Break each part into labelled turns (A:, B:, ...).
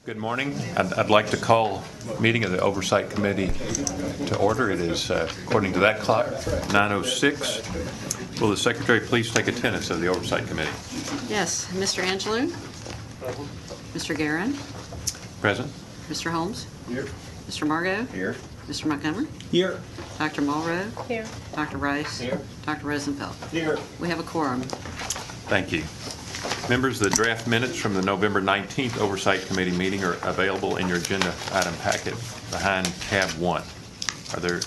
A: Good morning. I'd like to call the meeting of the Oversight Committee to order. It is, according to that clock, 9:06. Will the Secretary please take attendance of the Oversight Committee?
B: Yes. Mr. Angelou?
C: Present.
B: Mr. Guerin?
A: Present.
B: Mr. Holmes?
C: Here.
B: Mr. Margot?
C: Here.
B: Mr. Montgomery?
C: Here.
B: Dr. Mulrow?
D: Here.
B: Dr. Rice?
C: Here.
B: Dr. Rosenfeld?
C: Here.
B: We have a quorum.
A: Thank you. Members, the draft minutes from the November 19th Oversight Committee meeting are available in your agenda item packet behind tab 1. Are there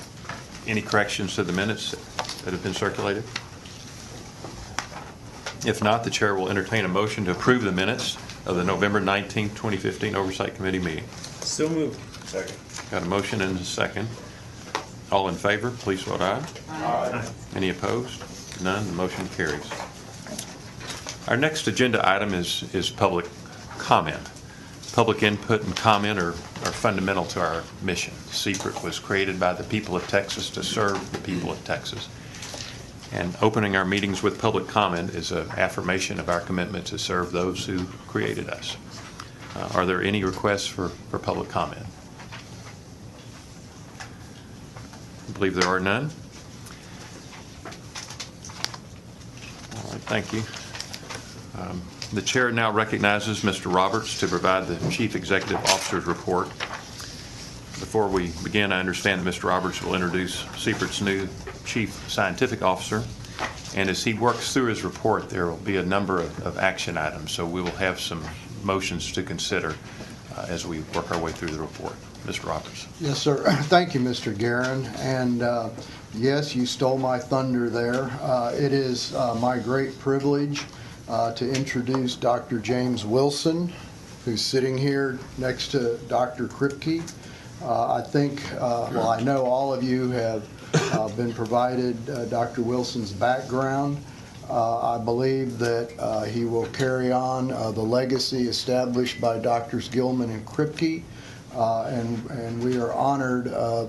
A: any corrections to the minutes that have been circulated? If not, the chair will entertain a motion to approve the minutes of the November 19th, 2015 Oversight Committee meeting.
C: So moved. Second.
A: Got a motion and a second. All in favor, please vote aye.
C: Aye.
A: Any opposed? None. The motion carries. Our next agenda item is public comment. Public input and comment are fundamental to our mission. CPRIT was created by the people of Texas to serve the people of Texas. And opening our meetings with public comment is an affirmation of our commitment to serve those who created us. Are there any requests for public comment? I believe there are none. All right, thank you. The chair now recognizes Mr. Roberts to provide the Chief Executive Officer's report. Before we begin, I understand that Mr. Roberts will introduce CPRIT's new Chief Scientific Officer, and as he works through his report, there will be a number of action items, so we will have some motions to consider as we work our way through the report. Mr. Roberts.
E: Yes, sir. Thank you, Mr. Guerin. And yes, you stole my thunder there. It is my great privilege to introduce Dr. James Wilson, who's sitting here next to Dr. Kripke. I think, well, I know all of you have been provided Dr. Wilson's background. I believe that he will carry on the legacy established by Drs. Gilman and Kripke, and we are honored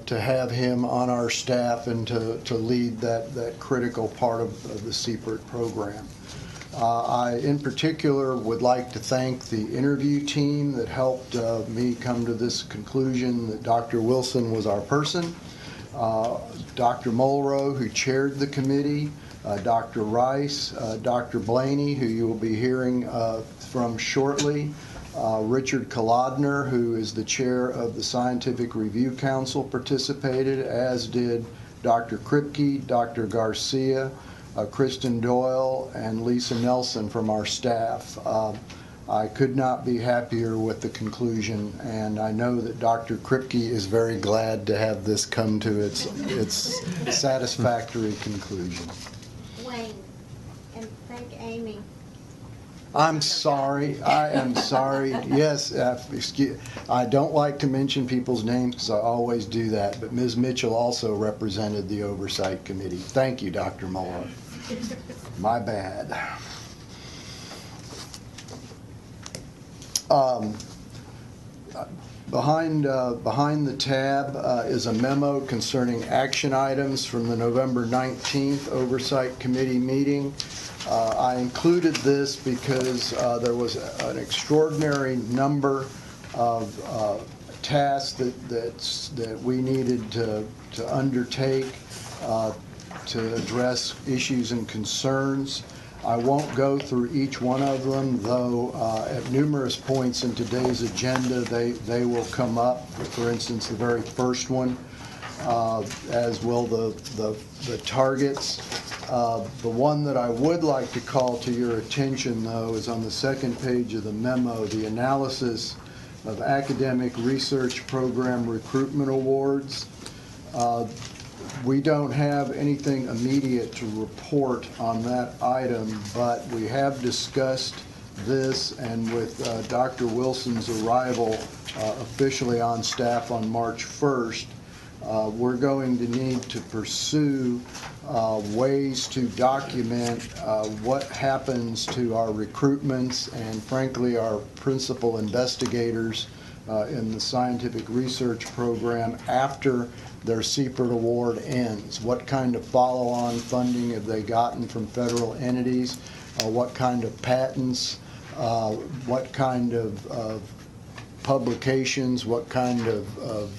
E: to have him on our staff and to lead that critical part of the CPRIT program. I, in particular, would like to thank the interview team that helped me come to this conclusion that Dr. Wilson was our person. Dr. Mulrow, who chaired the committee, Dr. Rice, Dr. Blaney, who you will be hearing from shortly, Richard Kolodner, who is the chair of the Scientific Review Council, participated, as did Dr. Kripke, Dr. Garcia, Kristen Doyle, and Lisa Nelson from our staff. I could not be happier with the conclusion, and I know that Dr. Kripke is very glad to have this come to its satisfactory conclusion.
D: Wayne, and thank Amy.
E: I'm sorry. I am sorry. Yes, excuse, I don't like to mention people's names because I always do that, but Ms. Mitchell also represented the Oversight Committee. Thank you, Dr. Muller. My bad. Behind the tab is a memo concerning action items from the November 19th Oversight Committee meeting. I included this because there was an extraordinary number of tasks that we needed to undertake to address issues and concerns. I won't go through each one of them, though at numerous points in today's agenda they will come up. For instance, the very first one, as will the targets. The one that I would like to call to your attention, though, is on the second page of the memo, the analysis of academic research program recruitment awards. We don't have anything immediate to report on that item, but we have discussed this, and with Dr. Wilson's arrival officially on staff on March 1st, we're going to need to pursue ways to document what happens to our recruitments and, frankly, our principal investigators in the scientific research program after their CPRIT award ends. What kind of follow-on funding have they gotten from federal entities? What kind of patents? What kind of publications, what kind of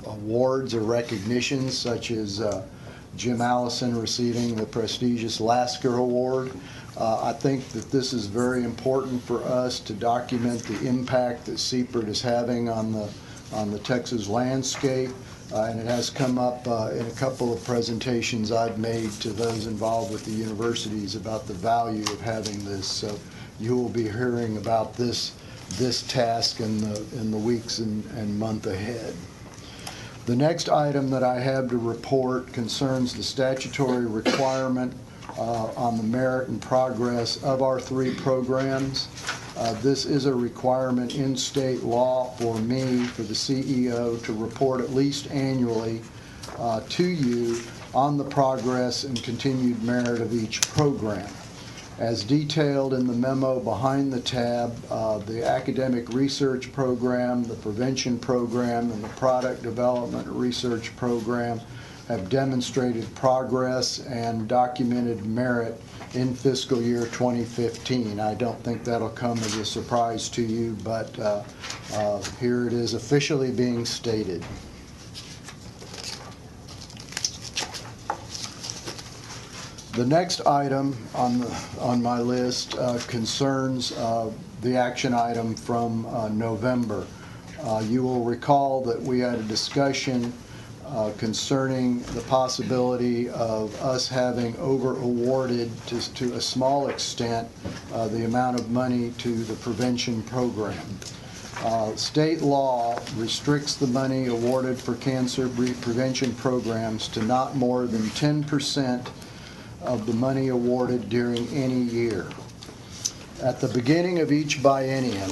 E: awards or recognitions, such as Jim Allison receiving the prestigious Lasker Award. I think that this is very important for us to document the impact that CPRIT is having on the Texas landscape, and it has come up in a couple of presentations I've made to those involved with the universities about the value of having this. So you will be hearing about this task in the weeks and month ahead. The next item that I have to report concerns the statutory requirement on the merit and progress of our 3 programs. This is a requirement in state law for me, for the CEO, to report at least annually to you on the progress and continued merit of each program. As detailed in the memo behind the tab, the academic research program, the prevention program, and the product development research program have demonstrated progress and documented merit in fiscal year 2015. I don't think that'll come as a surprise to you, but here it is officially being stated. The next item on my list concerns the action item from November. You will recall that we had a discussion concerning the possibility of us having over-awarded to a small extent the amount of money to the prevention program. State law restricts the money awarded for cancer prevention programs to not more than 10% of the money awarded during any year. At the beginning of each biennium,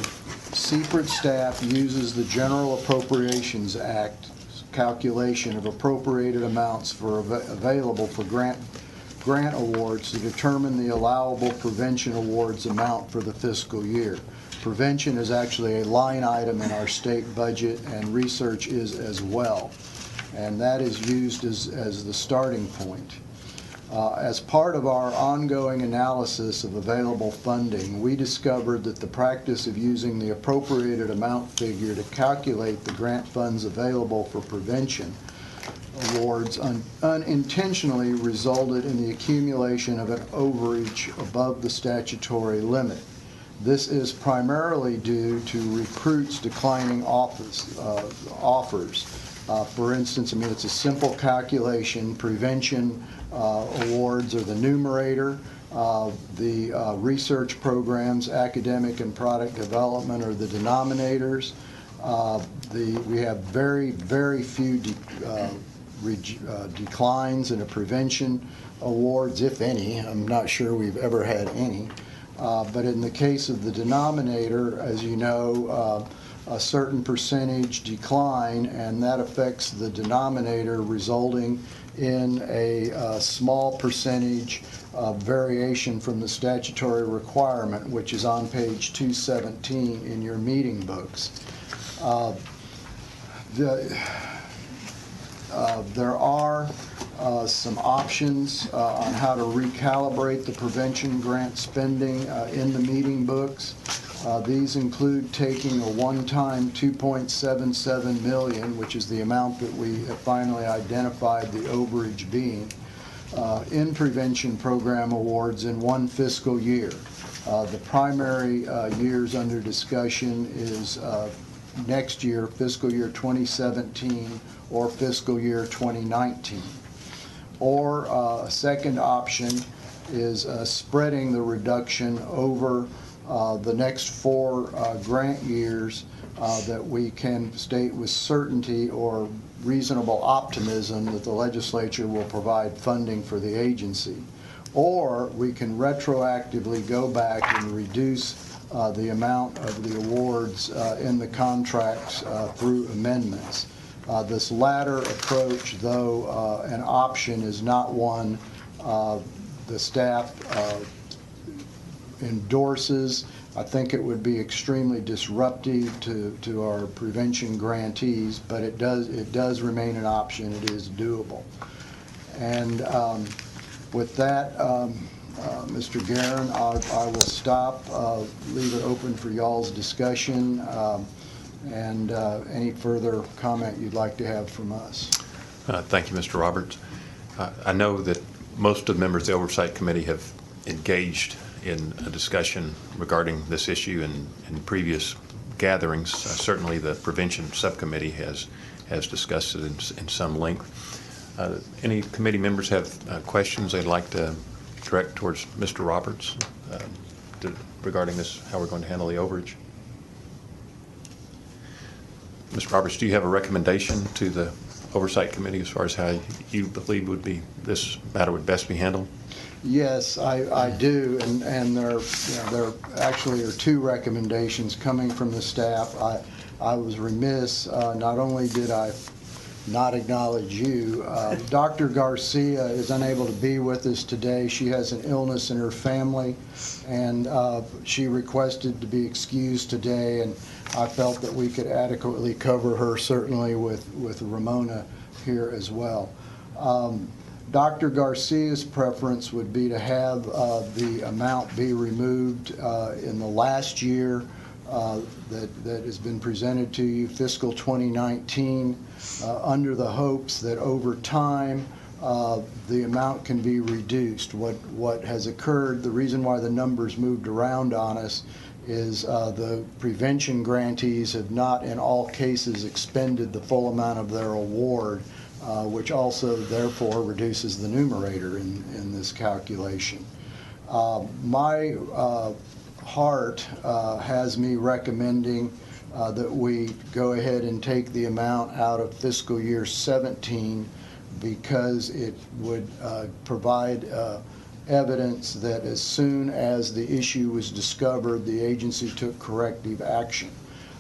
E: CPRIT staff uses the General Appropriations Act calculation of appropriated amounts available for grant awards to determine the allowable prevention awards amount for the fiscal year. Prevention is actually a line item in our state budget, and research is as well, and that is used as the starting point. As part of our ongoing analysis of available funding, we discovered that the practice of using the appropriated amount figure to calculate the grant funds available for prevention awards unintentionally resulted in the accumulation of an overage above the statutory limit. This is primarily due to recruits declining offers. For instance, it's a simple calculation. Prevention awards are the numerator. The research programs, academic and product development, are the denominators. We have very, very few declines in the prevention awards, if any. I'm not sure we've ever had any. But in the case of the denominator, as you know, a certain percentage decline, and that affects the denominator, resulting in a small percentage variation from the statutory requirement, which is on page 217 in your meeting books. There are some options on how to recalibrate the prevention grant spending in the meeting books. These include taking a one-time $2.77 million, which is the amount that we have finally identified the overage being, in prevention program awards in one fiscal year. The primary years under discussion is next year, fiscal year 2017, or fiscal year 2019. Or a second option is spreading the reduction over the next 4 grant years that we can state with certainty or reasonable optimism that the legislature will provide funding for the agency. Or we can retroactively go back and reduce the amount of the awards in the contracts through amendments. This latter approach, though an option, is not one the staff endorses. I think it would be extremely disruptive to our prevention grantees, but it does remain an option. It is doable. And with that, Mr. Guerin, I will stop, leave it open for y'all's discussion. And any further comment you'd like to have from us?
A: Thank you, Mr. Roberts. I know that most of the members of the Oversight Committee have engaged in a discussion regarding this issue in previous gatherings. Certainly the Prevention Subcommittee has discussed it in some length. Any committee members have questions they'd like to direct towards Mr. Roberts regarding this, how we're going to handle the overage? Mr. Roberts, do you have a recommendation to the Oversight Committee as far as how you believe this matter would best be handled?
E: Yes, I do, and there actually are two recommendations coming from the staff. I was remiss, not only did I not acknowledge you, Dr. Garcia is unable to be with us today. She has an illness in her family, and she requested to be excused today, and I felt that we could adequately cover her, certainly with Ramona here as well. Dr. Garcia's preference would be to have the amount be removed in the last year that has been presented to you, fiscal 2019, under the hopes that over time the amount can be reduced. What has occurred, the reason why the numbers moved around on us is the prevention grantees have not in all cases expended the full amount of their award, which also therefore reduces the numerator in this calculation. My heart has me recommending that we go ahead and take the amount out of fiscal year 17 because it would provide evidence that as soon as the issue was discovered, the agency took corrective action.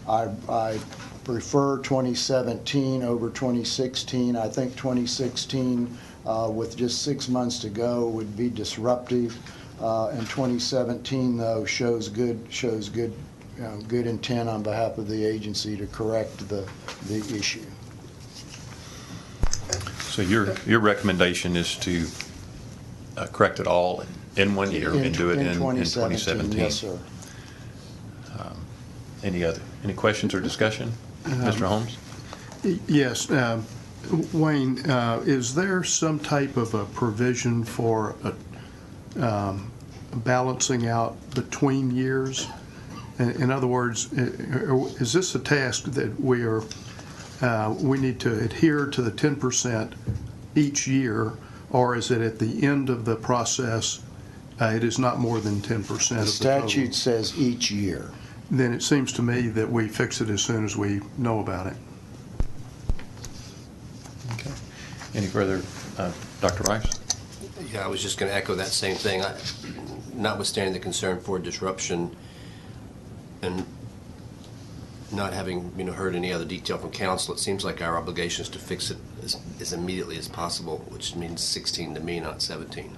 E: I prefer 2017 over 2016. I think 2016, with just 6 months to go, would be disruptive. And 2017, though, shows good intent on behalf of the agency to correct the issue.
A: So your recommendation is to correct it all in 1 year and do it in 2017?
E: Yes, sir.
A: Any questions or discussion? Mr. Holmes?
F: Yes. Wayne, is there some type of a provision for balancing out between years? In other words, is this a task that we need to adhere to the 10% each year, or is it at the end of the process it is not more than 10% of the total?
E: The statute says each year.
F: Then it seems to me that we fix it as soon as we know about it.
A: Okay. Any further, Dr. Rice?
G: Yeah, I was just going to echo that same thing. Notwithstanding the concern for disruption and not having heard any other detail from council, it seems like our obligation is to fix it as immediately as possible, which means 16 to me, not 17.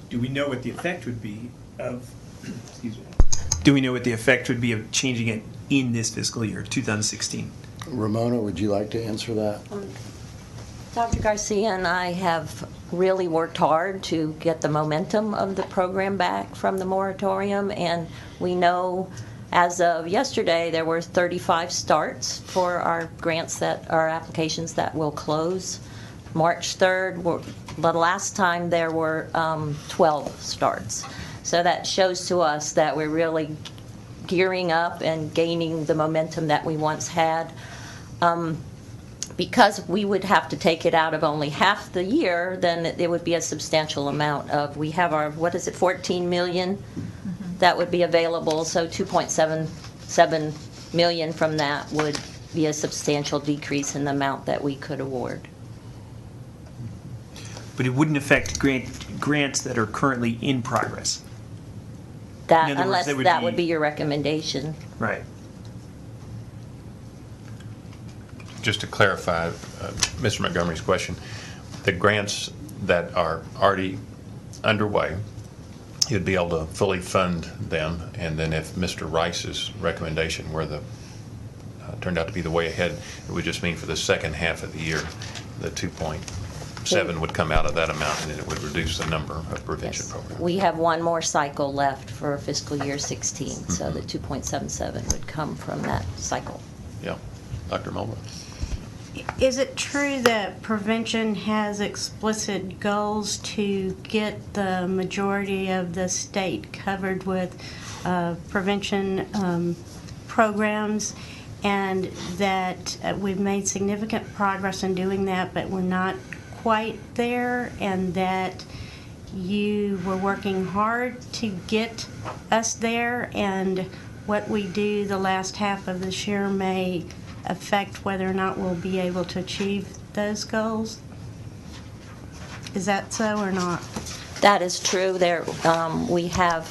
C: Do we know what the effect would be of, excuse me, do we know what the effect would be of changing it in this fiscal year, 2016?
E: Ramona, would you like to answer that?
H: Dr. Garcia and I have really worked hard to get the momentum of the program back from the moratorium, and we know as of yesterday there were 35 starts for our grants our applications that will close. March 3rd, the last time there were 12 starts. So that shows to us that we're really gearing up and gaining the momentum that we once had. Because we would have to take it out of only half the year, then it would be a substantial amount of, we have our, 14 million that would be available, so 2.77 million from that would be a substantial decrease in the amount that we could award.
C: But it wouldn't affect grants that are currently in progress.
H: That,
C: In other words,
H: unless that would be your recommendation.
C: Right.
A: Just to clarify Mr. Montgomery's question, the grants that are already underway, you'd be able to fully fund them, and then if Mr. Rice's recommendation turned out to be the way ahead, it would just mean for the second half of the year, the 2.7 2.7 would come out of that amount, and it would reduce the number of prevention
H: Yes.
A: programs.
H: We have one more cycle left for fiscal year 16, so the 2.77 would come from that cycle.
A: Yeah. Dr. Mulder?
D: Is it true that prevention has explicit goals to get the majority of the state covered with prevention programs, and that we've made significant progress in doing that, but we're not quite there, and that you were working hard to get us there, and what we do the last half of this year may affect whether or not we'll be able to achieve those goals? Is that so or not?
H: That is true. There, we have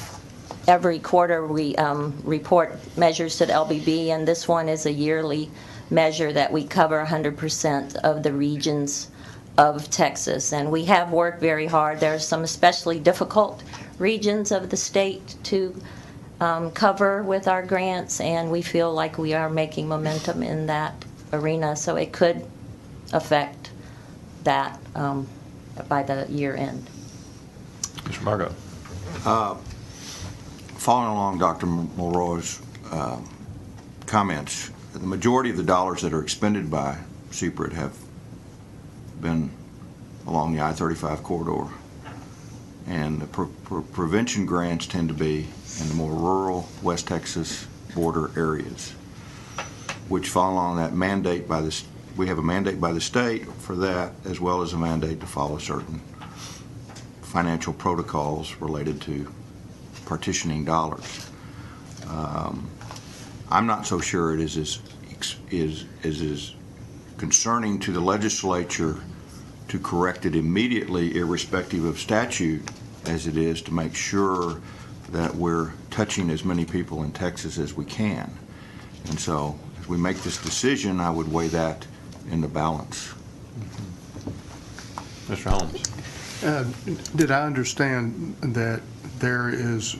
H: every quarter we report measures to the LBB, and this one is a yearly measure that we cover 100% of the regions of Texas. And we have worked very hard. There are some especially difficult regions of the state to cover with our grants, and we feel like we are making momentum in that arena, so it could affect that by the year end.
A: Mr. Margot?
I: Following along Dr. Mulroy's comments, the majority of the dollars that are expended by CPRIT have been along the I-35 corridor, and the prevention grants tend to be in the more rural West Texas border areas, which fall along that mandate by the. We have a mandate by the state for that, as well as a mandate to follow certain financial protocols related to partitioning dollars. I'm not so sure it is as concerning to the legislature to correct it immediately, irrespective of statute, as it is to make sure that we're touching as many people in Texas as we can. And so, as we make this decision, I would weigh that in the balance.
A: Mr. Holmes?
F: Did I understand that there is,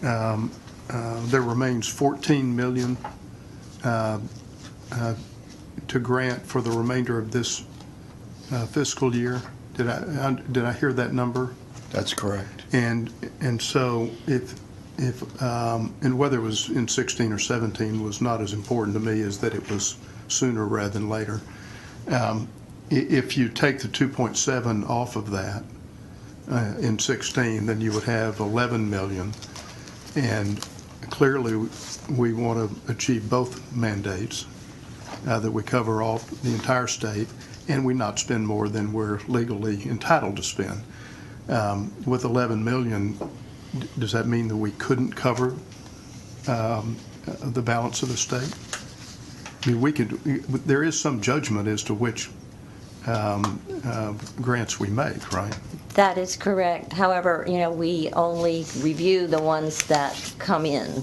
F: there remains $14 million to grant for the remainder of this fiscal year? Did I hear that number?
E: That's correct.
F: And so if and whether it was in 16 or 17 was not as important to me as that it was sooner rather than later. If you take the 2.7 off of that in 16, then you would have 11 million. And clearly we want to achieve both mandates, that we cover all the entire state and we not spend more than we're legally entitled to spend. With 11 million, does that mean that we couldn't cover the balance of the state? I mean, we could. There is some judgment as to which grants we make, right?
H: That is correct. However, we only review the ones that come in,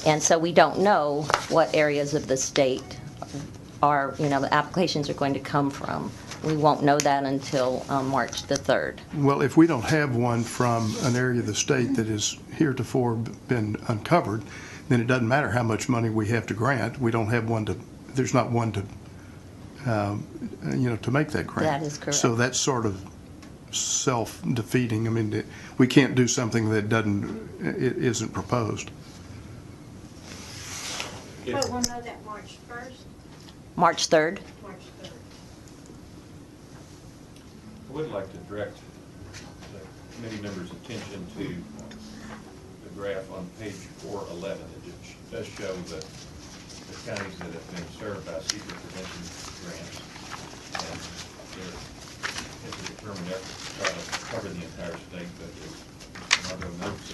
H: and so we don't know what areas of the state are, the applications are going to come from. We won't know that until March the 3rd.
F: Well, if we don't have one from an area of the state that has heretofore been uncovered, then it doesn't matter how much money we have to grant. We don't have one to. There's not one to. To make that grant.
H: That is correct.
F: So that's sort of self-defeating. I mean, we can't do something that it isn't proposed.
D: But we'll know that March 1st,
H: March 3rd.
D: March 3rd.
A: I would like to direct the committee members' attention to the graph on page 411. It does show the counties that have been served by secret prevention grants, and it's a determined effort to try to cover the entire state, but as Margot notes,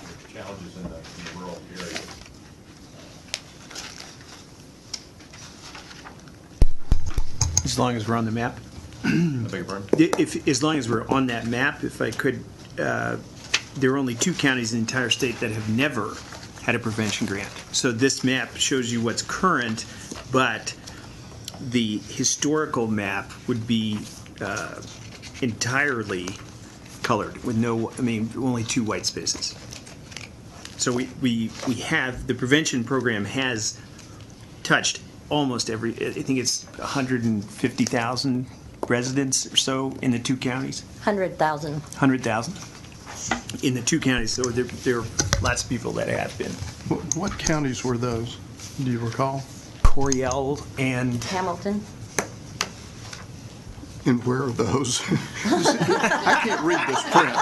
A: there's challenges in the rural areas.
C: As long as we're on the map.
A: I beg your pardon?
C: As long as we're on that map, if I could, there are only 2 counties in the entire state that have never had a prevention grant. So this map shows you what's current, but the historical map would be entirely colored with only 2 white spaces. So we have, the prevention program has touched almost every, I think it's 150,000 residents or so in the two counties?
H: 100,000.
C: 100,000 in the two counties. So there are lots of people that have been.
F: What counties were those? Do you recall?
C: Coryell and
H: Hamilton.
F: And where are those? I can't read this print.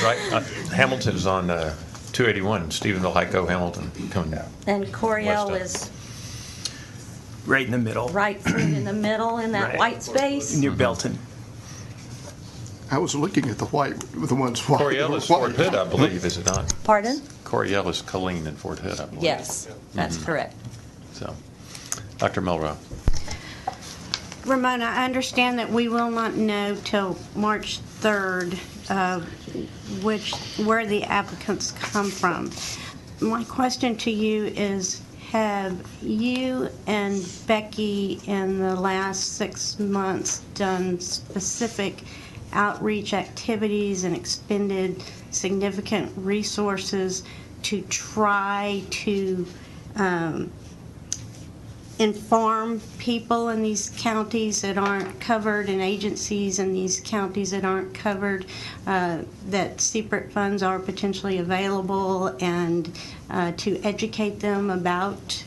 A: Right, Hamilton's on 281, Stephenville, Hyco, Hamilton, coming down.
H: And Coryell
A: West
H: is
C: right in the middle,
H: right in the middle in that
C: Right.
H: white space.
C: near Belton.
F: I was looking at the ones white.
A: Coryell is Fort Hood, I believe, is it not?
H: Pardon?
A: Coryell is Colleen and Fort Hood, I believe.
H: Yes, that's correct.
A: So, Dr. Milrow.
D: Ramona, I understand that we will not know till March 3rd where the applicants come from. My question to you is, have you and Becky in the last 6 months done specific outreach activities and expended significant resources to try to inform people in these counties that aren't covered and agencies in these counties that aren't covered that CPRIT funds are potentially available, and to educate them about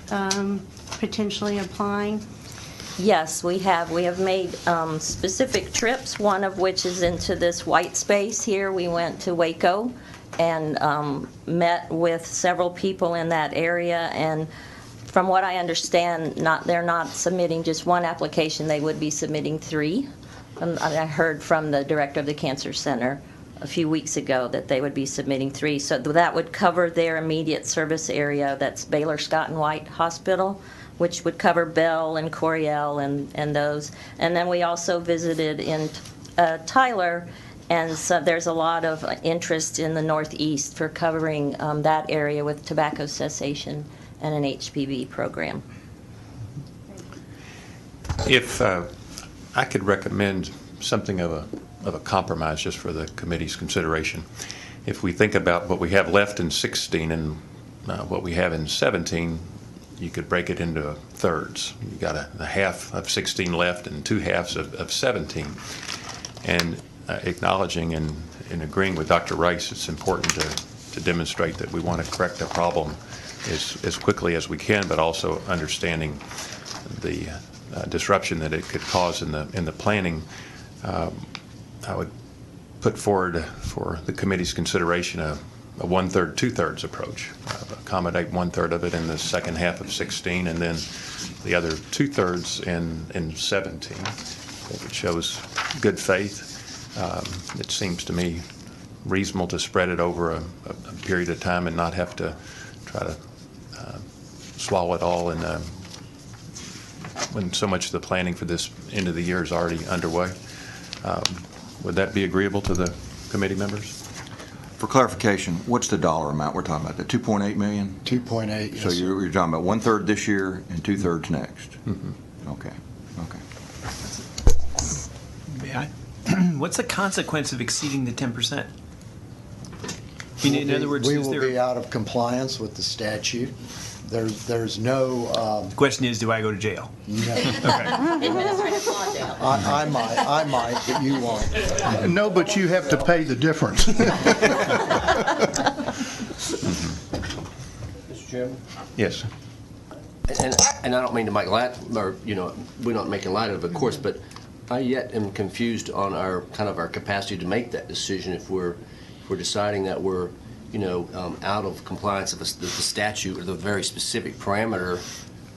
D: potentially applying?
H: Yes, we have. We have made specific trips, one of which is into this white space here. We went to Waco and met with several people in that area, and from what I understand, they're not submitting just one application, they would be submitting 3. I heard from the director of the Cancer Center a few weeks ago that they would be submitting 3. So that would cover their immediate service area. That's Baylor Scott and White Hospital, which would cover Bell and Coryell and those. And then we also visited in Tyler, and so there's a lot of interest in the Northeast for covering that area with tobacco cessation and an HPV program.
A: If I could recommend something of a compromise just for the committee's consideration. If we think about what we have left in 16 and what we have in 17, you could break it into thirds. You got a half of 16 left and 2 halves of 17. And acknowledging and agreeing with Dr. Rice, it's important to demonstrate that we want to correct the problem as quickly as we can, but also understanding the disruption that it could cause in the planning. I would put forward for the committee's consideration a 1/3, 2/3 approach. Accommodate 1/3 of it in the second half of 16, and then the other 2/3 in 17. If it shows good faith, it seems to me reasonable to spread it over a period of time and not have to try to swallow it all in when so much of the planning for this end of the year is already underway. Would that be agreeable to the committee members?
I: For clarification, what's the dollar amount we're talking about? The 2.8 million?
E: 2.8, yes.
I: So you're talking about 1/3 this year and 2/3 next?
A: Mm-hmm.
I: Okay.
C: What's the consequence of exceeding the 10%? In other words,
E: we
C: is
E: will
C: there?
E: be out of compliance with the statute. There's no.
C: The question is, do I go to jail?
E: No.
H: Administrative law down.
E: I might, but you won't.
F: No, but you have to pay the difference.
G: Mr. Chairman?
A: Yes.
G: And I don't mean to make light, or, we're not making light of it, of course, but I yet am confused on our capacity to make that decision if we're deciding that we're, out of compliance of the statute or the very specific parameter.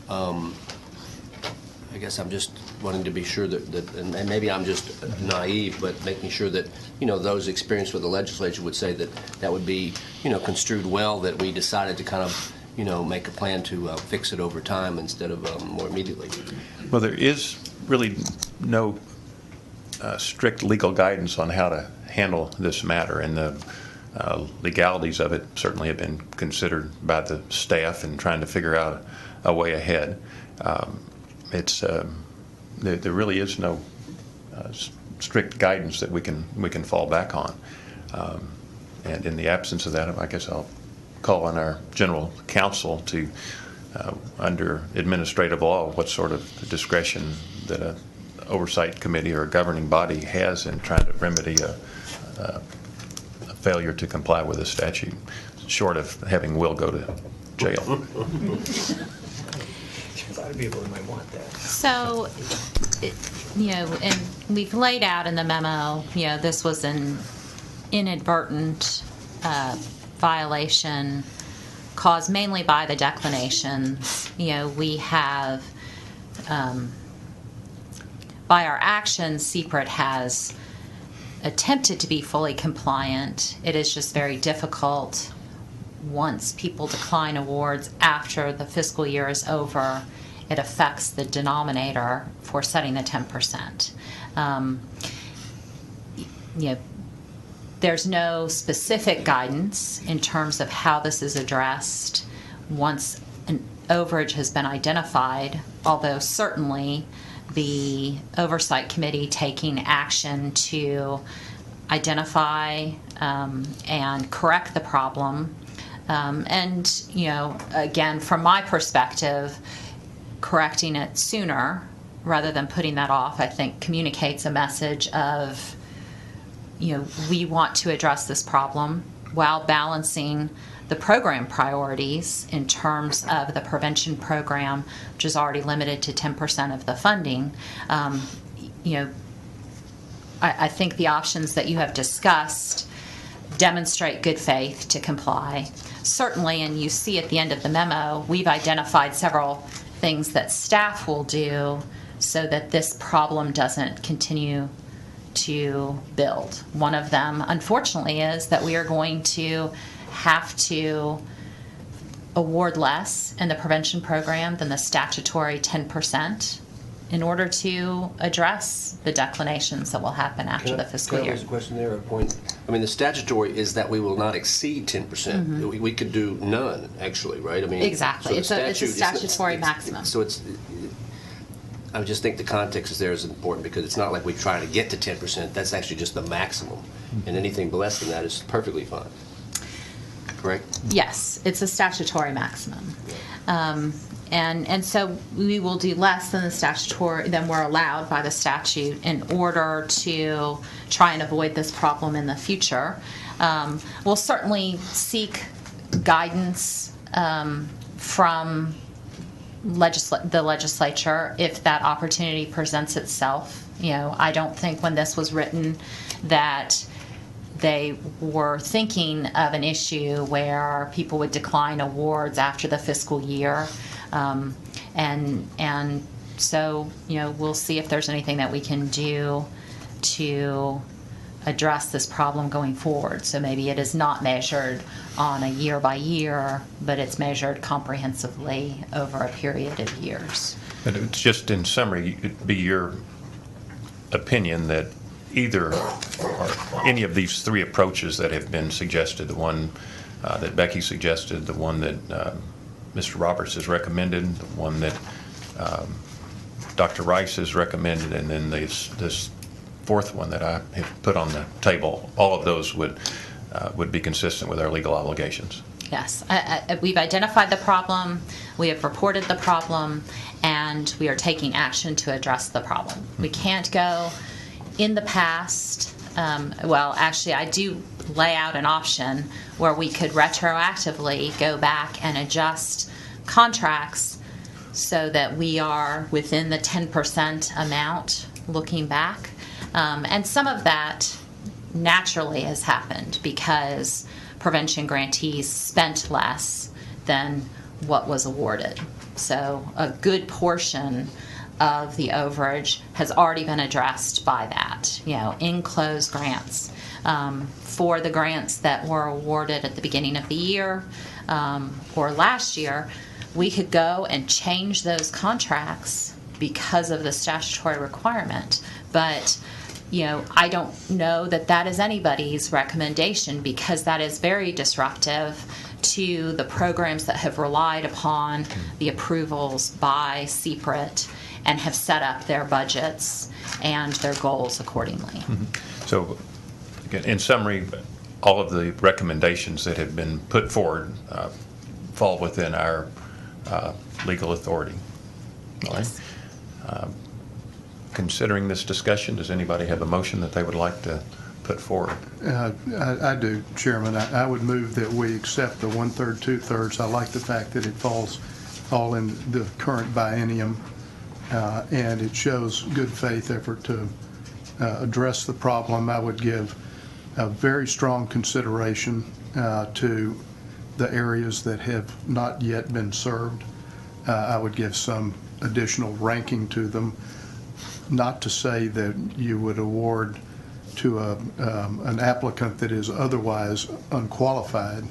G: I guess I'm just wanting to be sure that and maybe I'm just naive, but making sure that, those experienced with the legislature would say that would be, construed well, that we decided to make a plan to fix it over time instead of more immediately.
A: Well, there is really no strict legal guidance on how to handle this matter, and the legalities of it certainly have been considered by the staff in trying to figure out a way ahead. There really is no strict guidance that we can fall back on, and in the absence of that, I guess I'll call on our general counsel to, under administrative law, what sort of discretion that a oversight committee or a governing body has in trying to remedy a failure to comply with a statute, short of having Will go to jail.
C: A lot of people might want that.
J: So, and we've laid out in the memo, this was an inadvertent violation caused mainly by the declinations. We have, by our actions, CPRIT has attempted to be fully compliant. It is just very difficult once people decline awards after the fiscal year is over. It affects the denominator for setting the 10%. There's no specific guidance in terms of how this is addressed once an overage has been identified, although certainly the Oversight Committee taking action to identify and correct the problem. And, again, from my perspective, correcting it sooner rather than putting that off, I think communicates a message of, we want to address this problem while balancing the program priorities in terms of the prevention program, which is already limited to 10% of the funding. I think the options that you have discussed demonstrate good faith to comply. Certainly, and you see at the end of the memo, we've identified several things that staff will do so that this problem doesn't continue to build. One of them, unfortunately, is that we are going to have to award less in the prevention program than the statutory 10% in order to address the declinations that will happen after the fiscal
G: Can I
J: year.
G: raise a question there, or a point? I mean, the statutory is that we will not exceed 10%. We could do none, actually, right? I mean,
J: Exactly.
G: so the
J: It's a statutory maximum.
G: So it's. I just think the context is there is important because it's not like we try to get to 10%. That's actually just the maximum, and anything less than that is perfectly fine. Correct?
J: Yes, it's a statutory maximum. And so we will do less than the statutory than we're allowed by the statute in order to try and avoid this problem in the future. We'll certainly seek guidance from the legislature if that opportunity presents itself. I don't think when this was written that they were thinking of an issue where people would decline awards after the fiscal year. And so, we'll see if there's anything that we can do to address this problem going forward. So maybe it is not measured on a year by year, but it's measured comprehensively over a period of years.
A: But it's just in summary, it'd be your opinion that either or any of these three approaches that have been suggested, the one that Becky suggested, the one that Mr. Roberts has recommended, the one that Dr. Rice has recommended, and then this fourth one that I have put on the table, all of those would be consistent with our legal obligations.
J: Yes, we've identified the problem, we have reported the problem, and we are taking action to address the problem. We can't go in the past. Well, actually, I do lay out an option where we could retroactively go back and adjust contracts so that we are within the 10% amount looking back. And some of that naturally has happened because prevention grantees spent less than what was awarded. So a good portion of the overage has already been addressed by that, in closed grants. For the grants that were awarded at the beginning of the year or last year, we could go and change those contracts because of the statutory requirement. But I don't know that is anybody's recommendation because that is very disruptive to the programs that have relied upon the approvals by CPRIT and have set up their budgets and their goals accordingly.
A: So, again, in summary, all of the recommendations that have been put forward fall within our legal authority. All right?
J: Yes.
A: considering this discussion, does anybody have a motion that they would like to put forward?
F: I do, Chairman. I would move that we accept the 1/3, 2/3. I like the fact that it falls all in the current biennium, and it shows good faith effort to address the problem. I would give a very strong consideration to the areas that have not yet been served. I would give some additional ranking to them, not to say that you would award to an applicant that is otherwise unqualified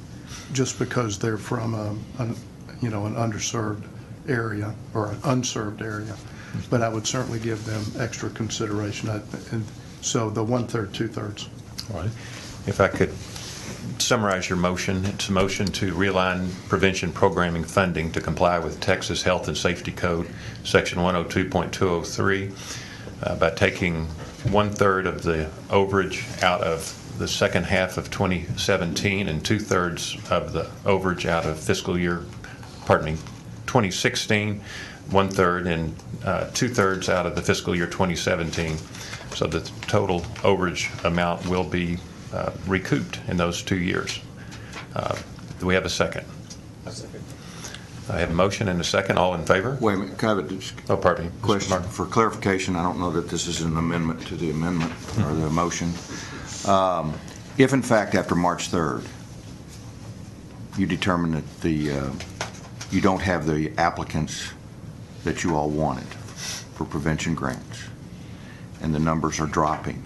F: just because they're from an underserved area or an unserved area, but I would certainly give them extra consideration. And so the 1/3, 2/3.
A: All right. If I could summarize your motion, it's a motion to realign prevention programming funding to comply with Texas Health and Safety Code, Section 102.203, by taking 1/3 of the overage out of the second half of 2017 and 2/3 of the overage out of 2016, 1/3 and 2/3 out of the fiscal year 2017. So the total overage amount will be recouped in those 2 years. Do we have a second?
K: A second.
A: I have a motion and a second. All in favor?
I: Wait a minute, can I have a
A: Oh, pardon me. Mr.
I: question
A: Martin.
I: for clarification? I don't know that this is an amendment to the amendment or the motion. If in fact after March 3rd, you determine that you don't have the applicants that you all wanted for prevention grants, and the numbers are dropping,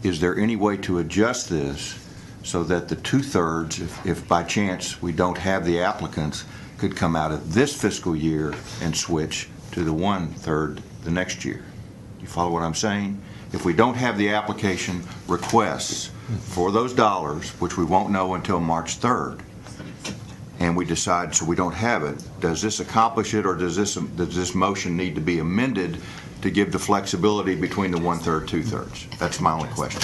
I: is there any way to adjust this so that the 2/3, if by chance we don't have the applicants, could come out of this fiscal year and switch to the 1/3 the next year? You follow what I'm saying? If we don't have the application requests for those dollars, which we won't know until March 3rd, and we decide so we don't have it, does this accomplish it, or does this motion need to be amended to give the flexibility between the 1/3, 2/3? That's my only question.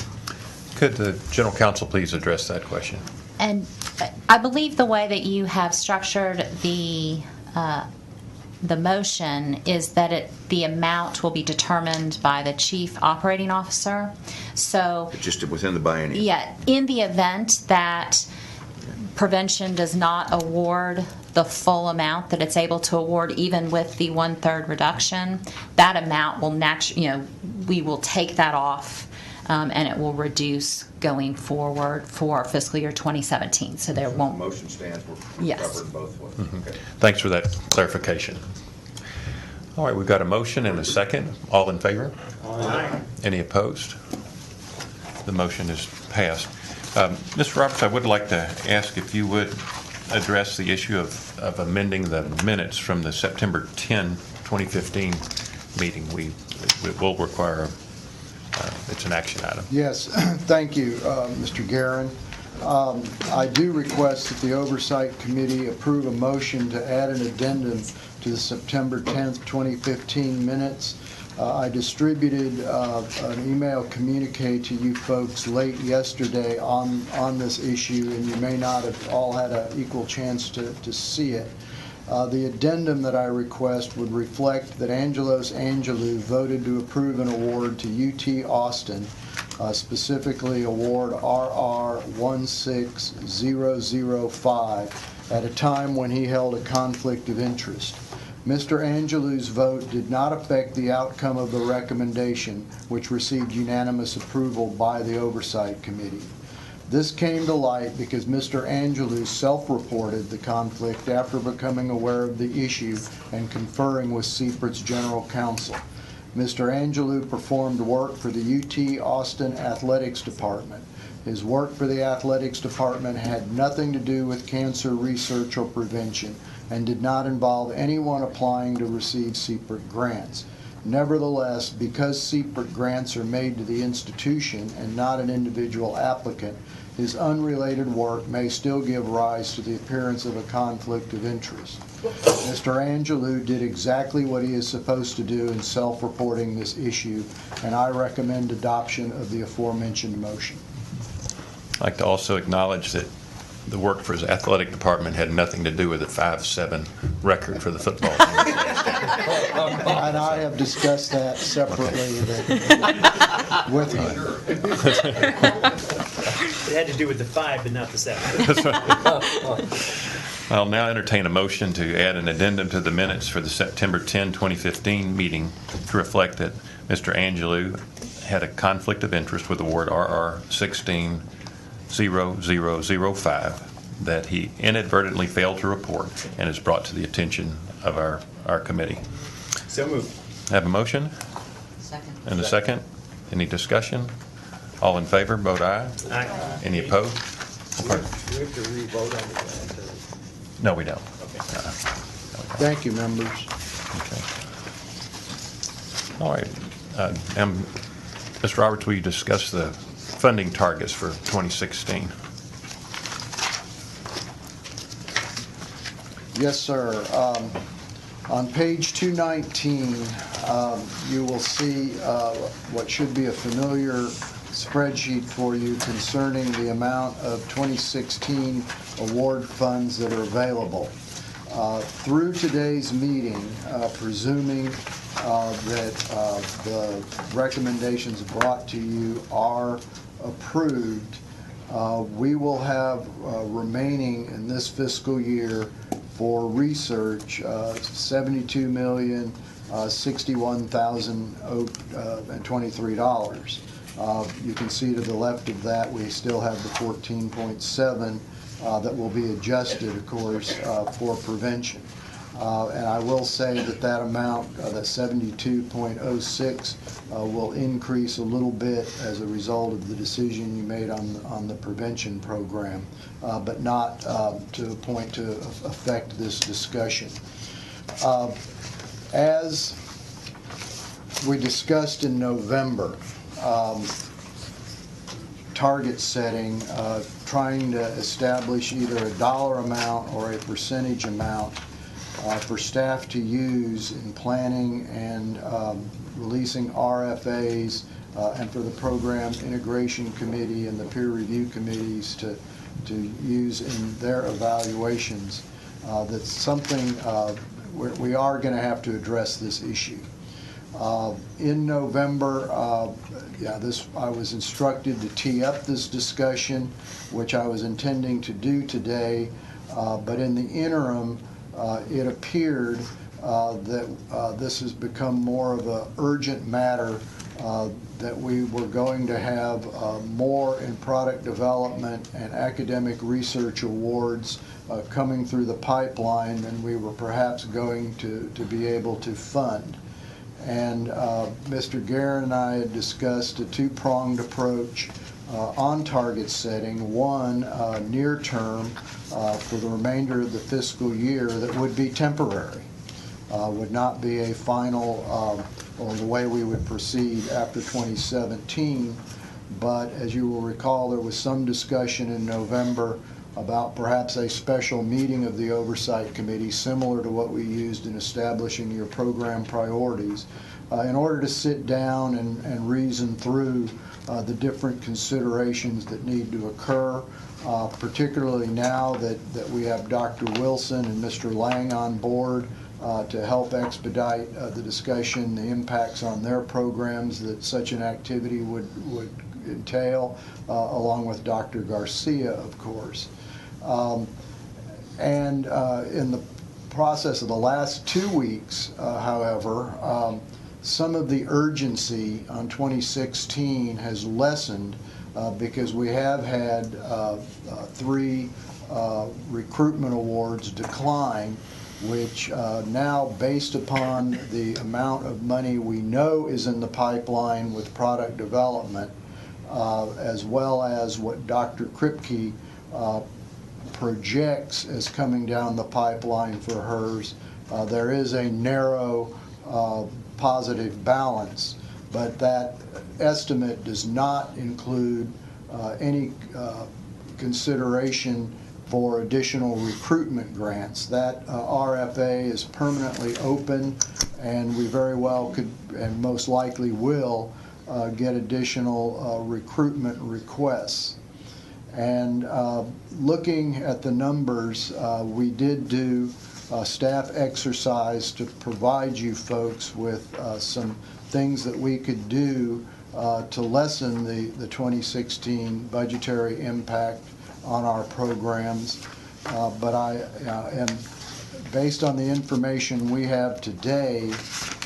A: Could the General Counsel please address that question?
J: And I believe the way that you have structured the motion is that the amount will be determined by the Chief Operating Officer. So,
I: It's just within the biennium.
J: yeah, in the event that prevention does not award the full amount that it's able to award, even with the 1/3 reduction, that amount will we will take that off, and it will reduce going forward for fiscal year 2017. So there won't.
I: Motion stands. We're
J: Yes.
I: covered both ways. Okay.
A: Thanks for that clarification. All right, we've got a motion and a second. All in favor?
K: Aye.
A: Any opposed? The motion is passed. Mr. Roberts, I would like to ask if you would address the issue of amending the minutes from the September 10, 2015 meeting. We will require, it's an action item.
E: Yes, thank you, Mr. Guerin. I do request that the Oversight Committee approve a motion to add an addendum to the September 10th, 2015 minutes. I distributed an email communique to you folks late yesterday on this issue, and you may not have all had an equal chance to see it. The addendum that I request would reflect that Angelos Angelou voted to approve an award to UT Austin, specifically award RR 16005, at a time when he held a conflict of interest. Mr. Angelou's vote did not affect the outcome of the recommendation, which received unanimous approval by the Oversight Committee. This came to light because Mr. Angelou self-reported the conflict after becoming aware of the issue and conferring with CPRIT's General Counsel. Mr. Angelou performed work for the UT Austin Athletics Department. His work for the Athletics Department had nothing to do with cancer research or prevention and did not involve anyone applying to receive CPRIT grants. Nevertheless, because CPRIT grants are made to the institution and not an individual applicant, his unrelated work may still give rise to the appearance of a conflict of interest. Mr. Angelou did exactly what he is supposed to do in self-reporting this issue, and I recommend adoption of the aforementioned motion.
A: I'd like to also acknowledge that the work for his athletic department had nothing to do with a 5-7 record for the football team.
E: And I have discussed that separately with her.
C: It had to do with the 5, but not the 7.
A: I'll now entertain a motion to add an addendum to the minutes for the September 10, 2015 meeting to reflect that Mr. Angelou had a conflict of interest with Award RR 16-0005 that he inadvertently failed to report and is brought to the attention of our committee.
C: So moved.
A: Have a motion
B: Second.
A: and a second. Any discussion? All in favor, vote aye.
C: Aye.
A: Any opposed? Pardon?
K: We have to re-vote on the grant.
A: No, we don't.
E: Thank you, members.
A: Okay. All right. Mr. Roberts, will you discuss the funding targets for 2016?
E: Yes, sir. On page 219, you will see what should be a familiar spreadsheet for you concerning the amount of 2016 award funds that are available. Through today's meeting, presuming that the recommendations brought to you are approved, we will have remaining in this fiscal year for research $72,061,023. You can see to the left of that we still have the 14.7 that will be adjusted, of course, for prevention. And I will say that that amount, that 72.06, will increase a little bit as a result of the decision you made on the prevention program, but not to a point to affect this discussion. As we discussed in November, target setting, trying to establish either a dollar amount or a percentage amount for staff to use in planning and releasing RFAs, and for the program integration committee and the peer review committees to use in their evaluations. That's something we are going to have to address this issue. In November, I was instructed to tee up this discussion, which I was intending to do today, but in the interim, it appeared that this has become more of an urgent matter, that we were going to have more in product development and academic research awards coming through the pipeline than we were perhaps going to be able to fund. And Mr. Guerin and I had discussed a two-pronged approach on target setting. One, near term for the remainder of the fiscal year that would be temporary, would not be a final or the way we would proceed after 2017. But as you will recall, there was some discussion in November about perhaps a special meeting of the Oversight Committee, similar to what we used in establishing your program priorities, in order to sit down and reason through the different considerations that need to occur, particularly now that we have Dr. Wilson and Mr. Lang on board to help expedite the discussion, the impacts on their programs that such an activity would entail, along with Dr. Garcia, of course. In the process of the last 2 weeks, however, some of the urgency on 2016 has lessened because we have had 3 recruitment awards decline, which now, based upon the amount of money we know is in the pipeline with product development, as well as what Dr. Kripke projects as coming down the pipeline for hers, there is a narrow positive balance, but that estimate does not include any consideration for additional recruitment grants. That RFA is permanently open, and we very well could, and most likely will, get additional recruitment requests. And looking at the numbers, we did do staff exercise to provide you folks with some things that we could do to lessen the 2016 budgetary impact on our programs. But I am, based on the information we have today,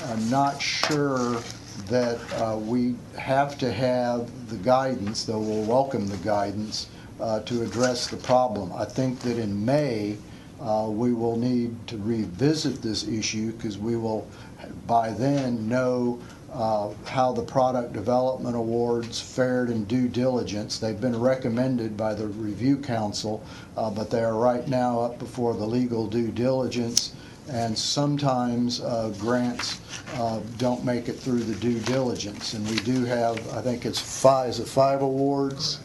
E: I'm not sure that we have to have the guidance, though we'll welcome the guidance, to address the problem. I think that in May, we will need to revisit this issue because we will by then know how the product development awards fared in due diligence. They've been recommended by the review council, but they are right now up before the legal due diligence, and sometimes grants don't make it through the due diligence. And we do have, I think it's five awards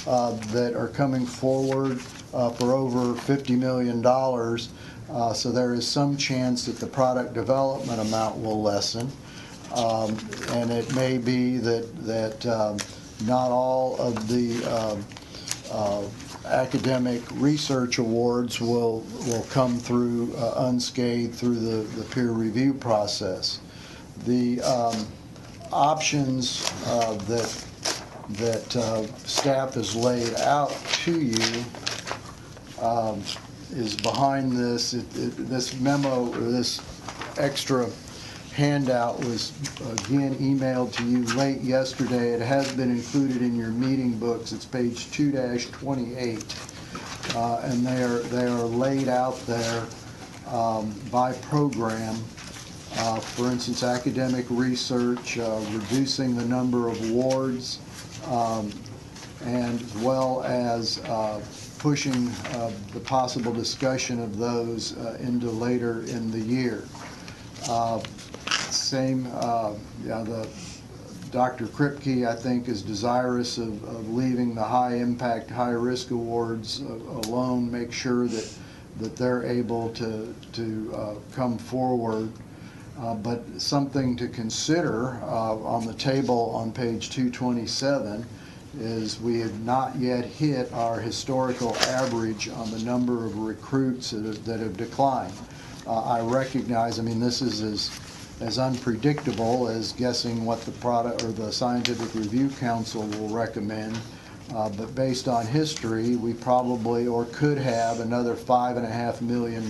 E: that are coming forward for over $50 million. So there is some chance that the product development amount will lessen. And it may be that not all of the academic research awards will come through unscathed through the peer review process. The options that staff has laid out to you is behind this. This memo, or this extra handout, was again emailed to you late yesterday. It has been included in your meeting books. It's page 2-28, and they are laid out there by program. For instance, academic research, reducing the number of awards, and as well as pushing the possible discussion of those into later in the year. Dr. Kripke, I think, is desirous of leaving the high impact, high risk awards alone, make sure that they're able to come forward. But something to consider on the table on page 227 is we have not yet hit our historical average on the number of recruits that have declined. I recognize, I mean, this is as unpredictable as guessing what the product or the Scientific Review Council will recommend, but based on history, we probably or could have another $5.5 million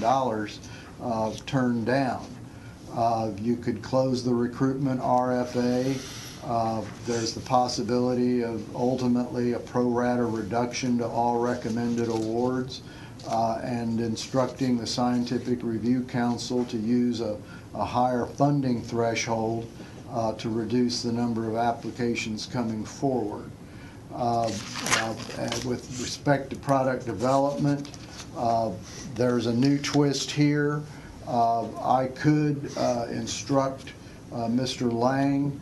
E: turned down. You could close the recruitment RFA. There's the possibility of ultimately a pro rata reduction to all recommended awards, and instructing the Scientific Review Council to use a higher funding threshold to reduce the number of applications coming forward. With respect to product development, there's a new twist here. I could instruct Mr. Lang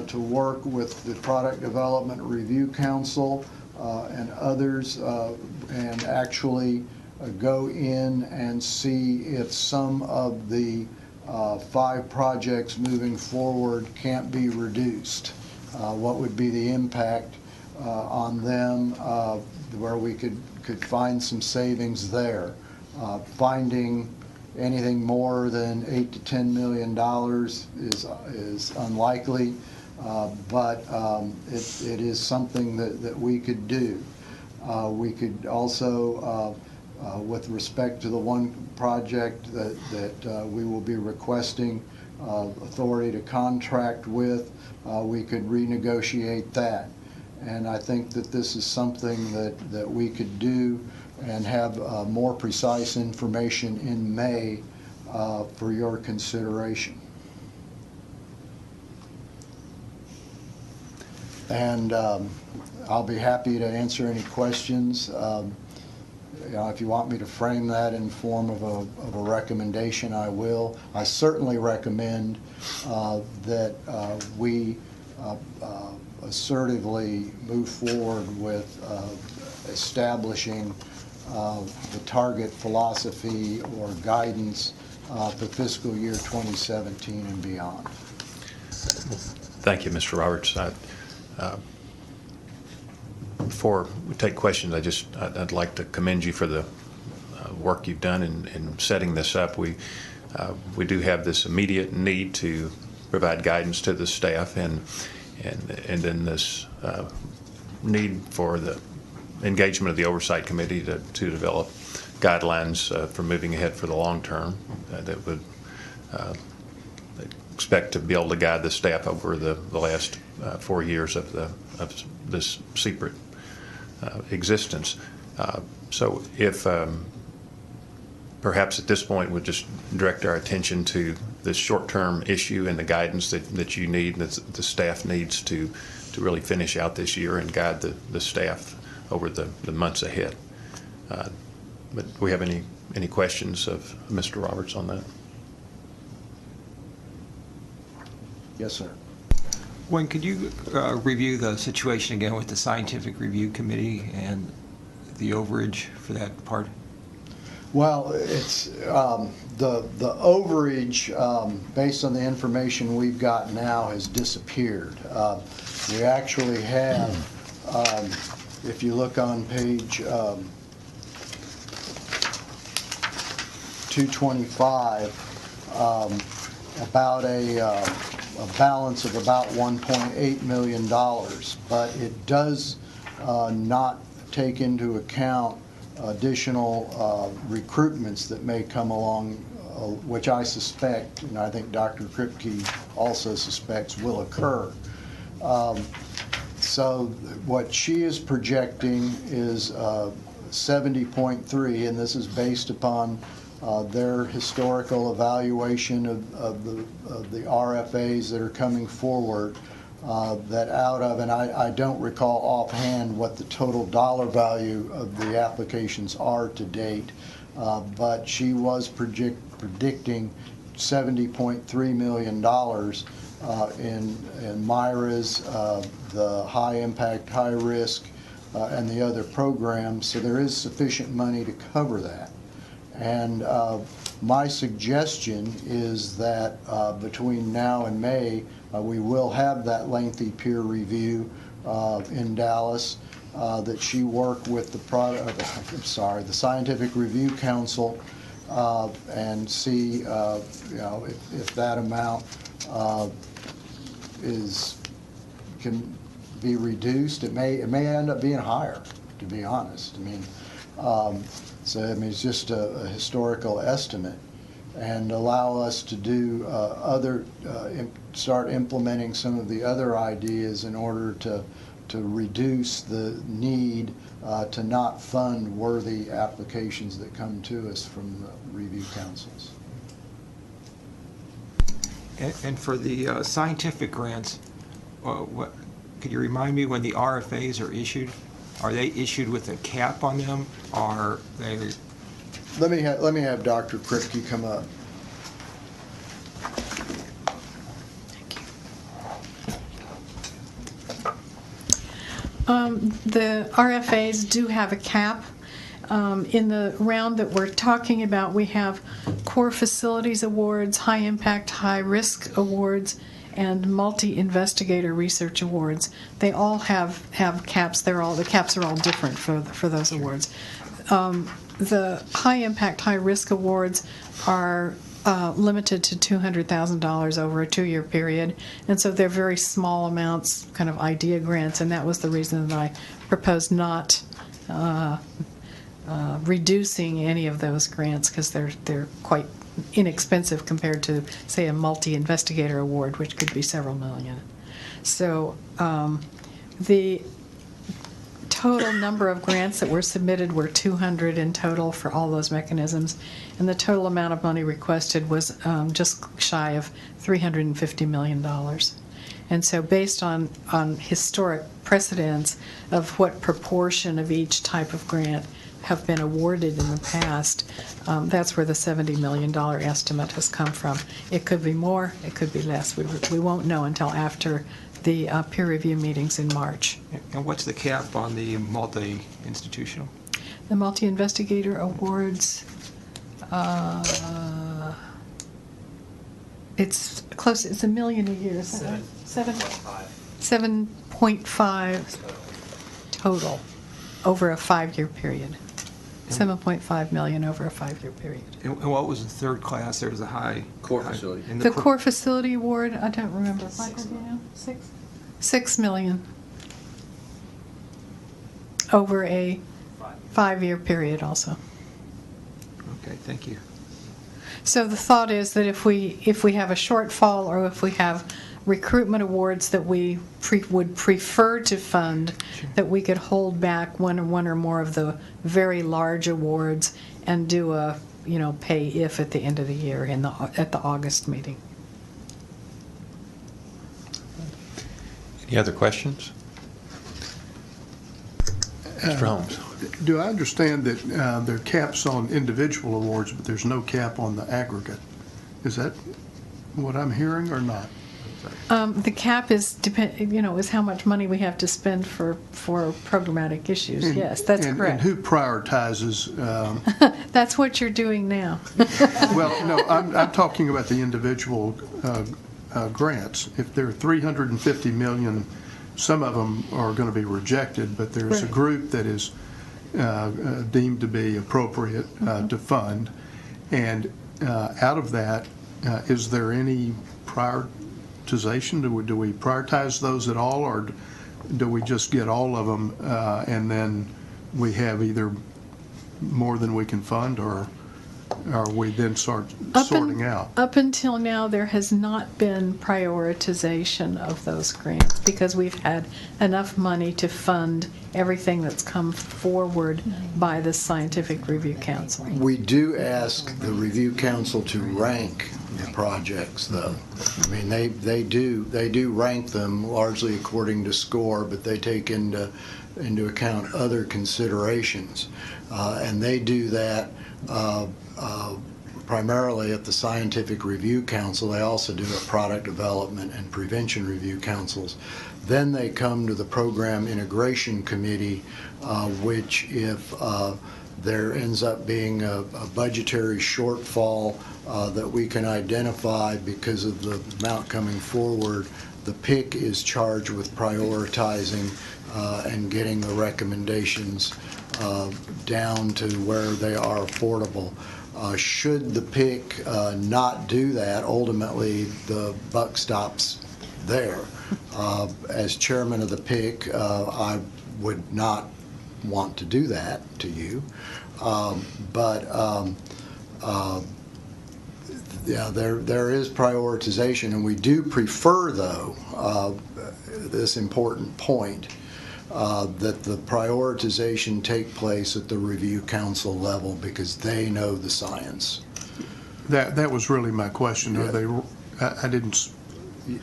E: to work with the Product Development Review Council and others and actually go in and see if some of the 5 projects moving forward can't be reduced. What would be the impact on them, where we could find some savings there. Finding anything more than $8 to $10 million is unlikely, but it is something that we could do. We could also, with respect to the one project that we will be requesting authority to contract with, we could renegotiate that. And I think that this is something that we could do and have more precise information in May for your consideration. And I'll be happy to answer any questions. If you want me to frame that in form of a recommendation, I will. I certainly recommend that we assertively move forward with establishing the target philosophy or guidance for fiscal year 2017 and beyond.
A: Thank you, Mr. Roberts. Before we take questions, I'd like to commend you for the work you've done in setting this up. We do have this immediate need to provide guidance to the staff, and then this need for the engagement of the Oversight Committee to develop guidelines for moving ahead for the long term that would expect to be able to guide the staff over the last 4 years of this CPRIT existence. So if perhaps at this point we'll just direct our attention to this short-term issue and the guidance that you need, that the staff needs to really finish out this year and guide the staff over the months ahead. But do we have any questions of Mr. Roberts on that?
E: Yes, sir.
K: Gwen, could you review the situation again with the Scientific Review Committee and the overage for that part?
E: Well, it's the overage, based on the information we've got now, has disappeared. We actually have, if you look on page 225, about a balance of about $1.8 million, but it does not take into account additional recruitments that may come along, which I suspect, and I think Dr. Kripke also suspects, will occur. So what she is projecting is 70.3, and this is based upon their historical evaluation of the RFAs that are coming forward, that out of, and I don't recall offhand what the total dollar value of the applications are to date, but she was predicting $70.3 million in MIRAs, the high impact, high risk, and the other programs, so there is sufficient money to cover that. And my suggestion is that between now and May, we will have that lengthy peer review in Dallas, that she work with the Scientific Review Council and see if that amount can be reduced. It may end up being higher, to be honest. I mean, it's just a historical estimate, and allow us to do start implementing some of the other ideas in order to reduce the need to not fund worthy applications that come to us from the review councils.
K: And for the scientific grants, could you remind me when the RFAs are issued? Are they issued with a cap on them? Are they?
E: Let me have Dr. Kripke come up.
L: The RFAs do have a cap. In the round that we're talking about, we have core facilities awards, high impact, high risk awards, and multi-investigator research awards. They all have caps. The caps are all different for those awards. The high impact, high risk awards are limited to $200,000 over a 2-year period, and so they're very small amounts, kind of idea grants, and that was the reason that I proposed not reducing any of those grants, because they're quite inexpensive compared to, say, a multi-investigator award, which could be several million. So the total number of grants that were submitted were 200 in total for all those mechanisms, and the total amount of money requested was just shy of $350 million. And so based on historic precedents of what proportion of each type of grant have been awarded in the past, that's where the $70 million estimate has come from. It could be more, it could be less. We won't know until after the peer review meetings in March.
K: And what's the cap on the multi-institutional?
L: The multi-investigator awards, it's close, it's $1 million a year, is that right? 7.5 total over a 5-year period. 7.5 million over a 5-year period.
K: And what was the third class? There was a high.
G: Core
K: high-
G: facility.
K: in
L: The core facility award, I don't remember. Michael, do you know? 6 million over a 5-year period also.
K: Okay, thank you.
L: So the thought is that if we have a shortfall, or if we have recruitment awards that we would prefer to fund, that we could hold back one or more of the very large awards and do a pay if at the end of the year at the August meeting.
A: Any other questions? Mr. Holmes?
F: Do I understand that there are caps on individual awards, but there's no cap on the aggregate? Is that what I'm hearing or not?
L: The cap is is how much money we have to spend for programmatic issues. Yes, that's correct.
F: And who prioritizes?
L: That's what you're doing now.
F: Well, no, I'm talking about the individual grants. If there are 350 million, some of them are going to be rejected, but there's a
L: Right.
F: group that is deemed to be appropriate to fund. And out of that, is there any prioritization? Do we prioritize those at all, or do we just get all of them and then we have either more than we can fund, or we then start sorting out?
L: Up until now, there has not been prioritization of those grants because we've had enough money to fund everything that's come forward by the Scientific Review Council.
E: We do ask the review council to rank the projects, though. I mean, they do rank them largely according to score, but they take into account other considerations, and they do that primarily at the Scientific Review Council. They also do a product development and prevention review councils. Then they come to the Program Integration Committee, which if there ends up being a budgetary shortfall that we can identify because of the amount coming forward, the PIC is charged with prioritizing and getting the recommendations down to where they are affordable. Should the PIC not do that, ultimately the buck stops there. As chairman of the PIC, I would not want to do that to you, but yeah, there is prioritization, and we do prefer, though, this important point, that the prioritization take place at the review council level because they know the science.
F: That was really my question.
E: Yeah.
F: Are they? I didn't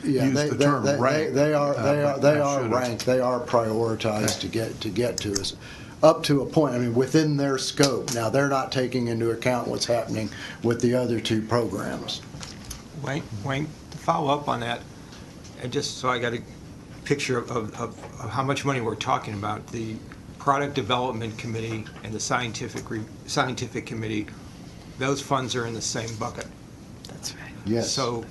E: Yeah,
F: use the term ranked.
E: They are
F: should've.
E: ranked. They are prioritized to get to us, up to a point. I mean, within their scope. Now, they're not taking into account what's happening with the other two programs.
K: Wayne, to follow up on that, and just so I got a picture of how much money we're talking about, the Product Development Committee and the Scientific Committee, those funds are in the same bucket.
L: That's right.
E: Yes.
K: So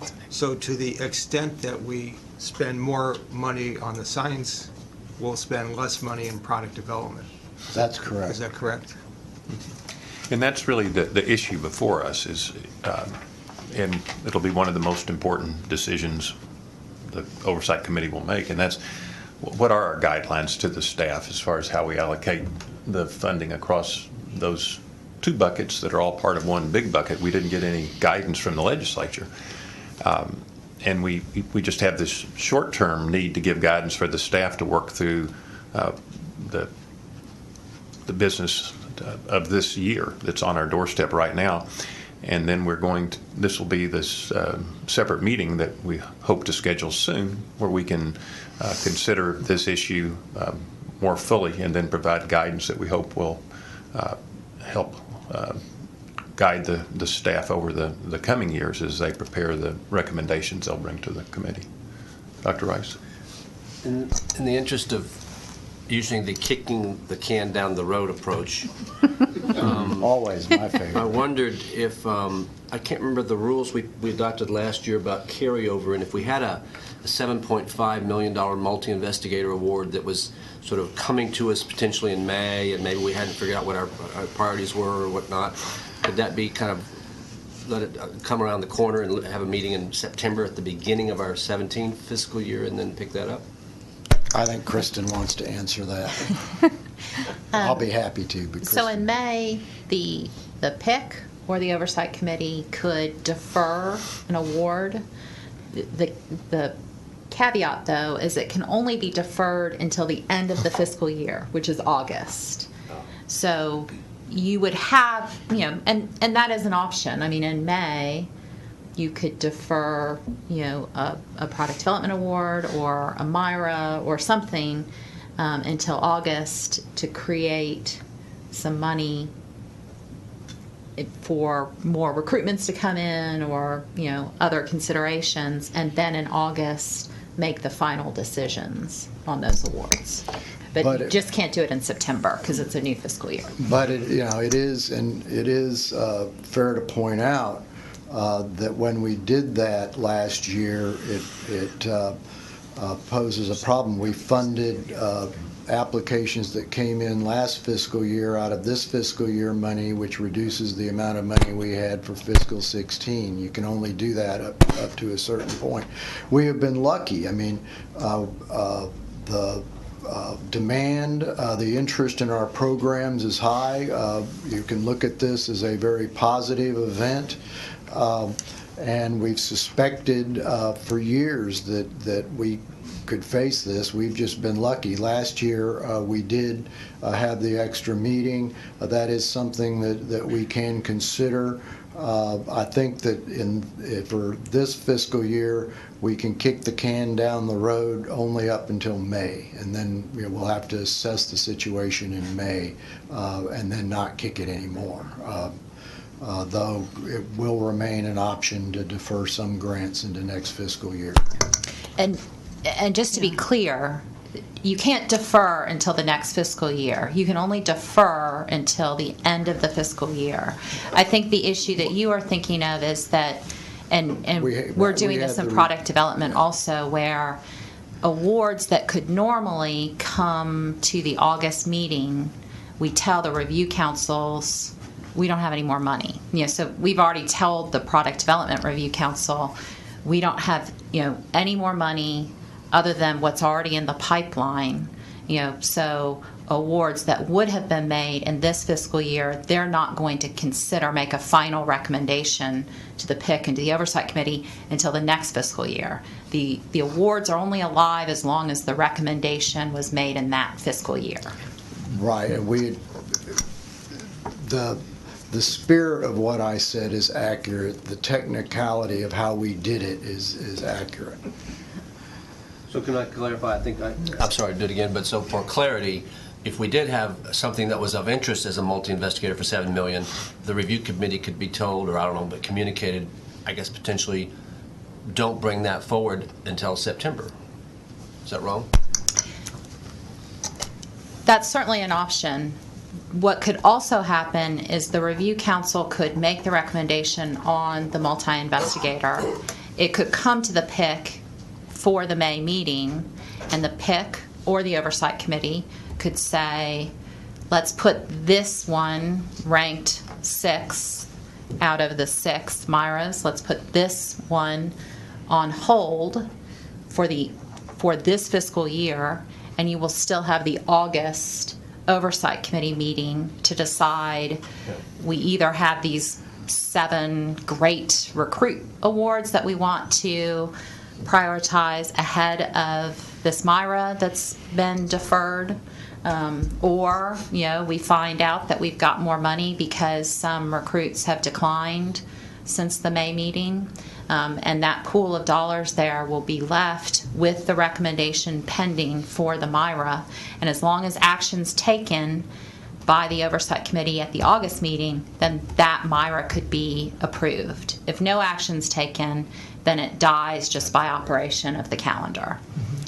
K: to the extent that we spend more money on the science, we'll spend less money in product development.
E: That's correct.
K: Is that correct?
A: And that's really the issue before us is, and it'll be one of the most important decisions the Oversight Committee will make, and that's what are our guidelines to the staff as far as how we allocate the funding across those two buckets that are all part of one big bucket. We didn't get any guidance from the legislature. And we just have this short-term need to give guidance for the staff to work through the business of this year that's on our doorstep right now. And then this will be this separate meeting that we hope to schedule soon where we can consider this issue more fully and then provide guidance that we hope will help guide the staff over the coming years as they prepare the recommendations they'll bring to the committee. Dr. Rice?
G: In the interest of using the kicking the can down the road approach,
E: Always my favorite.
G: I wondered if, I can't remember the rules we adopted last year about carryover, and if we had $7.5 million multi-investigator award that was sort of coming to us potentially in May, and maybe we hadn't figured out what our priorities were or whatnot. Could that be kind of, let it come around the corner and have a meeting in September at the beginning of our 17 fiscal year and then pick that up?
E: I think Kristen wants to answer that. I'll be happy to. But
J: So
E: Kristen-
J: in May, the PIC or the Oversight Committee could defer an award. The caveat, though, is it can only be deferred until the end of the fiscal year, which is August. So you would have, and that is an option. I mean, in May, you could defer, a product development award or a MIRA or something until August to create some money for more recruitments to come in or, other considerations, and then in August make the final decisions on those awards. But you just can't do it in September because it's a new fiscal year.
E: But it is fair to point out that when we did that last year, it poses a problem. We funded applications that came in last fiscal year out of this fiscal year money, which reduces the amount of money we had for fiscal 16. You can only do that up to a certain point. We have been lucky. I mean, the demand, the interest in our programs is high. You can look at this as a very positive event. And we've suspected for years that we could face this. We've just been lucky. Last year we did have the extra meeting. That is something that we can consider. I think that for this fiscal year we can kick the can down the road only up until May, and then we'll have to assess the situation in May and then not kick it anymore. Though it will remain an option to defer some grants into next fiscal year.
J: And just to be clear, you can't defer until the next fiscal year. You can only defer until the end of the fiscal year. I think the issue that you are thinking of is that, and we're doing this in product development also, where awards that could normally come to the August meeting, we tell the review councils, we don't have any more money. So we've already told the product development review council, we don't have any more money other than what's already in the pipeline. So awards that would have been made in this fiscal year, they're not going to make a final recommendation to the PIC and to the Oversight Committee until the next fiscal year. The awards are only alive as long as the recommendation was made in that fiscal year.
E: Right, and the spirit of what I said is accurate. The technicality of how we did it is accurate.
G: So can I clarify? I'm sorry to do it again, but so for clarity, if we did have something that was of interest as a multi-investigator for $7 million, the review committee could be told, or I don't know, but communicated, I guess potentially, don't bring that forward until September. Is that wrong?
J: That's certainly an option. What could also happen is the review council could make the recommendation on the multi-investigator. It could come to the PIC for the May meeting, and the PIC or the Oversight Committee could say, let's put this one ranked 6 out of the 6 MIRAs. Let's put this one on hold for this fiscal year, and you will still have the August Oversight Committee meeting to decide. We either have these 7 great recruit awards that we want to prioritize ahead of this MIRA that's been deferred, or we find out that we've got more money because some recruits have declined since the May meeting, and that pool of dollars there will be left with the recommendation pending for the MIRA. And as long as action's taken by the Oversight Committee at the August meeting, then that MIRA could be approved. If no action's taken, then it dies just by operation of the calendar.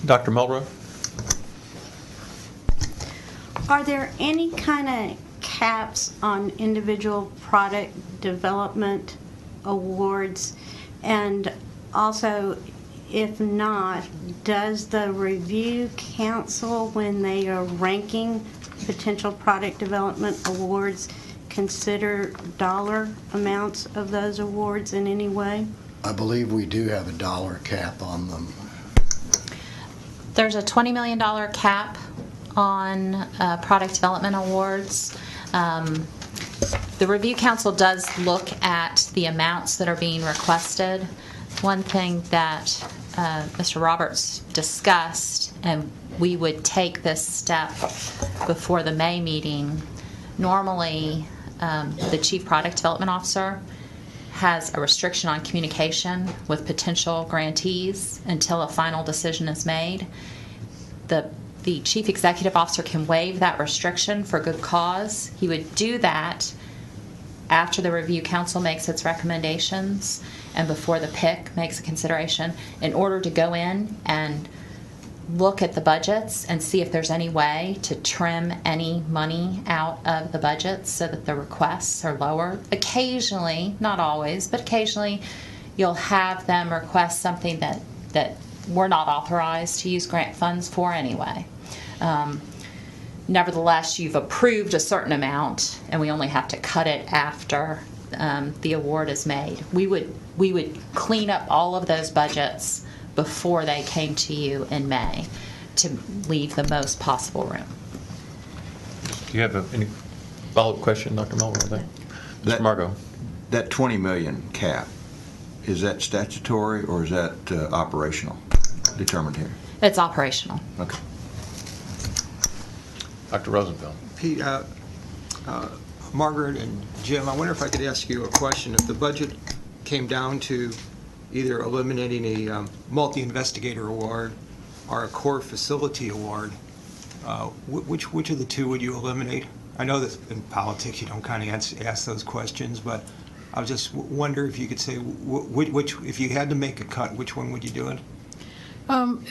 A: Dr. Mulrow?
D: Are there any kind of caps on individual product development awards? And also, if not, does the review council, when they are ranking potential product development awards, consider dollar amounts of those awards in any way?
E: I believe we do have a dollar cap on them.
J: There's a $20 million cap on product development awards. The review council does look at the amounts that are being requested. One thing that Mr. Roberts discussed, and we would take this step before the May meeting, normally the chief product development officer has a restriction on communication with potential grantees until a final decision is made. The chief executive officer can waive that restriction for good cause. He would do that after the review council makes its recommendations and before the PIC makes a consideration, in order to go in and look at the budgets and see if there's any way to trim any money out of the budgets so that the requests are lower. Occasionally, not always, but occasionally you'll have them request something that we're not authorized to use grant funds for anyway. Nevertheless, you've approved a certain amount and we only have to cut it after the award is made. We would clean up all of those budgets before they came to you in May to leave the most possible room.
A: Do you have any follow-up question, Dr. Mulroy? Mr. Margot.
I: That 20 million cap, is that statutory or is that operational determined here?
J: It's operational.
I: Okay.
A: Dr. Rosenfeld.
K: Pete, Margaret and Jim, I wonder if I could ask you a question. If the budget came down to either eliminating a multi-investigator award or a core facility award, which of the two would you eliminate? I know that in politics you don't kind of ask those questions, but I was just wonder if you could say which, if you had to make a cut, which one would you do it?
L: I'm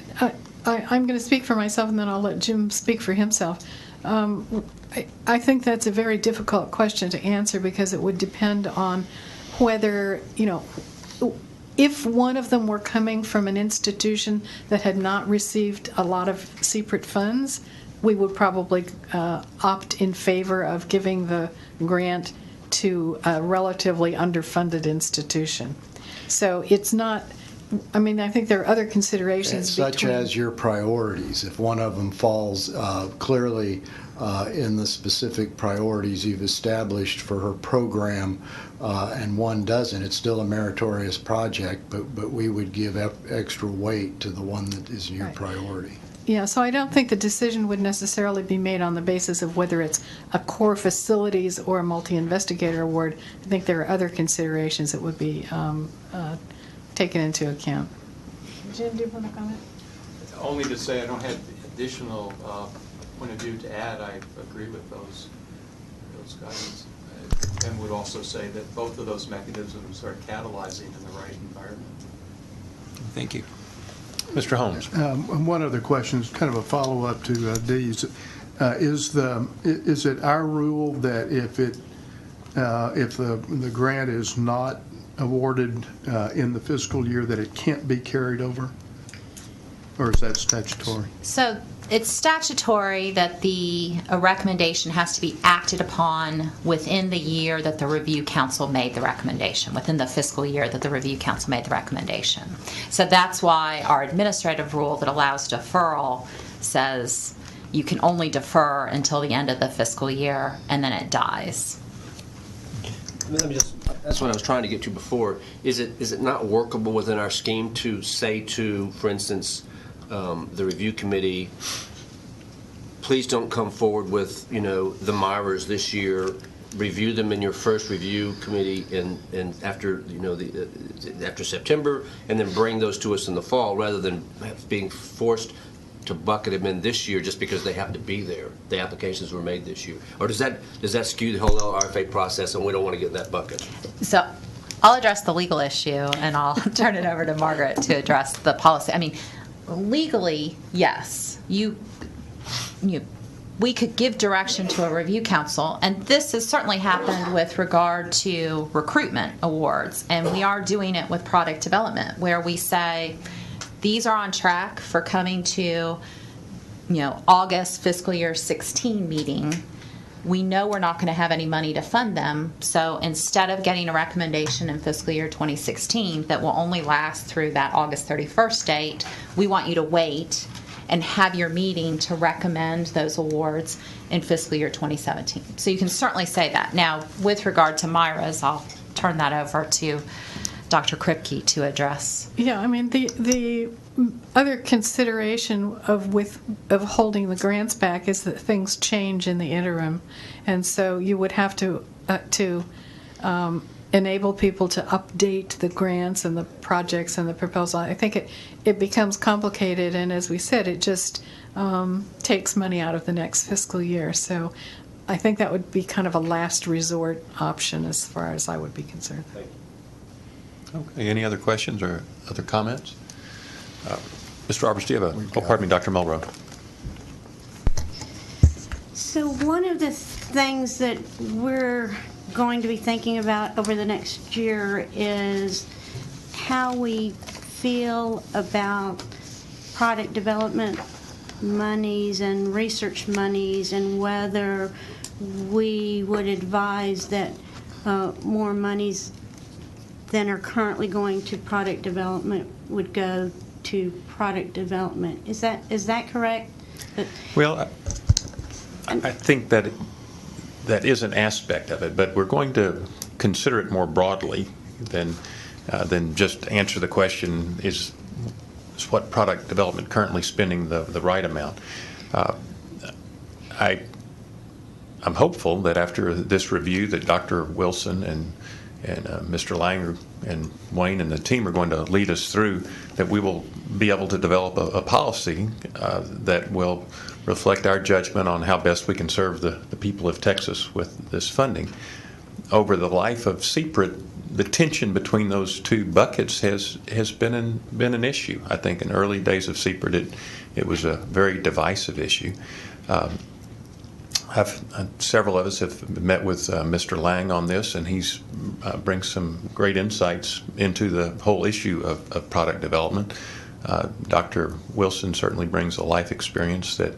L: going to speak for myself, and then I'll let Jim speak for himself. I think that's a very difficult question to answer because it would depend on whether, if one of them were coming from an institution that had not received a lot of CPRIT funds, we would probably opt in favor of giving the grant to a relatively underfunded institution. So it's not, I think there are other considerations
E: Such as your priorities. If one of them falls clearly in the specific priorities you've established for her program and one doesn't, it's still a meritorious project, but we would give extra weight to the one that is your priority.
L: Yeah, so I don't think the decision would necessarily be made on the basis of whether it's a core facilities or a multi-investigator award. I think there are other considerations that would be taken into account. Jim, do you want to comment?
M: Only to say I don't have additional point of view to add. I agree with those guidance, and would also say that both of those mechanisms are catalyzing in the right environment.
K: Thank you.
A: Mr. Holmes.
F: One other question is kind of a follow-up to Dee's. Is it our rule that if the grant is not awarded in the fiscal year that it can't be carried over? Or is that statutory?
J: So it's statutory that a recommendation has to be acted upon within the year that the review council made the recommendation, within the fiscal year that the review council made the recommendation. So that's why our administrative rule that allows deferral says you can only defer until the end of the fiscal year and then it dies.
G: That's what I was trying to get to before. Is it not workable within our scheme to say to, for instance, the review committee, please don't come forward with, the Myras this year. Review them in your first review committee and after, after September, and then bring those to us in the fall rather than being forced to bucket them in this year just because they happen to be there. The applications were made this year. Or does that skew the whole RFA process and we don't want to get in that bucket?
J: So I'll address the legal issue and I'll turn it over to Margaret to address the policy. Legally, yes, we could give direction to a review council, and this has certainly happened with regard to recruitment awards, and we are doing it with product development, where we say, these are on track for coming to, August fiscal year 16 meeting. We know we're not going to have any money to fund them, so instead of getting a recommendation in fiscal year 2016 that will only last through that August 31st date, we want you to wait and have your meeting to recommend those awards in fiscal year 2017. So you can certainly say that. Now, with regard to Myra's, I'll turn that over to Dr. Kripke to address.
L: Yeah, I mean, the other consideration of holding the grants back is that things change in the interim, and so you would have to enable people to update the grants and the projects and the proposal. I think it becomes complicated, and as we said, it just takes money out of the next fiscal year. So I think that would be kind of a last resort option as far as I would be concerned.
A: Okay, any other questions or other comments? Mr. Roberts, do you have pardon me, Dr. Mulrow.
D: So one of the things that we're going to be thinking about over the next year is how we feel about product development monies and research monies, and whether we would advise that more monies than are currently going to product development would go to product development. Is that correct?
A: Well, I think that is an aspect of it, but we're going to consider it more broadly than just answer the question, is what product development currently spending the right amount? I'm hopeful that after this review that Dr. Wilson and Mr. Langer and Wayne and the team are going to lead us through, that we will be able to develop a policy that will reflect our judgment on how best we can serve the people of Texas with this funding. Over the life of CPRIT, the tension between those two buckets has been an issue. I think in early days of CPRIT, it was a very divisive issue. Several of us have met with Mr. Lang on this, and he's brings some great insights into the whole issue of product development. Dr. Wilson certainly brings a life experience that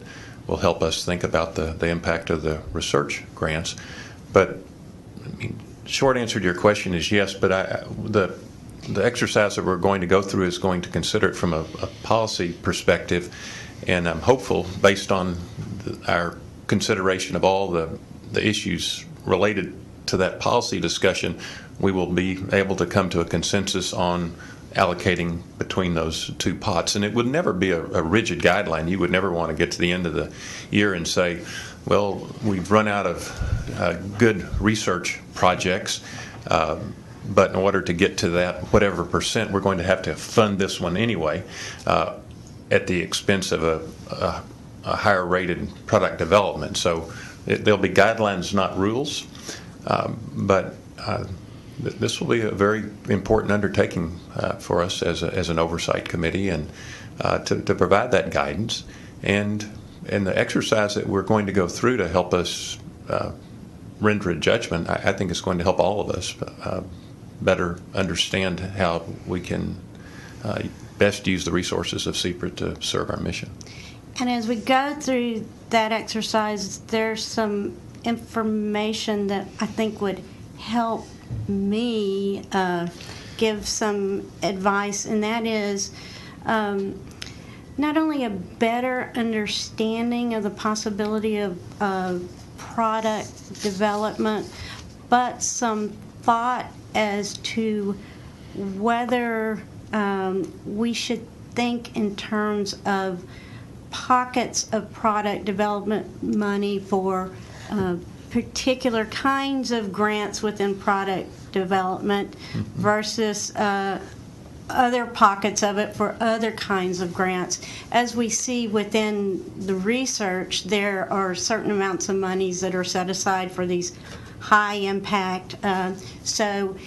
A: will help us think about the impact of the research grants. But I mean, short answer to your question is yes, but the exercise that we're going to go through is going to consider it from a policy perspective, and I'm hopeful, based on our consideration of all the issues related to that policy discussion, we will be able to come to a consensus on allocating between those two pots. And it would never be a rigid guideline. You would never want to get to the end of the year and say, well, we've run out of good research projects, but in order to get to that whatever percent, we're going to have to fund this one anyway at the expense of a higher rated product development. So there'll be guidelines, not rules, but this will be a very important undertaking for us as an oversight committee, and to provide that guidance and the exercise that we're going to go through to help us render a judgment. I think it's going to help all of us better understand how we can best use the resources of CPRIT to serve our mission.
D: And as we go through that exercise, there's some information that I think would help me give some advice, and that is not only a better understanding of the possibility of product development, but some thought as to whether we should think in terms of pockets of product development money for particular kinds of grants within product development versus other pockets of it for other kinds of grants. As we see within the research, there are certain amounts of monies that are set aside for these high impact. So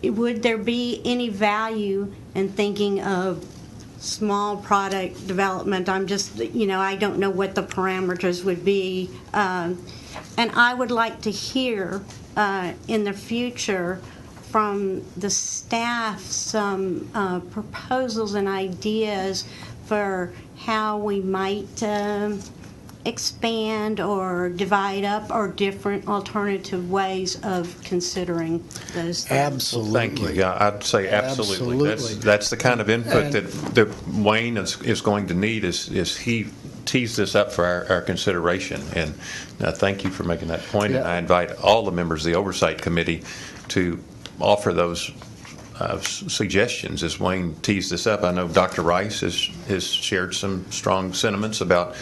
D: would there be any value in thinking of small product development? I'm just, I don't know what the parameters would be. And I would like to hear in the future from the staff some proposals and ideas for how we might expand or divide up, or different alternative ways of considering those things.
E: Absolutely.
A: Thank you. Yeah, I'd say absolutely.
E: Absolutely.
A: That's the kind of input that Wayne is going to need is he tees this up for our consideration. And thank you for making that point. And
E: Yeah.
A: I invite all the members of the Oversight Committee to offer those suggestions as Wayne tees this up. I know Dr. Rice has shared some strong sentiments about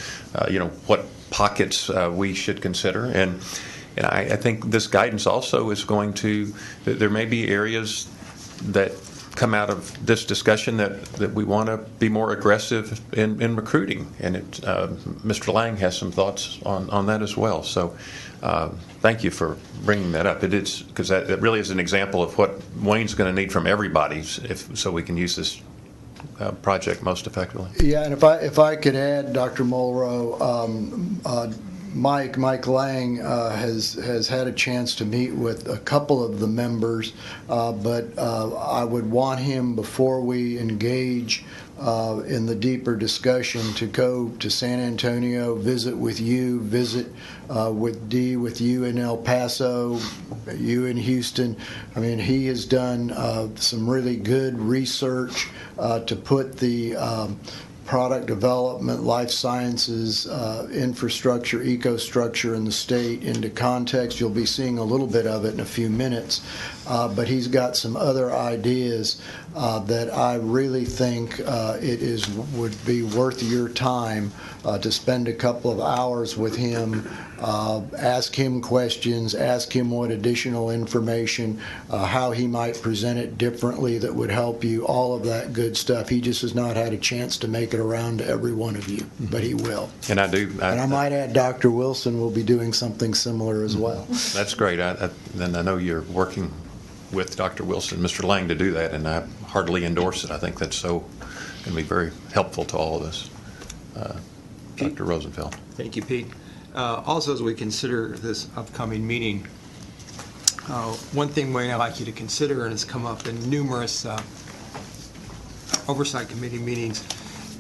A: what pockets we should consider, and I think this guidance also is going to. There may be areas that come out of this discussion that we want to be more aggressive in recruiting, and Mr. Lang has some thoughts on that as well. So. Thank you for bringing that up. It is because that really is an example of what Wayne's going to need from everybody, so we can use this project most effectively.
E: Yeah, and if I could add, Dr. Mulrow, Mike Lang has had a chance to meet with a couple of the members, but I would want him, before we engage in the deeper discussion, to go to San Antonio, visit with you, visit with you in El Paso, you in Houston. I mean, he has done some really good research to put the product development, life sciences, infrastructure, ecostructure in the state into context. You'll be seeing a little bit of it in a few minutes, but he's got some other ideas that I really think would be worth your time to spend a couple of hours with him. Ask him questions, ask him what additional information, how he might present it differently that would help you, all of that good stuff. He just has not had a chance to make it around to every one of you, but he will.
A: And I do.
E: And I might add, Dr. Wilson will be doing something similar as well.
A: That's great. And I know you're working with Dr. Wilson, Mr. Lang, to do that, and I heartily endorse it. I think that's so going to be very helpful to all of us. Dr. Rosenfeld.
K: Thank you, Pete. Also, as we consider this upcoming meeting, one thing, Wayne, I'd like you to consider, and it's come up in numerous Oversight Committee meetings,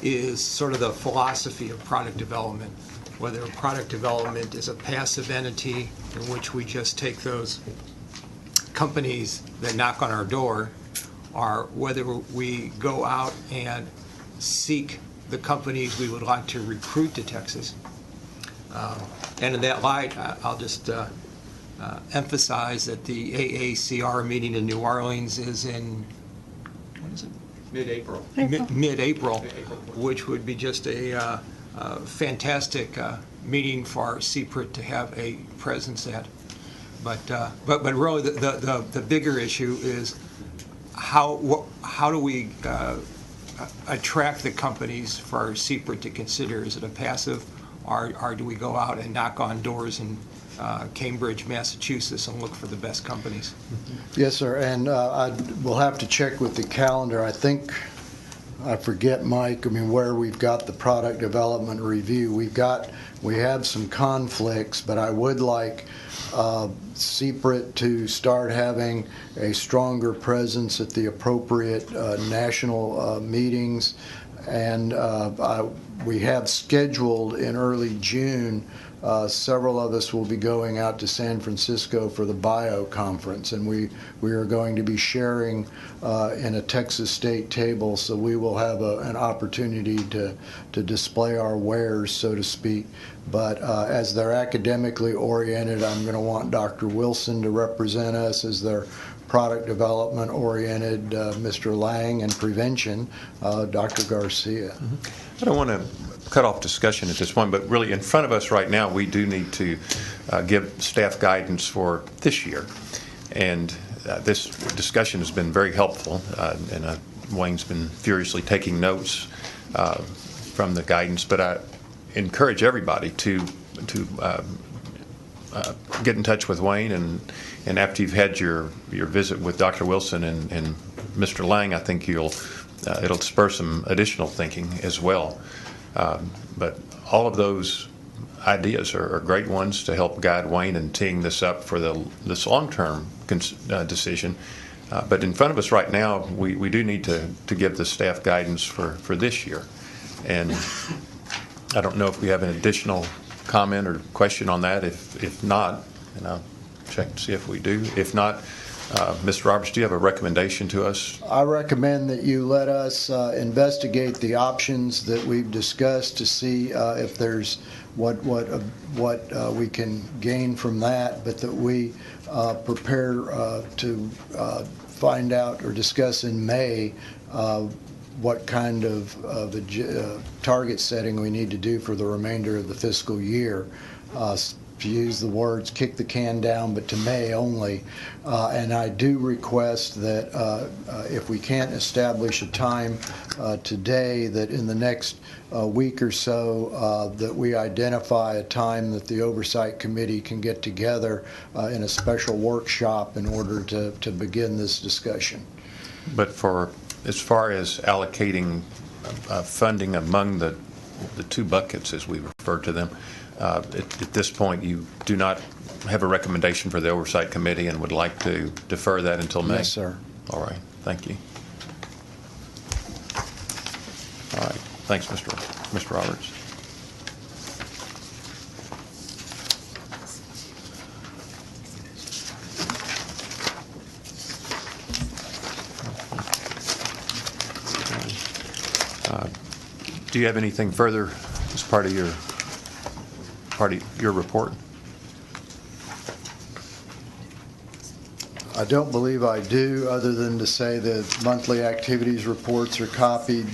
K: is sort of the philosophy of product development. Whether product development is a passive entity in which we just take those companies that knock on our door, or whether we go out and seek the companies we would like to recruit to Texas. And in that light, I'll just emphasize that the AACR meeting in New Orleans is in, what is it?
M: Mid-April.
K: Mid-April, which would be just a fantastic meeting for our CPRIT to have a presence at. But really, the bigger issue is how do we attract the companies for our CPRIT to consider? Is it a passive, or do we go out and knock on doors in Cambridge, Massachusetts, and look for the best companies?
E: Yes, sir, and we'll have to check with the calendar. I think, I forget, Mike, where we've got the product development review. We have some conflicts, but I would like CPRIT to start having a stronger presence at the appropriate national meetings, and we have scheduled in early June. Several of us will be going out to San Francisco for the Bio Conference, and we are going to be sharing in a Texas State table, so we will have an opportunity to display our wares, so to speak. But as they're academically oriented, I'm going to want Dr. Wilson to represent us. As they're product development oriented, Mr. Lang, and prevention, Dr. Garcia.
A: I don't want to cut off discussion at this point, but really in front of us right now, we do need to give staff guidance for this year. And this discussion has been very helpful, and Wayne's been furiously taking notes from the guidance, but I encourage everybody to get in touch with Wayne, and after you've had your visit with Dr. Wilson and Mr. Lang, I think it'll spur some additional thinking as well. But all of those ideas are great ones to help guide Wayne in teeing this up for this long-term decision. But in front of us right now, we do need to give the staff guidance for this year. And I don't know if we have an additional comment or question on that. If not, and I'll check to see if we do. If not, Mr. Roberts, do you have a recommendation to us?
E: I recommend that you let us investigate the options that we've discussed to see if there's what we can gain from that, but that we prepare to find out or discuss in May what kind of target setting we need to do for the remainder of the fiscal year. To use the words, kick the can down, but to May only. And I do request that if we can't establish a time today, that in the next week or so, that we identify a time that the Oversight Committee can get together in a special workshop in order to begin this discussion.
A: But as far as allocating funding among the two buckets, as we refer to them, at this point, you do not have a recommendation for the Oversight Committee and would like to defer that until May?
E: Yes, sir.
A: All right. Thank you. All right. Thanks, Mr. Roberts. Do you have anything further as part of your report?
E: I don't believe I do, other than to say that monthly activities reports are copied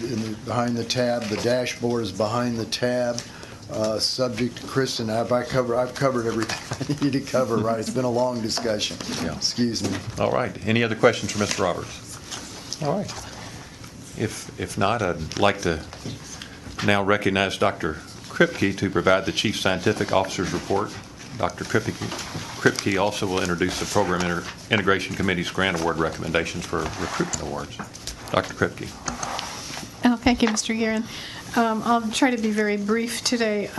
E: behind the tab. The dashboard is behind the tab. Subject to Kristen, I've covered everything I need to cover, right? It's been a long discussion.
A: Yeah.
E: Excuse me.
A: All right. Any other questions for Mr. Roberts? All right. If not, I'd like to now recognize Dr. Kripke to provide the Chief Scientific Officer's report. Dr. Kripke also will introduce the Program Integration Committee's grant award recommendations for recruitment awards. Dr. Kripke.
L: Oh, thank you, Mr. Guerin. I'll try to be very brief today.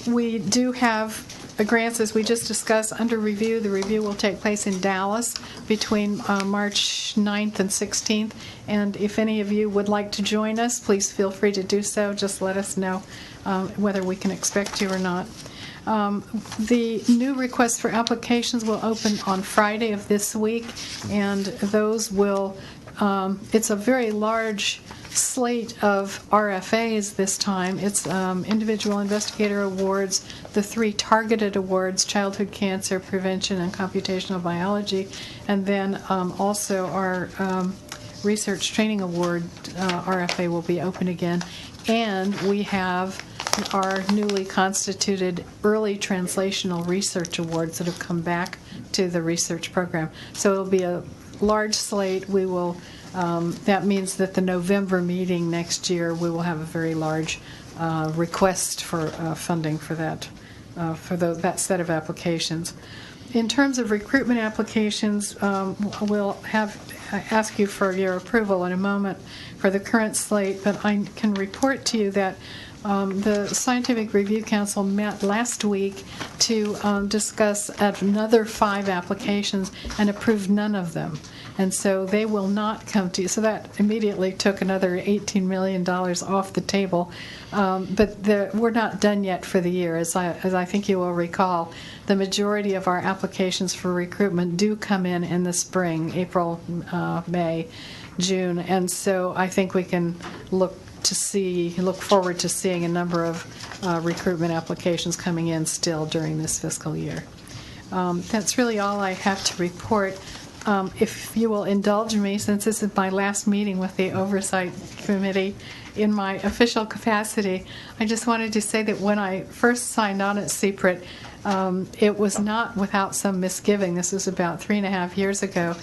L: We do have the grants, as we just discussed, under review. The review will take place in Dallas between March 9th and 16th. And if any of you would like to join us, please feel free to do so. Just let us know whether we can expect you or not. The new requests for applications will open on Friday of this week, and those will, it's a very large slate of RFAs this time. It's individual investigator awards, the 3 targeted awards, childhood cancer prevention and computational biology, and then also our research training award RFA will be open again. And we have our newly constituted early translational research awards that have come back to the research program. So it'll be a large slate. We will that means that the November meeting next year, we will have a very large request for funding for that that set of applications. In terms of recruitment applications, we'll ask you for your approval in a moment for the current slate, but I can report to you that the Scientific Review Council met last week to discuss another 5 applications and approved none of them. And so they will not come to you. So that immediately took another $18 million off the table. But we're not done yet for the year. As I think you will recall, the majority of our applications for recruitment do come in the spring, April, May, June. And so I think we can look forward to seeing a number of recruitment applications coming in still during this fiscal year. That's really all I have to report. If you will indulge me, since this is my last meeting with the Oversight Committee in my official capacity, I just wanted to say that when I first signed on at CPRIT, it was not without some misgiving. This was about 3.5 years ago.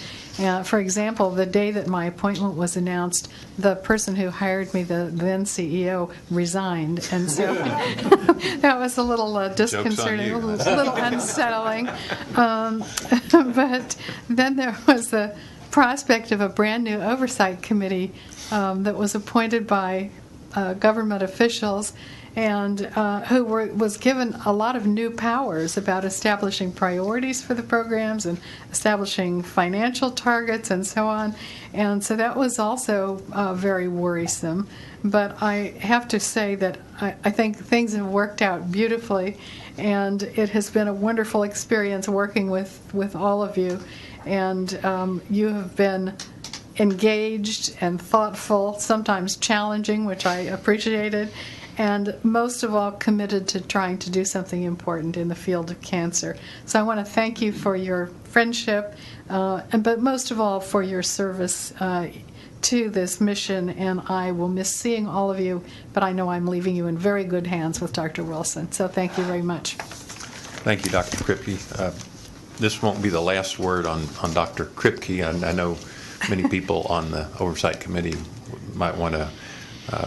L: For example, the day that my appointment was announced, the person who hired me, the then CEO, resigned. And so that was a little disconcerting, a little unsettling. But then there was the prospect of a brand new oversight committee that was appointed by government officials. and who was given a lot of new powers about establishing priorities for the programs and establishing financial targets and so on. And so that was also very worrisome. But I have to say that I think things have worked out beautifully, and it has been a wonderful experience working with all of you. And you have been engaged and thoughtful, sometimes challenging, which I appreciated, and most of all committed to trying to do something important in the field of cancer. So I want to thank you for your friendship, but most of all for your service to this mission, and I will miss seeing all of you, but I know I'm leaving you in very good hands with Dr. Wilson. So thank you very much.
A: Thank you, Dr. Kripke. This won't be the last word on Dr. Kripke. I know many people on the Oversight Committee might want to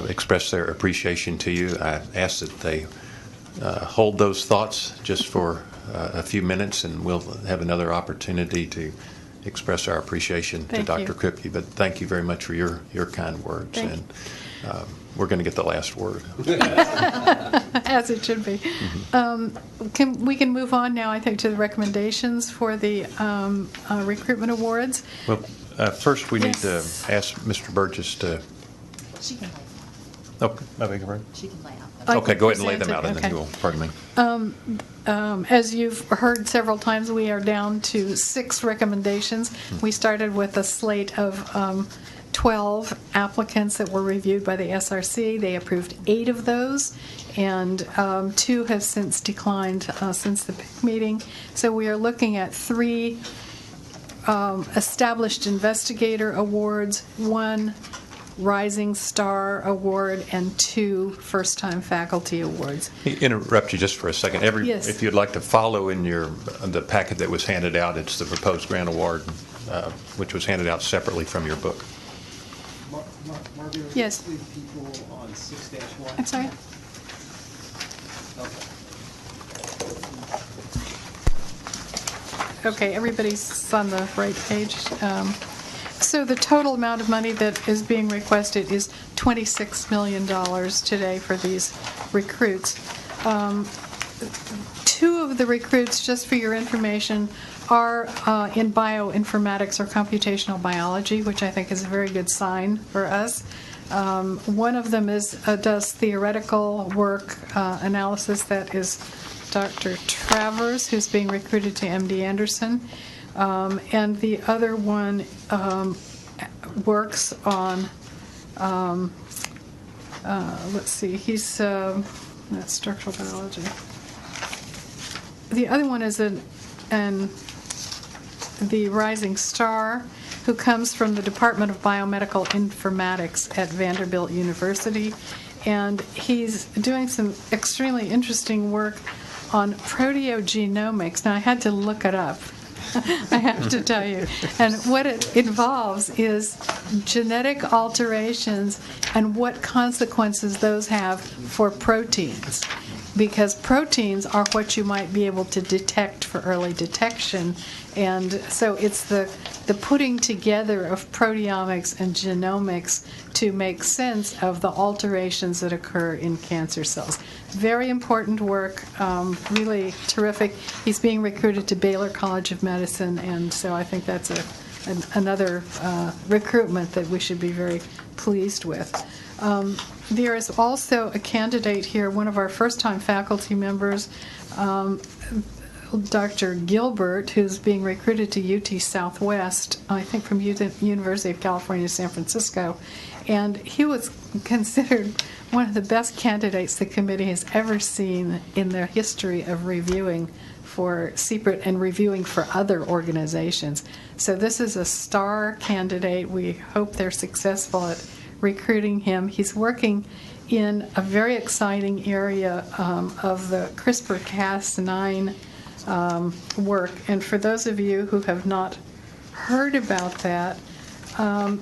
A: express their appreciation to you. I ask that they hold those thoughts just for a few minutes, and we'll have another opportunity to express our appreciation to Dr. Kripke. But thank you very much for your kind words. And we're going to get the last word.
L: As it should be.
A: Mm-hmm.
L: We can move on now, I think, to the recommendations for the recruitment awards.
A: Well, first we need to ask Mr. Burgess to...
J: She can lay.
A: Oh, I beg your pardon?
J: She can lay out.
A: Okay, go ahead and lay them out, and
L: Okay.
A: then you will, pardon me.
L: As you've heard several times, we are down to 6 recommendations. We started with a slate of 12 applicants that were reviewed by the SRC. They approved 8 of those, and 2 have since declined since the meeting. So we are looking at 3 established investigator awards, 1 Rising Star Award, and 2 first-time faculty awards.
A: Interrupt you just for a second.
L: Yes.
A: If you'd like to follow in the packet that was handed out, it's the proposed grant award, which was handed out separately from your book.
N: Margaret,
L: Yes.
N: people on 6-1.
L: I'm sorry? Okay, everybody's on the right page. So the total amount of money that is being requested is $26 million today for these recruits. 2 of the recruits, just for your information, are in bioinformatics or computational biology, which I think is a very good sign for us. One of them does theoretical work analysis. That is Dr. Travers, who's being recruited to MD Anderson. And the other one works on, let's see, he's, that's structural biology. The other one is the Rising Star, who comes from the Department of Biomedical Informatics at Vanderbilt University. And he's doing some extremely interesting work on proteogenomics. Now, I had to look it up. I have to tell you. And what it involves is genetic alterations and what consequences those have for proteins. Because proteins are what you might be able to detect for early detection. And so it's the putting together of proteomics and genomics to make sense of the alterations that occur in cancer cells. Very important work, really terrific. He's being recruited to Baylor College of Medicine, and so I think that's another recruitment that we should be very pleased with. There is also a candidate here, one of our first-time faculty members, Dr. Gilbert, who's being recruited to UT Southwest, I think from University of California, San Francisco. And he was considered one of the best candidates the committee has ever seen in their history of reviewing for CPRIT and reviewing for other organizations. So this is a star candidate. We hope they're successful at recruiting him. He's working in a very exciting area of the CRISPR-Cas9 work. And for those of you who have not heard about that,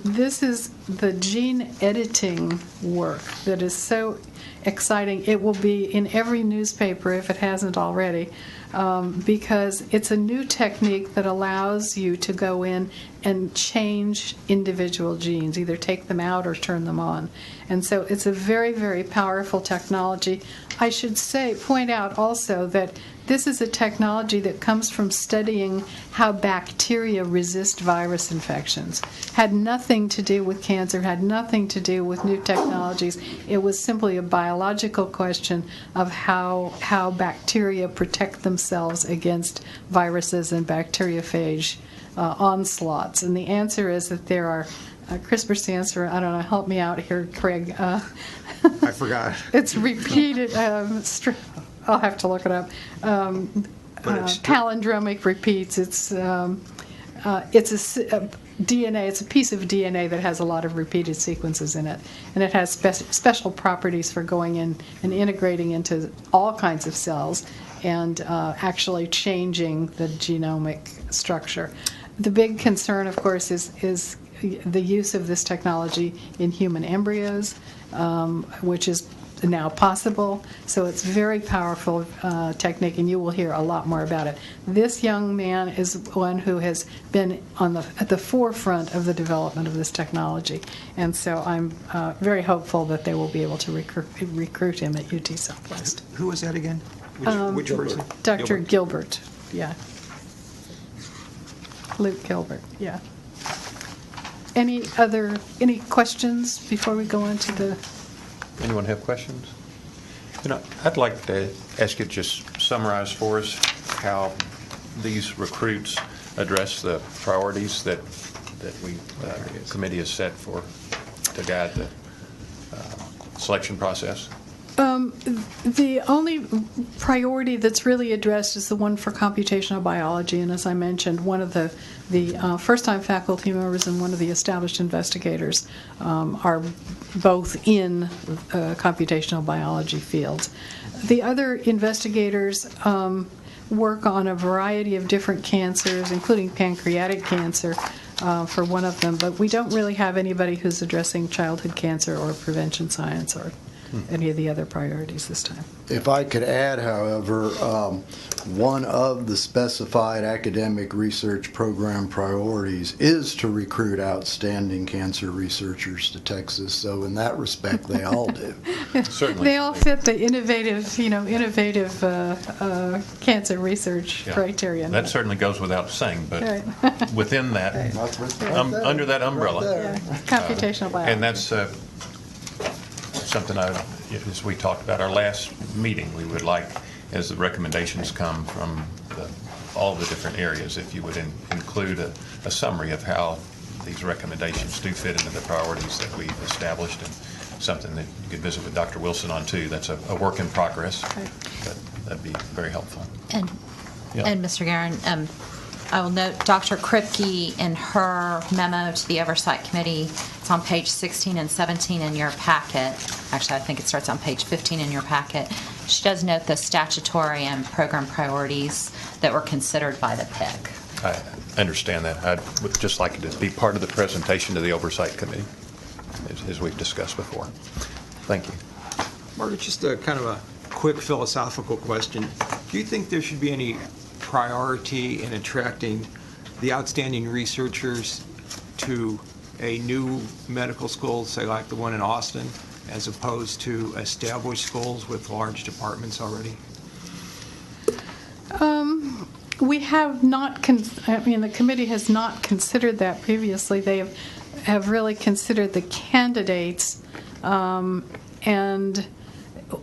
L: this is the gene editing work that is so exciting. It will be in every newspaper if it hasn't already, because it's a new technique that allows you to go in and change individual genes, either take them out or turn them on. And so it's a very, very powerful technology. I should point out also that this is a technology that comes from studying how bacteria resist virus infections. Had nothing to do with cancer, had nothing to do with new technologies. It was simply a biological question of how bacteria protect themselves against viruses and bacteriophage onslaughts. And the answer is that there are CRISPR's answer, I don't know, help me out here, Craig.
K: I forgot.
L: It's repeated, I'll have to look it up. Palindromic repeats. It's a DNA. It's a piece of DNA that has a lot of repeated sequences in it, and it has special properties for going in and integrating into all kinds of cells and actually changing the genomic structure. The big concern, of course, is the use of this technology in human embryos, which is now possible. So it's very powerful technique, and you will hear a lot more about it. This young man is one who has been at the forefront of the development of this technology, and so I'm very hopeful that they will be able to recruit him at UT Southwest.
K: Who was that again? Which person?
L: Dr. Gilbert, yeah. Luke Gilbert, yeah. Any questions before we go into the...
A: Anyone have questions? I'd like to ask you to just summarize for us how these recruits address the priorities that we the committee has set to guide the selection process.
L: The only priority that's really addressed is the one for computational biology, and as I mentioned, one of the first-time faculty members and one of the established investigators are both in computational biology fields. The other investigators work on a variety of different cancers, including pancreatic cancer for one of them, but we don't really have anybody who's addressing childhood cancer or prevention science or any of the other priorities this time.
E: If I could add, however, one of the specified academic research program priorities is to recruit outstanding cancer researchers to Texas. So in that respect, they all do.
A: Certainly.
L: They all fit the innovative cancer research criteria.
A: That certainly goes without saying, but
L: Right.
A: within that, under that umbrella,
L: Computational biology.
A: and that's something as we talked about our last meeting, we would like, as the recommendations come from all the different areas, if you would include a summary of how these recommendations do fit into the priorities that we've established, and something that you could visit with Dr. Wilson on too. That's a work in progress, but that'd be very helpful.
J: And Mr. Guerin, I will note Dr. Kripke in her memo to the Oversight Committee, it's on page 16 and 17 in your packet. Actually, I think it starts on page 15 in your packet. She does note the statutory and program priorities that were considered by the PIC.
A: I understand that. I would just like it to be part of the presentation to the Oversight Committee, as we've discussed before. Thank you.
K: Margaret, just a kind of a quick philosophical question. Do you think there should be any priority in attracting the outstanding researchers to a new medical school, say like the one in Austin, as opposed to established schools with large departments already?
L: We have not, the committee has not considered that previously. They have really considered the candidates, and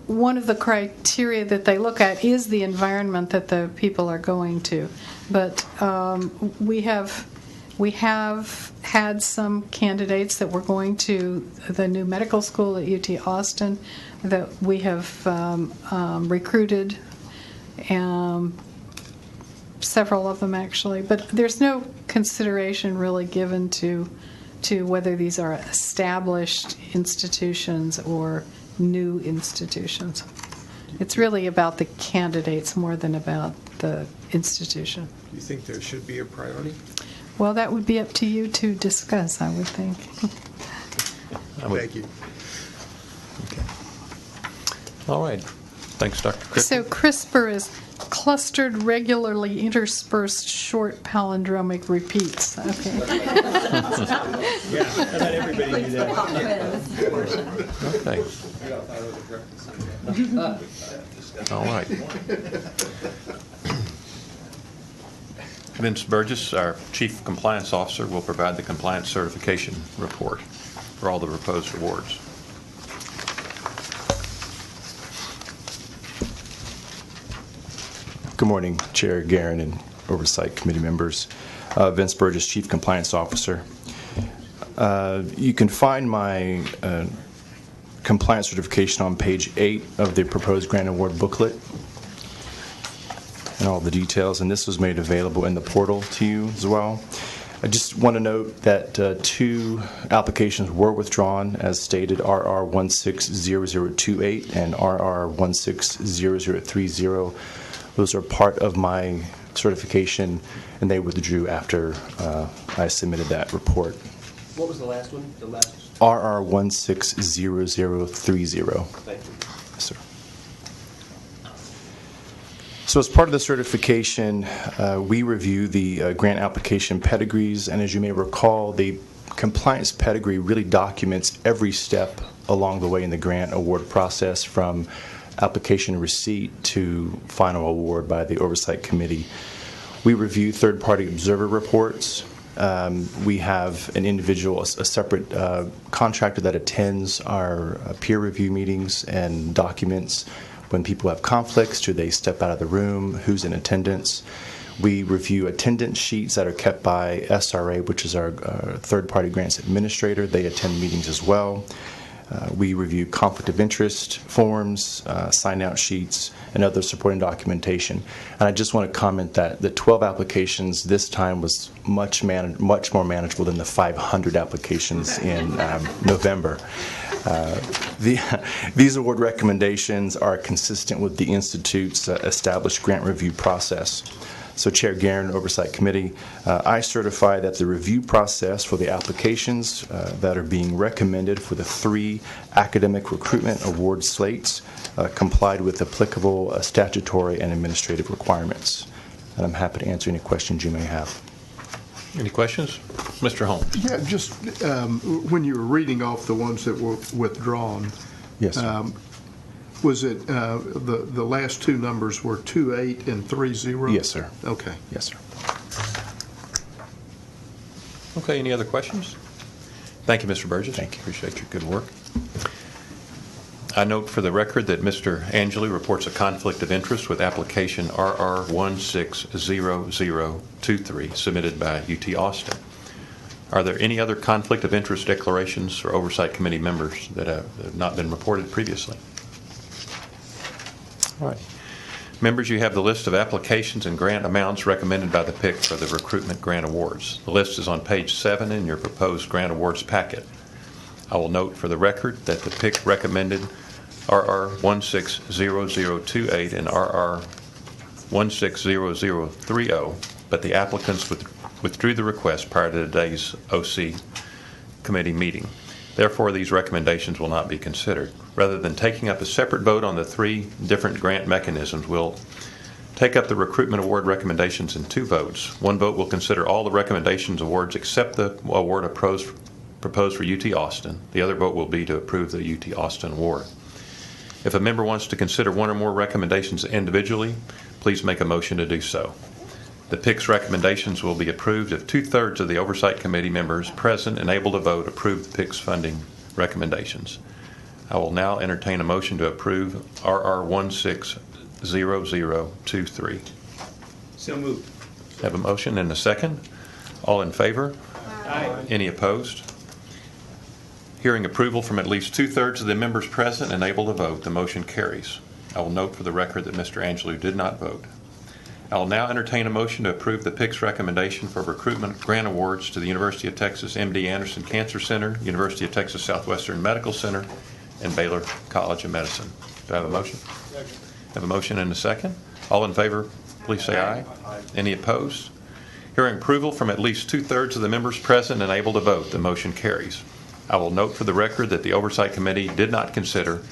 L: one of the criteria that they look at is the environment that the people are going to. But we have had some candidates that were going to the new medical school at UT Austin that we have recruited, several of them actually. But there's no consideration really given to whether these are established institutions or new institutions. It's really about the candidates more than about the institution.
K: Do you think there should be a priority?
L: Well, that would be up to you to discuss, I would think.
K: Thank you.
A: All right. Thanks, Dr. Crippen.
L: So CRISPR is clustered, regularly interspersed, short palindromic repeats. Okay.
C: Yeah, I thought everybody knew that.
A: Okay. All right. Vince Burgess, our Chief Compliance Officer, will provide the compliance certification report for all the proposed awards.
O: Good morning, Chair Guerin and Oversight Committee members. Vince Burgess, Chief Compliance Officer. You can find my compliance certification on page 8 of the proposed grant award booklet and all the details, and this was made available in the portal to you as well. I just want to note that 2 applications were withdrawn as stated, RR160028 and RR160030. Those are part of my certification, and they withdrew after I submitted that report.
G: What was the last one? The last.
O: RR160030.
G: Thank you.
O: Yes, sir. So as part of the certification, we review the grant application pedigrees, and as you may recall, the compliance pedigree really documents every step along the way in the grant award process, from application receipt to final award by the Oversight Committee. We review third-party observer reports. We have an individual, a separate contractor that attends our peer review meetings and documents when people have conflicts. Do they step out of the room? Who's in attendance? We review attendance sheets that are kept by SRA, which is our third-party grants administrator. They attend meetings as well. We review conflict of interest forms, sign-out sheets, and other supporting documentation. And I just want to comment that the 12 applications this time was much more manageable than the 500 applications in November. These award recommendations are consistent with the Institute's established grant review process. So Chair Guerin, Oversight Committee, I certify that the review process for the applications that are being recommended for the 3 academic recruitment award slates complied with applicable statutory and administrative requirements. And I'm happy to answer any questions you may have.
A: Any questions? Mr. Holmes.
F: Yeah, just when you were reading off the ones that were withdrawn,
O: Yes, sir.
F: Was it the last 2 numbers were 28 and 30?
O: Yes, sir.
F: Okay.
O: Yes, sir.
A: Okay, any other questions? Thank you, Mr. Burgess.
O: Thank you.
A: Appreciate your good work. I note for the record that Mr. Angeli reports a conflict of interest with application RR160023 submitted by UT Austin. Are there any other conflict of interest declarations for Oversight Committee members that have not been reported previously? All right. Members, you have the list of applications and grant amounts recommended by the PIC for the recruitment grant awards. The list is on page 7 in your proposed grant awards packet. I will note for the record that the PIC recommended RR160028 and RR160030, but the applicants withdrew the request prior to today's OC committee meeting. Therefore, these recommendations will not be considered. Rather than taking up a separate vote on the 3 different grant mechanisms, we'll take up the recruitment award recommendations in 2 votes. One vote will consider all the recommendations awards except the award proposed for UT Austin. The other vote will be to approve the UT Austin award. If a member wants to consider one or more recommendations individually, please make a motion to do so. The PIC's recommendations will be approved if 2/3 of the Oversight Committee members present and able to vote approve the PIC's funding recommendations. I will now entertain a motion to approve RR160023.
C: So moved.
A: Have a motion and a second. All in favor?
C: Aye.
A: Any opposed? Hearing approval from at least 2/3 of the members present and able to vote, the motion carries. I will note for the record that Mr. Angeli did not vote. I will now entertain a motion to approve the PIC's recommendation for recruitment grant awards to the University of Texas MD Anderson Cancer Center, University of Texas Southwestern Medical Center, and Baylor College of Medicine. Do I have a motion? Second. Have a motion and a second. All in favor, please say aye. Aye. Any opposed? Hearing approval from at least 2/3 of the members present and able to vote, the motion carries. I will note for the record that the Oversight Committee did not consider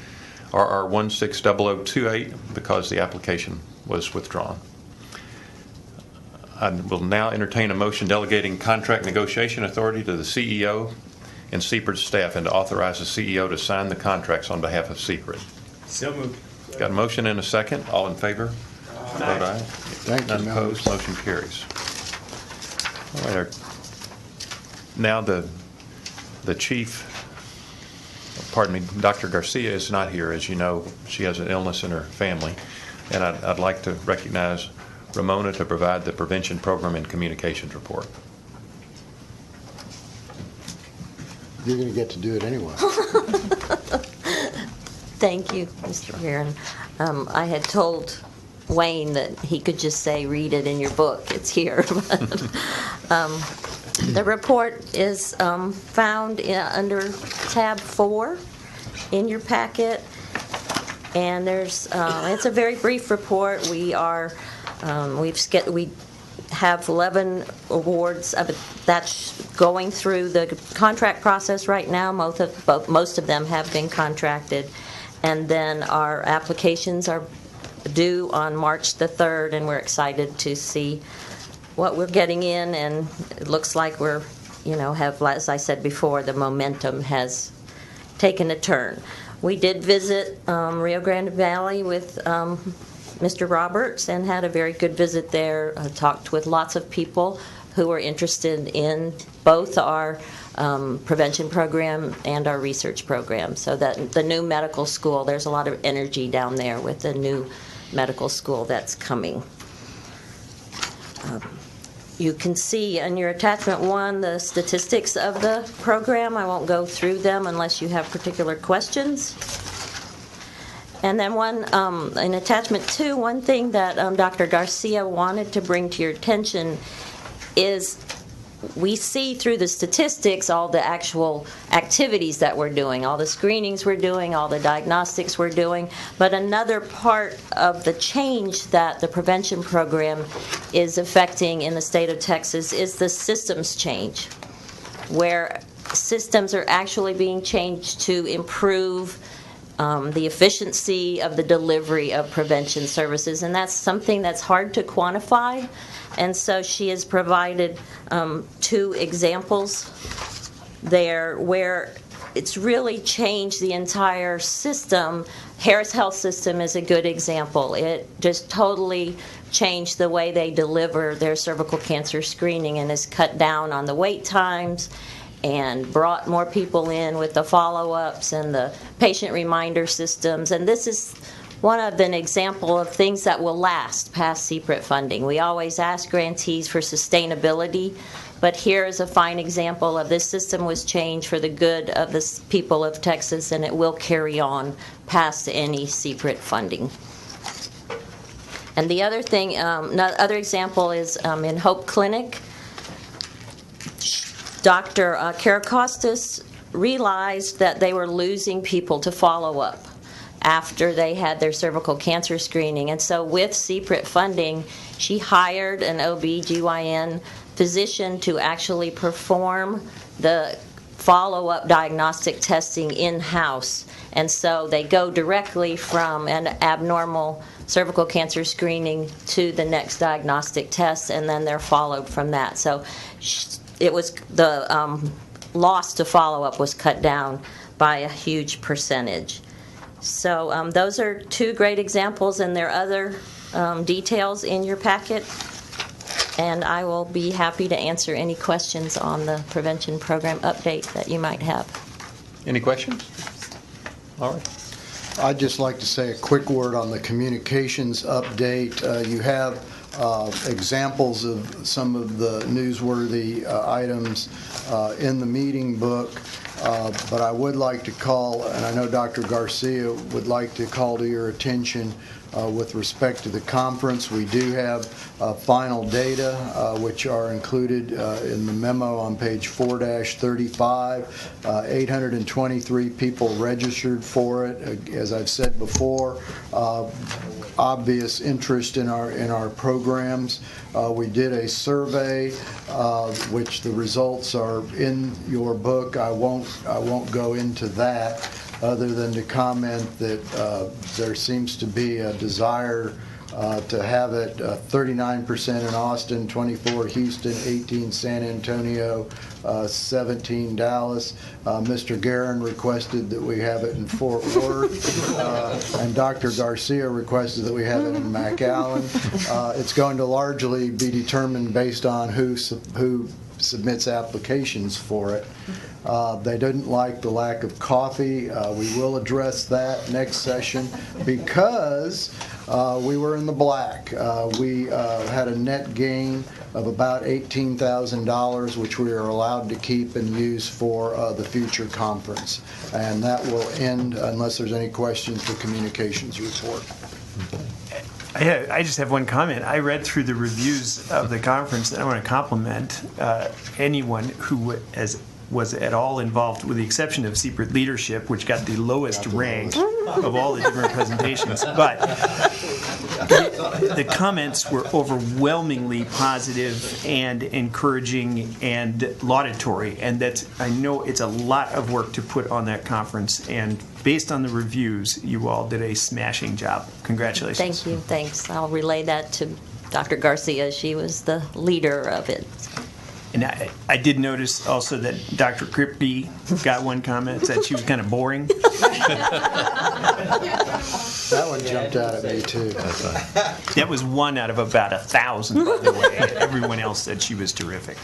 A: RR 160028 because the application was withdrawn. I will now entertain a motion delegating contract negotiation authority to the CEO and CPRIT staff and to authorize the CEO to sign the contracts on behalf of CPRIT.
K: So moved.
A: Got a motion and a second. All in favor? Vote aye.
E: Thank you,
A: None
E: members.
A: opposed. Motion carries. All right. Now the chief, pardon me, Dr. Garcia is not here. As you know, she has an illness in her family. And I'd like to recognize Ramona to provide the prevention program and communications report.
E: You're going to get to do it anyway.
H: Thank you, Mr. Heron. I had told Wayne that he could just say, read it in your book. It's here. The report is found under tab 4 in your packet. And there's, it's a very brief report. We have 11 awards. That's going through the contract process right now. Most of them have been contracted. And then our applications are due on March the 3rd, and we're excited to see what we're getting in. And it looks like we're, as I said before, the momentum has taken a turn. We did visit Rio Grande Valley with Mr. Roberts and had a very good visit there. Talked with lots of people who were interested in both our prevention program and our research program. So that the new medical school, there's a lot of energy down there with the new medical school that's coming. You can see in your attachment 1 the statistics of the program. I won't go through them unless you have particular questions. And then in attachment 2, one thing that Dr. Garcia wanted to bring to your attention is we see through the statistics all the actual activities that we're doing, all the screenings we're doing, all the diagnostics we're doing. But another part of the change that the prevention program is affecting in the state of Texas is the systems change, where systems are actually being changed to improve the efficiency of the delivery of prevention services, and that's something that's hard to quantify. And so she has provided 2 examples there where it's really changed the entire system. Harris Health System is a good example. It just totally changed the way they deliver their cervical cancer screening and has cut down on the wait times and brought more people in with the follow-ups and the patient reminder systems. And this is one of an example of things that will last past CPRIT funding. We always ask grantees for sustainability, but here is a fine example of this system was changed for the good of the people of Texas, and it will carry on past any CPRIT funding. And the other thing, other example is in Hope Clinic. Dr. Karakostas realized that they were losing people to follow up after they had their cervical cancer screening. And so with CPRIT funding, she hired an OB/GYN physician to actually perform the follow-up diagnostic testing in-house. And so they go directly from an abnormal cervical cancer screening to the next diagnostic test, and then they're followed from that. So it was the loss to follow-up was cut down by a huge percentage. So those are 2 great examples, and there are other details in your packet. And I will be happy to answer any questions on the prevention program update that you might have.
A: Any questions? All right.
E: I'd just like to say a quick word on the communications update. You have examples of some of the newsworthy items in the meeting book, but I would like to call, and I know Dr. Garcia would like to call to your attention with respect to the conference. We do have final data which are included in the memo on page 4-35. 823 people registered for it. As I've said before, obvious interest in our programs. We did a survey which the results are in your book. I won't go into that. other than to comment that there seems to be a desire to have it 39% in Austin, 24 Houston, 18 San Antonio, 17 Dallas. Mr. Guerin requested that we have it in Fort Worth, and Dr. Garcia requested that we have it in McAllen. It's going to largely be determined based on who submits applications for it. They didn't like the lack of coffee. We will address that next session because we were in the black. We had a net gain of about $18,000, which we are allowed to keep and use for the future conference. And that will end unless there's any questions, the communications report.
C: I just have one comment. I read through the reviews of the conference, and I want to compliment anyone who was at all involved, with the exception of CPRIT leadership, which got the lowest rank of all the different presentations. But the comments were overwhelmingly positive and encouraging and laudatory, and I know it's a lot of work to put on that conference, and based on the reviews, you all did a smashing job. Congratulations.
H: Thank you. Thanks. I'll relay that to Dr. Garcia. She was the leader of it.
C: And I did notice also that Dr. Kripke got one comment, said she was kind of boring.
E: That one jumped out at me, too.
C: That was one out of about 1,000, by the way. Everyone else said she was terrific.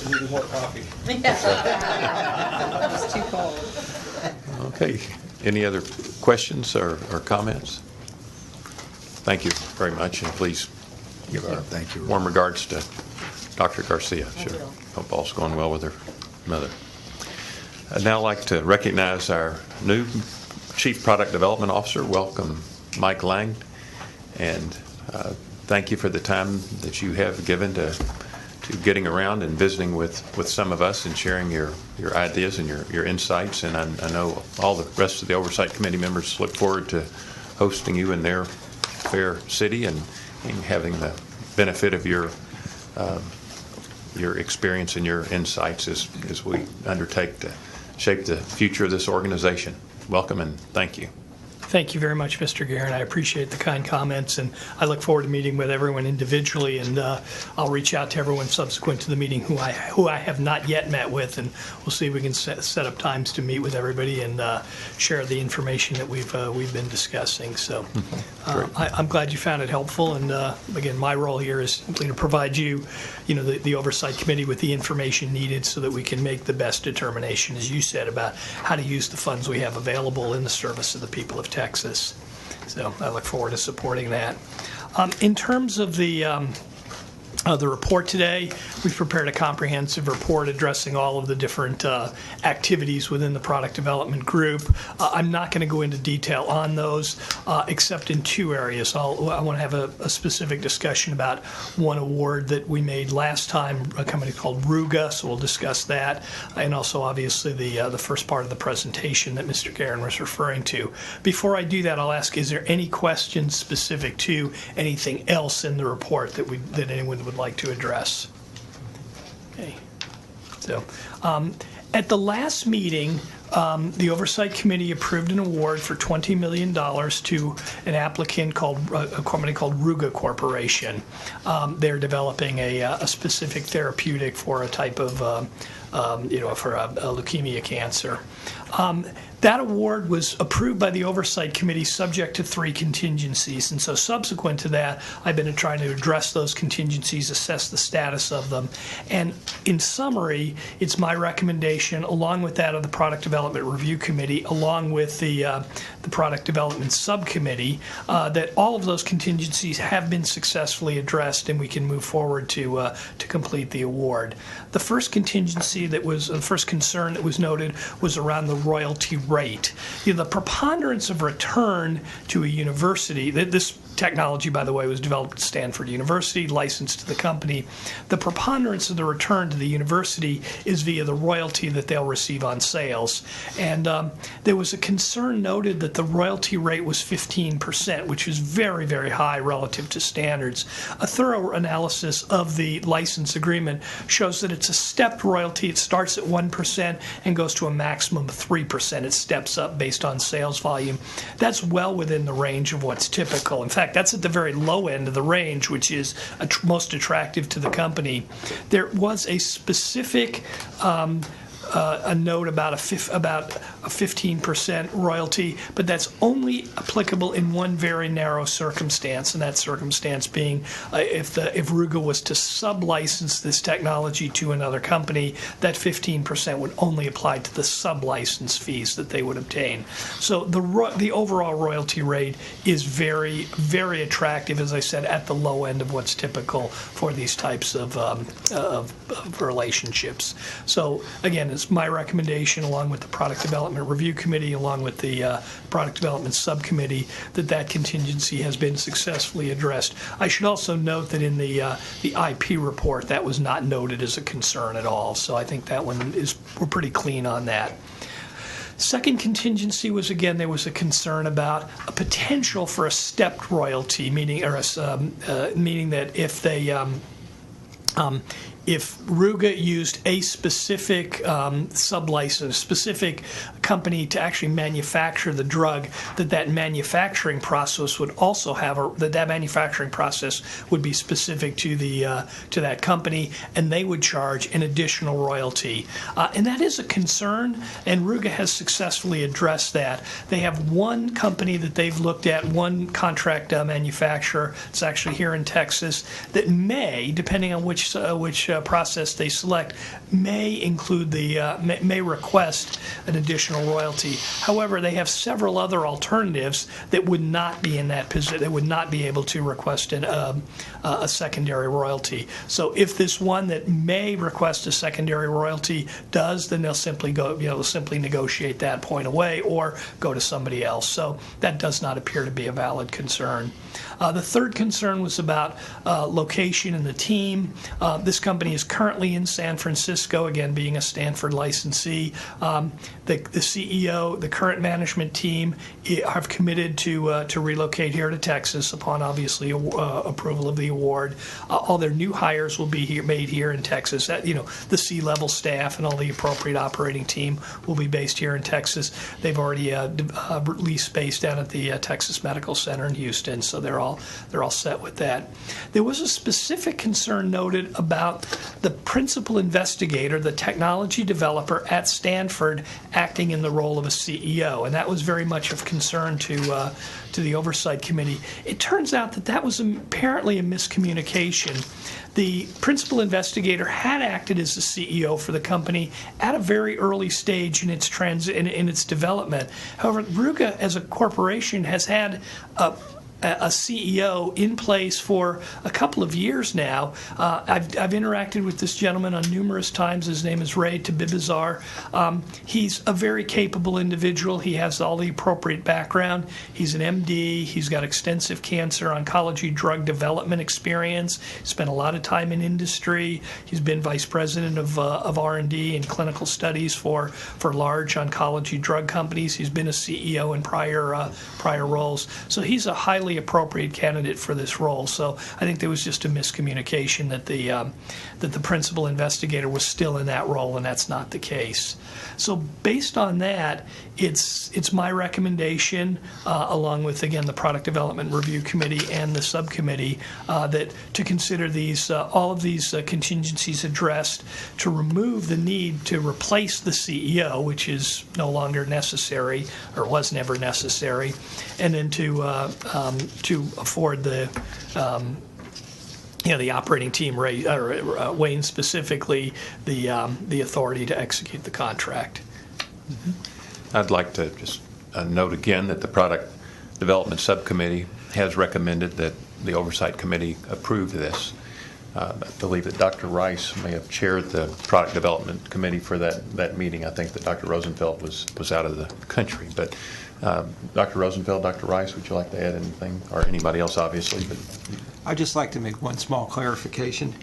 K: Needed more coffee.
B: It's too cold.
A: Okay. Any other questions or comments? Thank you very much, and please give our warm regards to Dr. Garcia. Sure. Hope all's going well with her mother. I'd now like to recognize our new Chief Product Development Officer. Welcome, Mike Lang. And thank you for the time that you have given to getting around and visiting with some of us and sharing your ideas and your insights. And I know all the rest of the Oversight Committee members look forward to hosting you in their fair city and having the benefit of your experience and your insights as we undertake to shape the future of this organization. Welcome and thank you.
P: Thank you very much, Mr. Guerin. I appreciate the kind comments, and I look forward to meeting with everyone individually, and I'll reach out to everyone subsequent to the meeting who I have not yet met with, and we'll see if we can set up times to meet with everybody and share the information that we've been discussing. So I'm glad you found it helpful, and again, my role here is simply to provide you, the Oversight Committee with the information needed so that we can make the best determination, as you said, about how to use the funds we have available in the service of the people of Texas. So I look forward to supporting that. In terms of the report today, we've prepared a comprehensive report addressing all of the different activities within the product development group. I'm not going to go into detail on those, except in two areas. I want to have a specific discussion about one award that we made last time, a company called Ruga, so we'll discuss that, and also obviously the first part of the presentation that Mr. Guerin was referring to. Before I do that, I'll ask, is there any questions specific to anything else in the report that anyone would like to address? Okay. So, at the last meeting, the Oversight Committee approved an award for $20 million to an applicant a company called Ruga Corporation. They're developing a specific therapeutic for a type of, for a leukemia cancer. That award was approved by the Oversight Committee subject to 3 contingencies, and so subsequent to that, I've been trying to address those contingencies, assess the status of them, and in summary, it's my recommendation, along with that of the Product Development Review Committee, along with the Product Development Subcommittee, that all of those contingencies have been successfully addressed, and we can move forward to complete the award. The first contingency the first concern that was noted was around the royalty rate. The preponderance of return to a university, this technology, by the way, was developed at Stanford University, licensed to the company. The preponderance of the return to the university is via the royalty that they'll receive on sales. And there was a concern noted that the royalty rate was 15%, which is very, very high relative to standards. A thorough analysis of the license agreement shows that it's a stepped royalty. It starts at 1% and goes to a maximum of 3%. It steps up based on sales volume. That's well within the range of what's typical. In fact, that's at the very low end of the range, which is most attractive to the company. There was a specific a note about a 15% royalty, but that's only applicable in one very narrow circumstance, and that circumstance being if Ruga was to sub-license this technology to another company, that 15% would only apply to the sub-license fees that they would obtain. So the overall royalty rate is very, very attractive, as I said, at the low end of what's typical for these types of relationships. So again, it's my recommendation, along with the Product Development Review Committee, along with the Product Development Subcommittee, that contingency has been successfully addressed. I should also note that in the IP report, that was not noted as a concern at all. So I think that one we're pretty clean on that. Second contingency was, again, there was a concern about a potential for a stepped royalty, meaning that if they if Ruga used a specific sub-license, specific company to actually manufacture the drug, that manufacturing process would also have that manufacturing process would be specific to that company, and they would charge an additional royalty. And that is a concern, and Ruga has successfully addressed that. They have one company that they've looked at, one contract manufacturer. It's actually here in Texas that may, depending on which process they select, may include may request an additional royalty. However, they have several other alternatives that would not be in that position. They would not be able to request a secondary royalty. So if this one that may request a secondary royalty does, then they'll simply negotiate that point away or go to somebody else. So that does not appear to be a valid concern. The third concern was about location and the team. This company is currently in San Francisco, again being a Stanford licensee. The CEO, the current management team have committed to relocate here to Texas upon obviously approval of the award. All their new hires will be made here in Texas. The C-level staff and all the appropriate operating team will be based here in Texas. They've already leased space down at the Texas Medical Center in Houston, so they're all set with that. There was a specific concern noted about the principal investigator, the technology developer at Stanford, acting in the role of a CEO, and that was very much of concern to the Oversight Committee. It turns out that was apparently a miscommunication. The principal investigator had acted as the CEO for the company at a very early stage in its in its development. However, Ruga as a corporation has had a CEO in place for a couple of years now. I've interacted with this gentleman on numerous times. His name is Ray Tabibazar. He's a very capable individual. He has all the appropriate background. He's an MD. He's got extensive cancer oncology drug development experience. Spent a lot of time in industry. He's been vice president of R&D and clinical studies for large oncology drug companies. He's been a CEO in prior roles. So he's a highly appropriate candidate for this role. So I think there was just a miscommunication that the principal investigator was still in that role, and that's not the case. So based on that, it's my recommendation, along with, again, the Product Development Review Committee and the subcommittee, that to consider all of these contingencies addressed, to remove the need to replace the CEO, which is no longer necessary or was never necessary, and then to afford the operating team, Wayne specifically, the authority to execute the contract.
A: I'd like to just note again that the Product Development Subcommittee has recommended that the Oversight Committee approve this. I believe that Dr. Rice may have chaired the product development committee for that meeting. I think that Dr. Rosenfeld was out of the country. But Dr. Rosenfeld, Dr. Rice, would you like to add anything? Or anybody else, obviously. But
K: I'd just like to make one small clarification.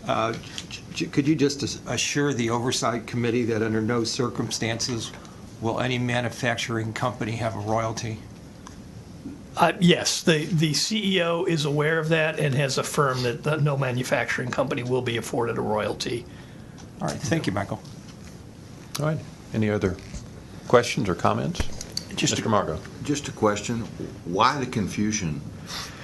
K: Could you just assure the Oversight Committee that under no circumstances will any manufacturing company have a royalty?
P: Yes, the CEO is aware of that and has affirmed that no manufacturing company will be afforded a royalty.
K: All right, thank you, Michael.
A: all right. Any other questions or comments? Mr. Margot.
I: Just a question. Why the confusion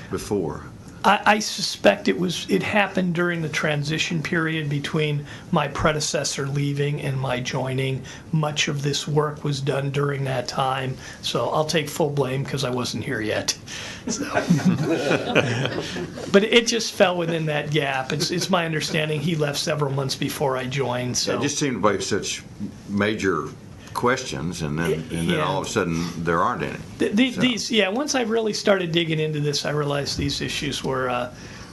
I: before?
P: I suspect it happened during the transition period between my predecessor leaving and my joining. Much of this work was done during that time, so I'll take full blame because I wasn't here yet. So. But it just fell within that gap. It's my understanding he left several months before I joined. So
I: It just seemed to be such major questions, and then all of a sudden there aren't any.
P: Once I really started digging into this, I realized these issues were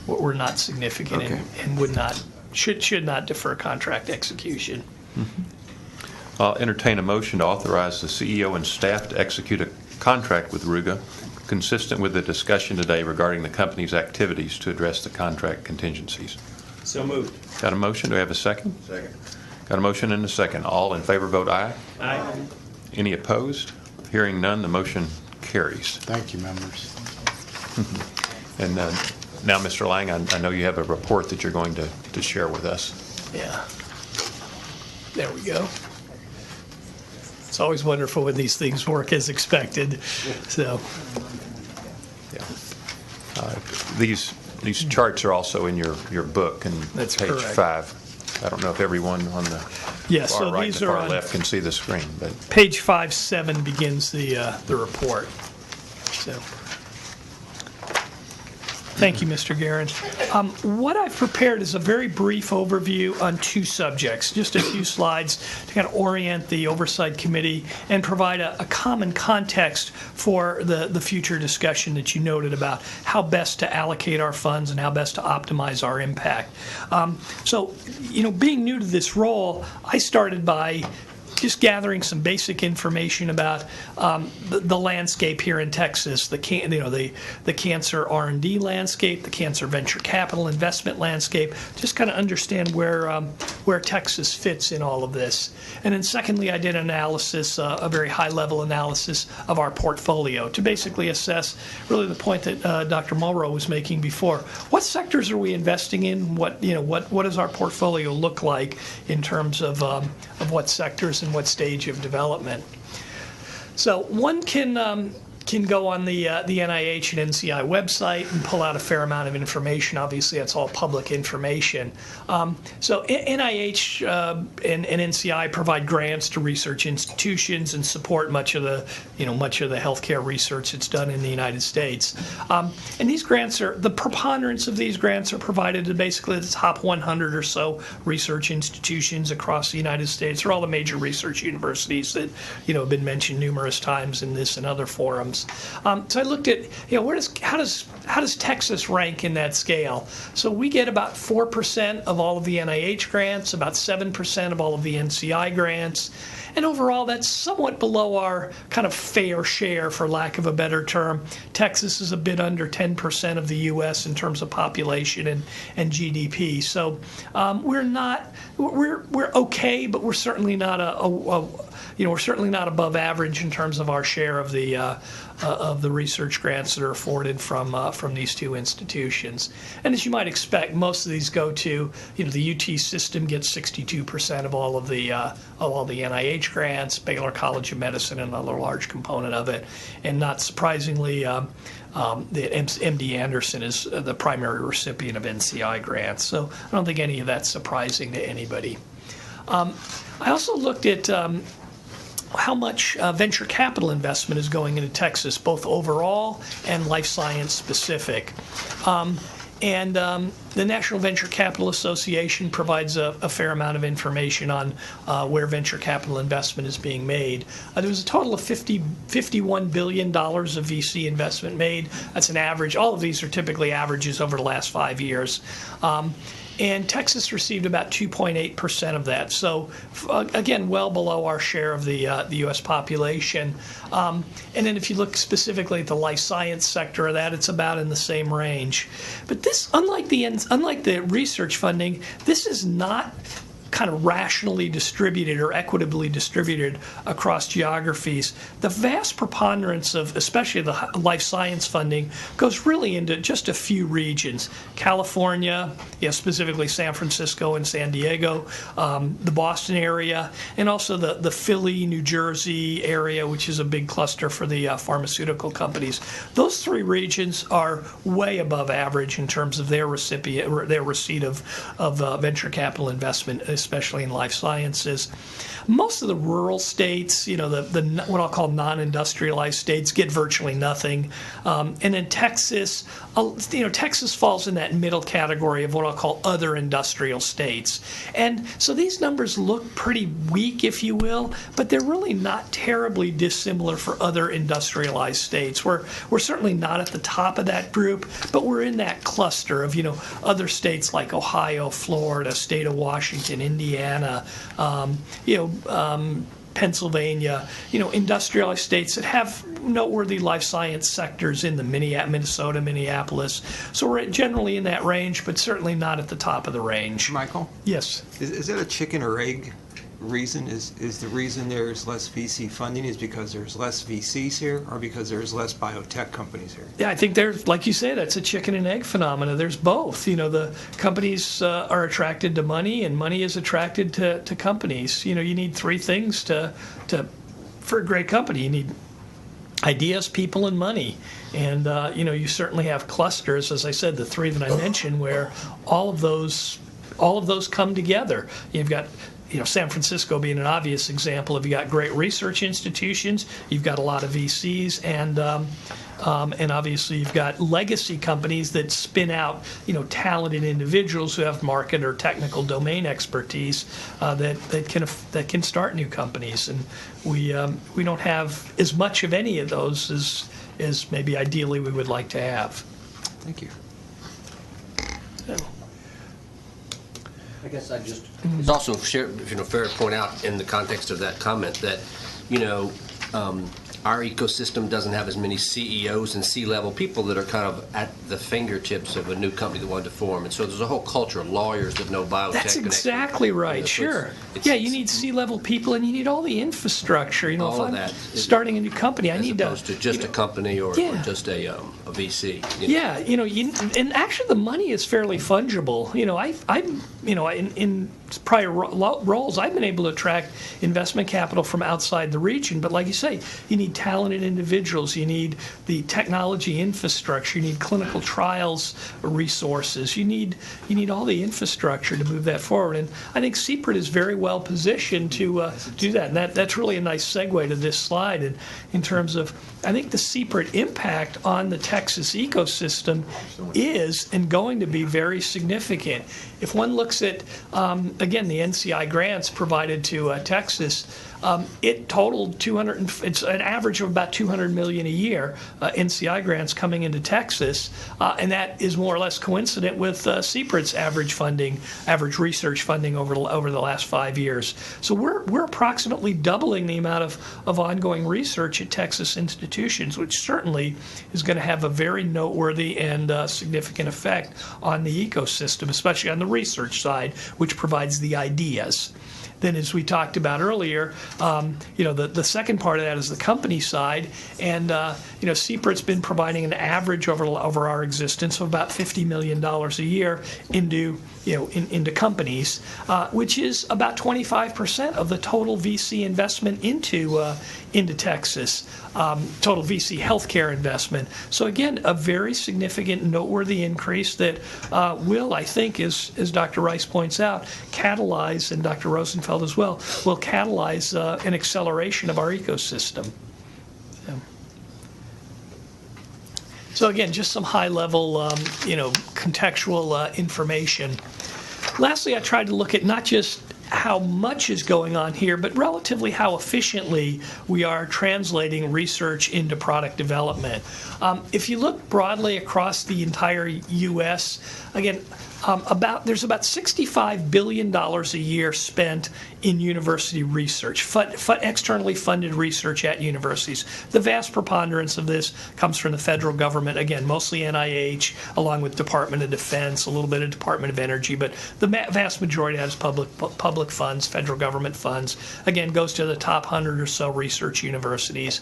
P: not significant and should not defer contract execution.
A: Mm-hmm. I'll entertain a motion to authorize the CEO and staff to execute a contract with Ruga consistent with the discussion today regarding the company's activities to address the contract contingencies.
C: So moved.
A: Got a motion? Do we have a second?
I: Second.
A: Got a motion and a second. All in favor vote aye.
C: Aye.
A: Any opposed? Hearing none, the motion carries.
Q: Thank you, members.
A: And now, Mr. Lang, I know you have a report that you're going to share with us.
P: Yeah. There we go. It's always wonderful when these things work as expected. So,
A: yeah. These charts are also in your book, and
P: That's
A: page
P: correct.
A: 5. I don't know if everyone on the
P: Yes,
A: far
P: so
A: right
P: these
A: and the
P: are
A: far
P: on
A: left can see the screen, but
P: page 5-7 begins the report. So, thank you, Mr. Guerin. What I've prepared is a very brief overview on two subjects, just a few slides to kind of orient the Oversight Committee and provide a common context for the future discussion that you noted about how best to allocate our funds and how best to optimize our impact. So, being new to this role, I started by just gathering some basic information about the landscape here in Texas, the cancer R&D landscape, the cancer venture capital investment landscape, just kind of understand where Texas fits in all of this. And then secondly, I did an analysis, a very high-level analysis of our portfolio to basically assess really the point that Dr. Mulrow was making before. What sectors are we investing in? What does our portfolio look like in terms of what sectors and what stage of development? So one can go on the NIH and NCI website and pull out a fair amount of information. Obviously, that's all public information. So NIH and NCI provide grants to research institutions and support much of the healthcare research that's done in the United States. And these grants the preponderance of these grants are provided to basically the top 100 or so research institutions across the United States, or all the major research universities that have been mentioned numerous times in this and other forums. So I looked at, how does Texas rank in that scale? So we get about 4% of all of the NIH grants, about 7% of all of the NCI grants, and overall that's somewhat below our kind of fair share, for lack of a better term. Texas is a bit under 10% of the U.S. in terms of population and GDP. So we're okay, but we're certainly not we're certainly not above average in terms of our share of the research grants that are afforded from these two institutions. And as you might expect, most of these go to, the UT system gets 62% of all the NIH grants, Baylor College of Medicine another large component of it, and not surprisingly, the MD Anderson is the primary recipient of NCI grants. So I don't think any of that's surprising to anybody. I also looked at how much venture capital investment is going into Texas, both overall and life science specific. And the National Venture Capital Association provides a fair amount of information on where venture capital investment is being made. There was a total of $51 billion of VC investment made. That's an average. All of these are typically averages over the last 5 years. And Texas received about 2.8% of that. So, again, well below our share of the U.S. population. And then if you look specifically at the life science sector of that, it's about in the same range. But this, unlike the research funding, this is not kind of rationally distributed or equitably distributed across geographies. The vast preponderance of, especially the life science funding, goes really into just a few regions. California, specifically San Francisco and San Diego, the Boston area, and also the Philly, New Jersey area, which is a big cluster for the pharmaceutical companies. Those three regions are way above average in terms of their receipt of venture capital investment, especially in life sciences. Most of the rural states, the what I'll call non-industrialized states, get virtually nothing. And then Texas, Texas falls in that middle category of what I'll call other industrial states. And so these numbers look pretty weak, if you will, but they're really not terribly dissimilar for other industrialized states. We're certainly not at the top of that group, but we're in that cluster of, other states like Ohio, Florida, state of Washington, Indiana, Pennsylvania, industrialized states that have noteworthy life science sectors in the Minnesota, Minneapolis. So we're generally in that range, but certainly not at the top of the range.
K: Michael?
P: Yes.
K: Is that a chicken or egg reason? Is the reason there's less VC funding is because there's less VCs here, or because there's less biotech companies here?
P: Yeah, I think there's, like you say, that's a chicken and egg phenomena. There's both. The companies are attracted to money, and money is attracted to companies. You need three things for a great company. You need ideas, people, and money. And you certainly have clusters, as I said, the three that I mentioned, where all of those come together. You've got San Francisco being an obvious example of, you got great research institutions, you've got a lot of VCs, and obviously you've got legacy companies that spin out, talented individuals who have market or technical domain expertise that can start new companies. And we don't have as much of any of those as maybe ideally we would like to have.
K: Thank you.
P: So.
G: I guess it's also fair to point out in the context of that comment that, our ecosystem doesn't have as many CEOs and C-level people that are kind of at the fingertips of a new company that wanted to form. And so there's a whole culture of lawyers that know biotech.
P: That's exactly right, sure. You need C-level people, and you need all the infrastructure.
G: All
P: if
G: of
P: I'm
G: that.
P: starting a new company, I need to...
G: As opposed to just a company or just a VC.
P: Yeah, and actually the money is fairly fungible. In prior roles, I've been able to attract investment capital from outside the region. But like you say, you need talented individuals. You need the technology infrastructure. You need clinical trials resources. You need all the infrastructure to move that forward. And I think CPRIT is very well positioned to do that. And that's really a nice segue to this slide. And in terms of, I think the CPRIT impact on the Texas ecosystem is and going to be very significant. If one looks at, again, the NCI grants provided to Texas, it totaled it's an average of about $200 million a year, NCI grants coming into Texas, and that is more or less coincident with CPRIT's average research funding over the last 5 years. So we're approximately doubling the amount of ongoing research at Texas institutions, which certainly is going to have a very noteworthy and significant effect on the ecosystem, especially on the research side, which provides the ideas. Then, as we talked about earlier, the second part of that is the company side, and CPRIT's been providing an average over our existence of about $50 million a year into companies, which is about 25% of the total VC investment into Texas, total VC healthcare investment. So again, a very significant, noteworthy increase that will, I think, as Dr. Rice points out, catalyze, and Dr. Rosenfeld as well, will catalyze an acceleration of our ecosystem. So again, just some high-level, contextual information. Lastly, I tried to look at not just how much is going on here, but relatively how efficiently we are translating research into product development. If you look broadly across the entire U.S., again, there's about $65 billion a year spent in university research, externally funded research at universities. The vast preponderance of this comes from the federal government, again, mostly NIH, along with Department of Defense, a little bit of Department of Energy, but the vast majority of that is public funds, federal government funds. Again, goes to the top 100 or so research universities.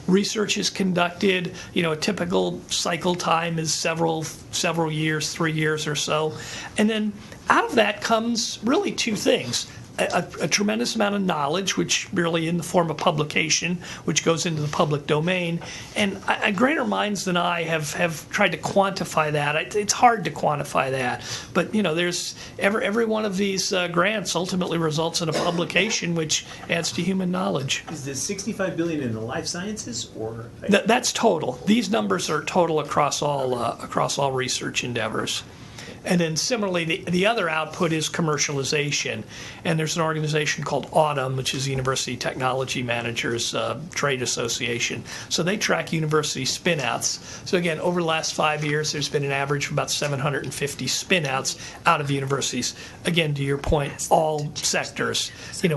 P: Research is conducted, a typical cycle time is several years, 3 years or so. And then out of that comes really two things. A tremendous amount of knowledge, which really in the form of publication, which goes into the public domain. And greater minds than I have tried to quantify that. It's hard to quantify that. But, there's every one of these grants ultimately results in a publication, which adds to human knowledge.
C: Is the $65 billion in the life sciences, or?
P: That's total. These numbers are total across all research endeavors. And then similarly, the other output is commercialization. And there's an organization called Autumn, which is the University Technology Managers Trade Association. So they track university spin-outs. So again, over the last 5 years, there's been an average of about 750 spin-outs out of universities. Again, to your point, all sectors.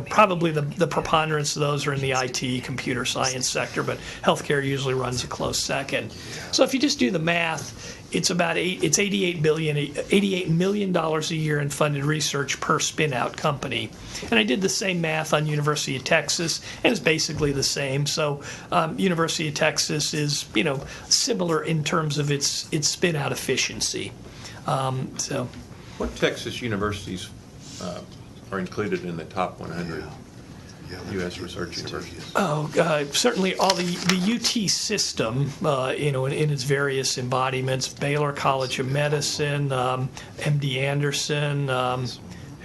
P: Probably the preponderance of those are in the IT, computer science sector, but healthcare usually runs a close second. So if you just do the math, it's $88 million a year in funded research per spin-out company. And I did the same math on University of Texas, and it's basically the same. So University of Texas is, similar in terms of its spin-out efficiency.
A: What Texas universities are included in the top 100 U.S. research universities?
P: Certainly all the UT system, in its various embodiments, Baylor College of Medicine, MD Anderson,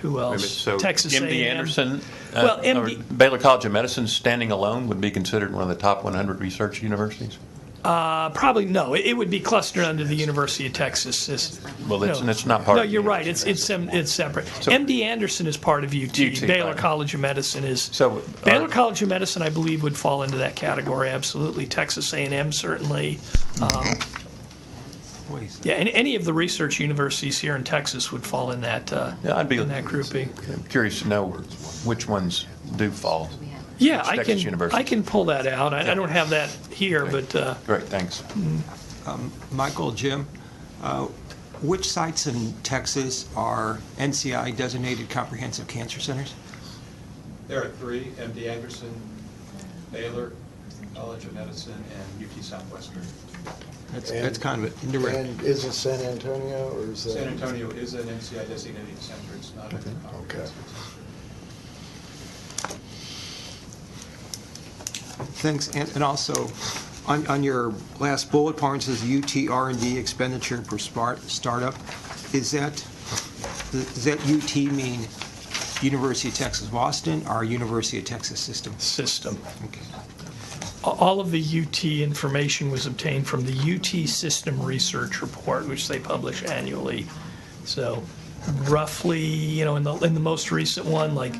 P: who else?
A: So
P: Texas
A: MD
P: A&M.
A: Anderson,
P: Well,
A: or Baylor College of Medicine standing alone would be considered one of the top 100 research universities?
P: Probably no. It would be clustered under the University of Texas system.
A: Well, it's not part
P: No,
A: of
P: you're
A: the
P: right. It's separate.
A: So-
P: MD Anderson is part of UT. Baylor
A: right.
P: College of Medicine is.
A: So,
P: Baylor College of Medicine, I believe, would fall into that category. Absolutely. Texas A&M certainly. Yeah, and any of the research universities here in Texas would fall in that.
A: I'd be
P: in that grouping.
A: I'm curious to know which ones do fall.
P: Yeah,
A: Which Texas universities.
P: I can pull that out. I don't have that here, but.
A: Great, thanks.
K: Michael, Jim, which sites in Texas are NCI designated comprehensive cancer centers?
M: There are three: MD Anderson, Baylor College of Medicine, and UT Southwestern.
K: That's kind of indirect.
E: And is it San Antonio, or is that?
M: San Antonio is an NCI designated center. It's not a comprehensive.
K: Thanks. And also, on your last bullet point, it says UT R&D expenditure per startup. Does that UT mean University of Texas Boston or University of Texas system?
P: System.
K: Okay.
P: All of the UT information was obtained from the UT System Research Report, which they publish annually. So roughly, in the most recent one, like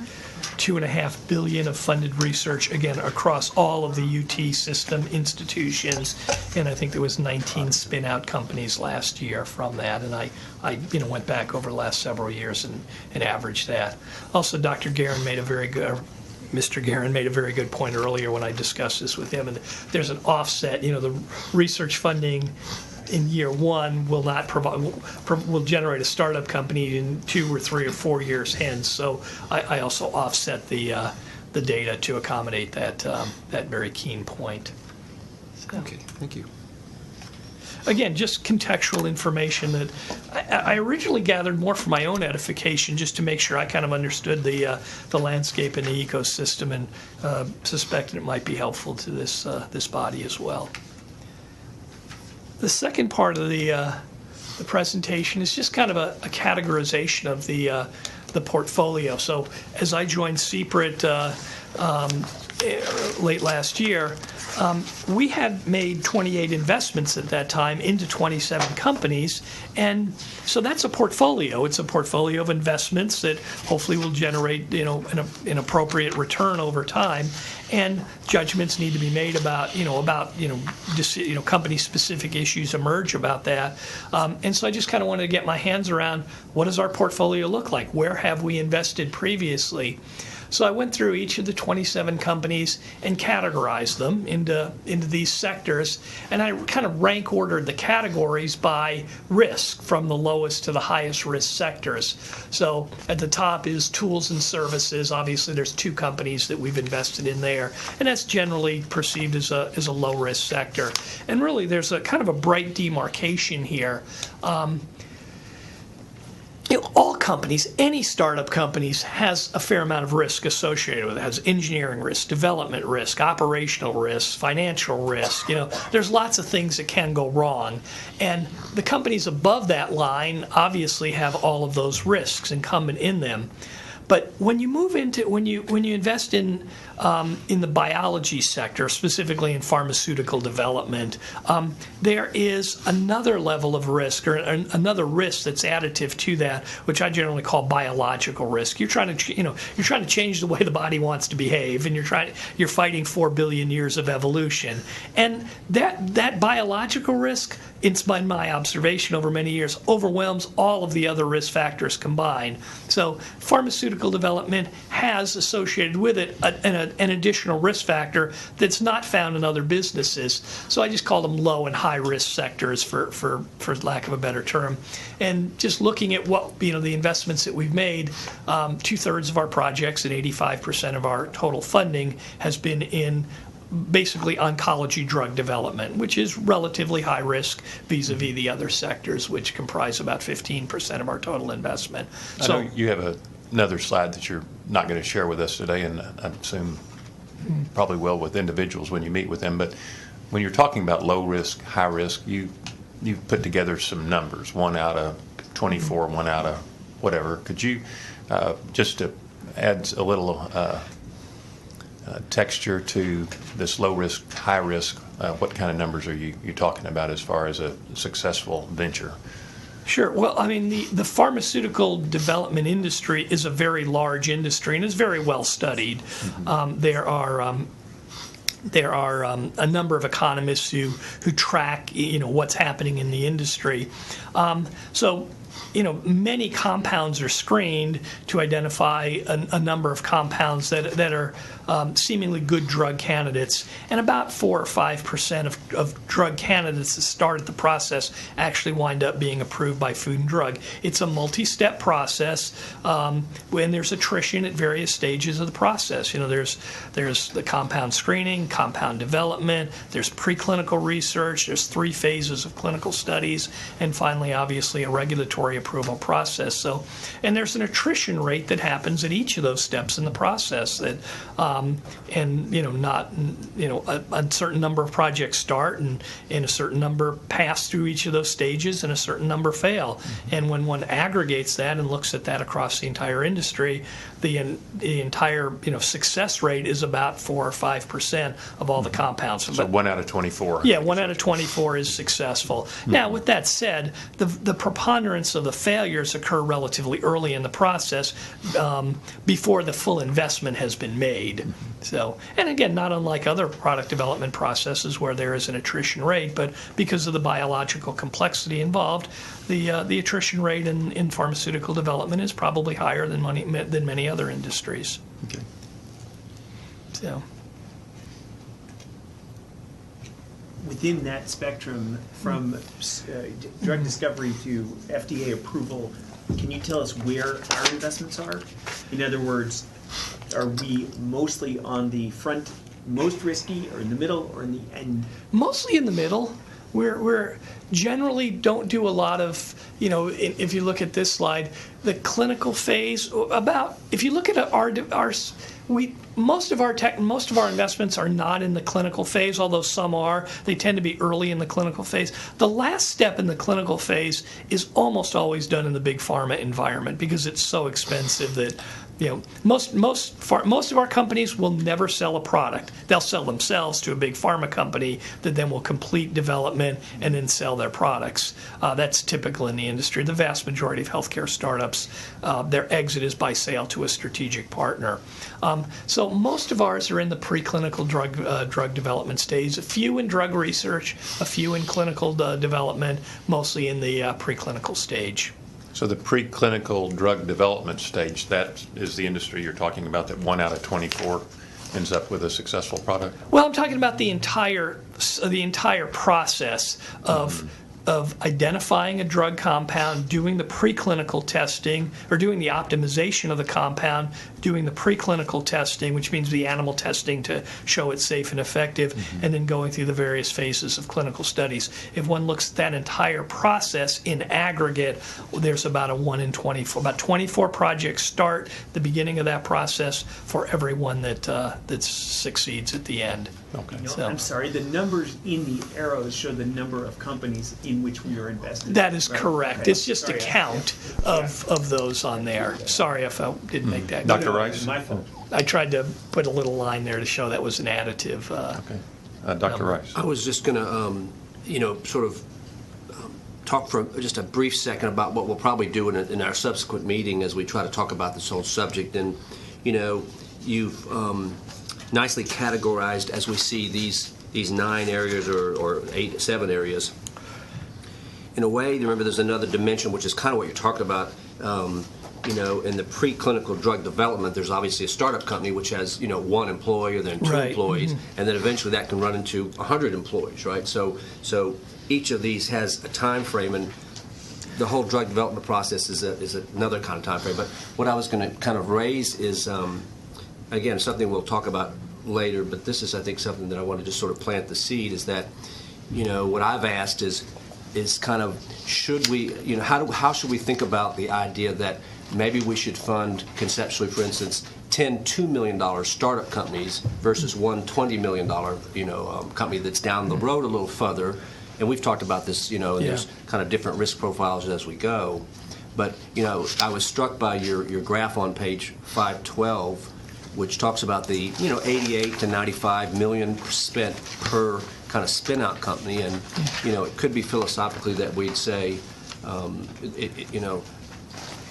P: $2.5 billion of funded research, again, across all of the UT system institutions. And I think there was 19 spin-out companies last year from that. And I went back over the last several years and averaged that. Also, Dr. Guerin made a very good, Mr. Guerin made a very good point earlier when I discussed this with him. And there's an offset. The research funding in year one will not provide will generate a startup company in 2 or 3 or 4 years hence. So I also offset the data to accommodate that very keen point. So.
K: Okay, thank you.
P: Again, just contextual information that I originally gathered more for my own edification, just to make sure I kind of understood the landscape and the ecosystem, and suspected it might be helpful to this body as well. The second part of the presentation is just kind of a categorization of the portfolio. So as I joined CPRIT late last year, we had made 28 investments at that time into 27 companies, and so that's a portfolio. It's a portfolio of investments that hopefully will generate, an appropriate return over time. And judgments need to be made about company-specific issues emerge about that. And so I just kind of wanted to get my hands around, what does our portfolio look like? Where have we invested previously? So I went through each of the 27 companies and categorized them into these sectors, and I kind of rank ordered the categories by risk from the lowest to the highest risk sectors. So at the top is tools and services. Obviously, there's 2 companies that we've invested in there, and that's generally perceived as a low risk sector. And really, there's a kind of a bright demarcation here. All companies, any startup companies, has a fair amount of risk associated with it. It has engineering risk, development risk, operational risk, financial risk. There's lots of things that can go wrong. And the companies above that line obviously have all of those risks incumbent in them. But when you move into when you invest in the biology sector, specifically in pharmaceutical development, there is another level of risk, or another risk that's additive to that, which I generally call biological risk. You're trying to change the way the body wants to behave, and you're fighting 4 billion years of evolution, and that biological risk, it's been my observation over many years, overwhelms all of the other risk factors combined. So pharmaceutical development has associated with it an additional risk factor that's not found in other businesses. So I just call them low and high risk sectors for lack of a better term. And just looking at what the investments that we've made, 2/3 of our projects and 85% of our total funding has been in basically oncology drug development, which is relatively high risk vis-a-vis the other sectors, which comprise about 15% of our total investment.
A: I know you have another slide that you're not going to share with us today, and I assume probably will with individuals when you meet with them. But when you're talking about low risk, high risk, you've put together some numbers, 1 out of 24, 1 out of whatever. Could you, just to add a little texture to this low risk, high risk, what kind of numbers are you talking about as far as a successful venture?
P: Sure. Well, I mean, the pharmaceutical development industry is a very large industry and is very well studied. Mm-hmm. There are a number of economists who track what's happening in the industry. So many compounds are screened to identify a number of compounds that are seemingly good drug candidates, and about 4 or 5% of drug candidates that start at the process actually wind up being approved by Food and Drug. It's a multi-step process, when there's attrition at various stages of the process. There's the compound screening, compound development, there's preclinical research, there's 3 phases of clinical studies, and finally, obviously, a regulatory approval process. So, and there's an attrition rate that happens at each of those steps in the process. That a certain number of projects start, and a certain number pass through each of those stages, and a certain number fail. Mm-hmm. And when one aggregates that and looks at that across the entire industry, the entire success rate is about 4 or 5% of all the compounds.
A: So 1 out of 24.
P: Yeah, 1 out of 24 is successful. Mm-hmm. Now, with that said, the preponderance of the failures occur relatively early in the process, before the full investment has been made. Mm-hmm. So, and again, not unlike other product development processes where there is an attrition rate, but because of the biological complexity involved, the attrition rate in pharmaceutical development is probably higher than many other industries.
A: Okay.
P: So,
C: within that spectrum, from drug discovery to FDA approval, can you tell us where our investments are? In other words, are we mostly on the front, most risky, or in the middle, or in the end?
P: Mostly in the middle. We're generally don't do a lot of, if you look at this slide, the clinical phase. If you look at most of our investments are not in the clinical phase, although some are. They tend to be early in the clinical phase. The last step in the clinical phase is almost always done in the big pharma environment because it's so expensive that most of our companies will never sell a product. They'll sell themselves to a big pharma company that then will complete development and then sell their products. That's typical in the industry. The vast majority of healthcare startups, their exit is by sale to a strategic partner. So most of ours are in the preclinical drug development stage. A few in drug research, a few in clinical development, mostly in the preclinical stage.
A: So the preclinical drug development stage, that is the industry you're talking about, that 1 out of 24 ends up with a successful product?
P: Well, I'm talking about the entire process of identifying a drug compound, doing the preclinical testing, or doing the optimization of the compound, doing the preclinical testing, which means the animal testing to show it's safe and effective, and then going through the various phases of clinical studies. If one looks at that entire process in aggregate, there's about a 1 in 24. About 24 projects start the beginning of that process for every one that succeeds at the end.
A: Okay.
C: I'm sorry, the numbers in the arrows show the number of companies in which we are invested.
P: That is
C: right?
P: correct.
C: Okay.
P: It's just a count of those on there. Sorry if I didn't make that clear.
A: Dr. Rice?
C: My fault.
P: I tried to put a little line there to show that was an additive.
A: Okay. Dr. Rice?
G: I was just going to, sort of talk for just a brief second about what we'll probably do in our subsequent meeting as we try to talk about this whole subject. And, you've nicely categorized, as we see these 9 areas or 7 areas. In a way, remember, there's another dimension, which is kind of what you're talking about. In the preclinical drug development, there's obviously a startup company which has, 1 employee or then 2
P: Right.
G: employees, and then eventually that can run into 100 employees, right? So each of these has a time frame, and the whole drug development process is another kind of time frame. But what I was going to kind of raise is, again, something we'll talk about later, but this is, I think, something that I want to just sort of plant the seed, is that, what I've asked is kind of, should we, how should we think about the idea that maybe we should fund conceptually, for instance, 10 $2 million startup companies versus one $20 million, company that's down the road a little further. And we've talked about this, and there's kind of different risk profiles as we go. But, I was struck by your graph on page 512, which talks about the 88 to 95 million spent per kind of spin-out company, and it could be philosophically that we'd say,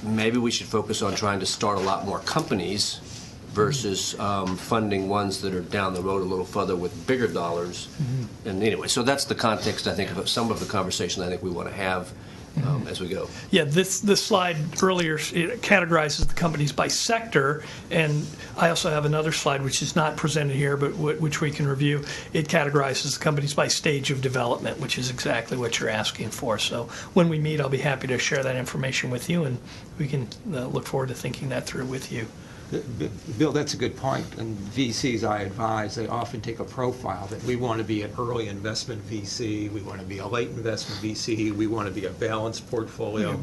G: maybe we should focus on trying to start a lot more companies versus funding ones that are down the road a little further with bigger dollars. And anyway, so that's the context, I think, of some of the conversation I think we want to have as we go.
P: Yeah, this slide earlier, it categorizes the companies by sector, and I also have another slide which is not presented here, but which we can review. It categorizes the companies by stage of development, which is exactly what you're asking for. So when we meet, I'll be happy to share that information with you, and we can look forward to thinking that through with you.
K: Bill, that's a good point. And VCs, I advise, they often take a profile that we want to be an early investment VC, we want to be a late investment VC, we want to be a balanced portfolio.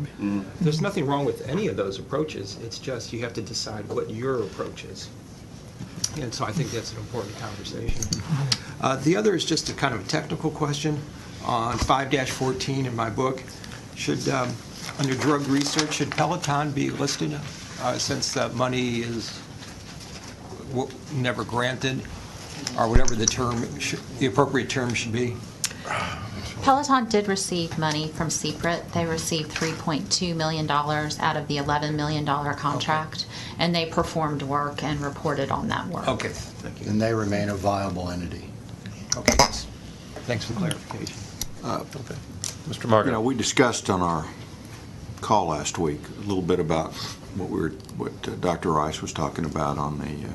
K: There's nothing wrong with any of those approaches. It's just you have to decide what your approach is. And so I think that's an important conversation. The other is just a kind of a technical question on 5-14 in my book. Should, under drug research, should Peloton be listed? Since that money is never granted, or whatever the appropriate term should be?
J: Peloton did receive money from CPRIT. They received $3.2 million out of the $11 million contract, and they performed work and reported on that work.
K: Okay, thank you.
Q: And they remain a viable entity.
K: Okay, thanks for the clarification.
A: Okay. Mr. Margaret?
I: We discussed on our call last week a little bit about what Dr. Rice was talking about on the,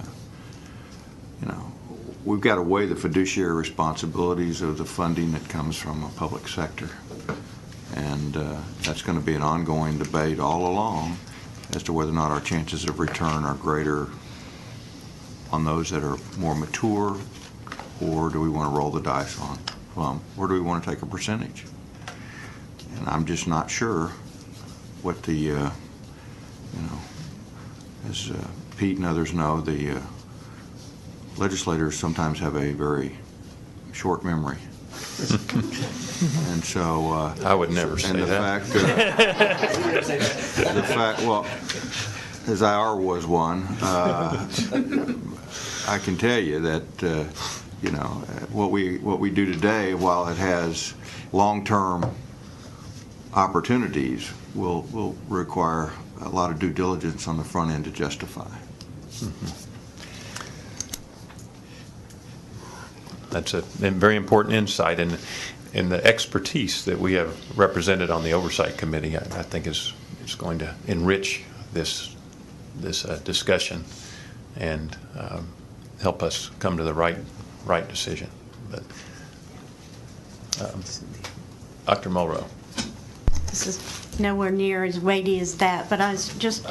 I: we've got to weigh the fiduciary responsibilities of the funding that comes from the public sector. And that's going to be an ongoing debate all along as to whether or not our chances of return are greater on those that are more mature, or do we want to roll the dice on, or do we want to take a percentage? And I'm just not sure what the as Pete and others know, the legislators sometimes have a very short memory. And so
A: I would never say that.
I: The fact, as IR was one, I can tell you that what we do today, while it has long-term opportunities, will require a lot of due diligence on the front end to justify.
A: That's a very important insight, and the expertise that we have represented on the Oversight Committee, I think is going to enrich this discussion and help us come to the right decision. But Dr. Mulrow.
D: This is nowhere near as weighty as that, but I was just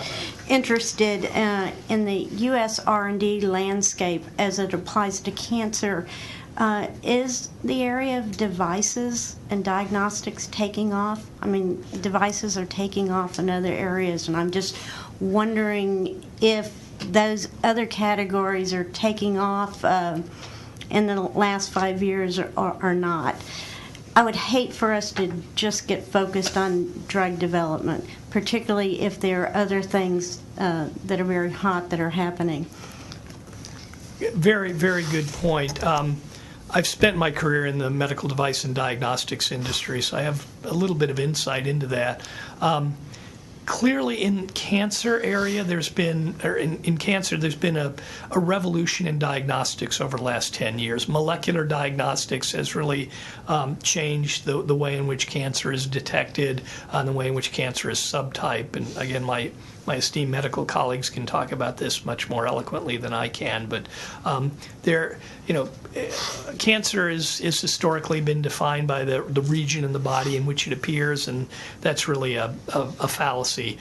D: interested in the U.S. R&D landscape as it applies to cancer. Is the area of devices and diagnostics taking off? I mean, devices are taking off in other areas, and I'm just wondering if those other categories are taking off in the last 5 years or not. I would hate for us to just get focused on drug development, particularly if there are other things that are very hot that are happening.
P: Very, very good point. I've spent my career in the medical device and diagnostics industry, so I have a little bit of insight into that. Clearly, in cancer area, there's been a revolution in diagnostics over the last 10 years. Molecular diagnostics has really changed the way in which cancer is detected, the way in which cancer is subtyped. And again, my esteemed medical colleagues can talk about this much more eloquently than I can. But cancer is historically been defined by the region in the body in which it appears, and that's really a fallacy.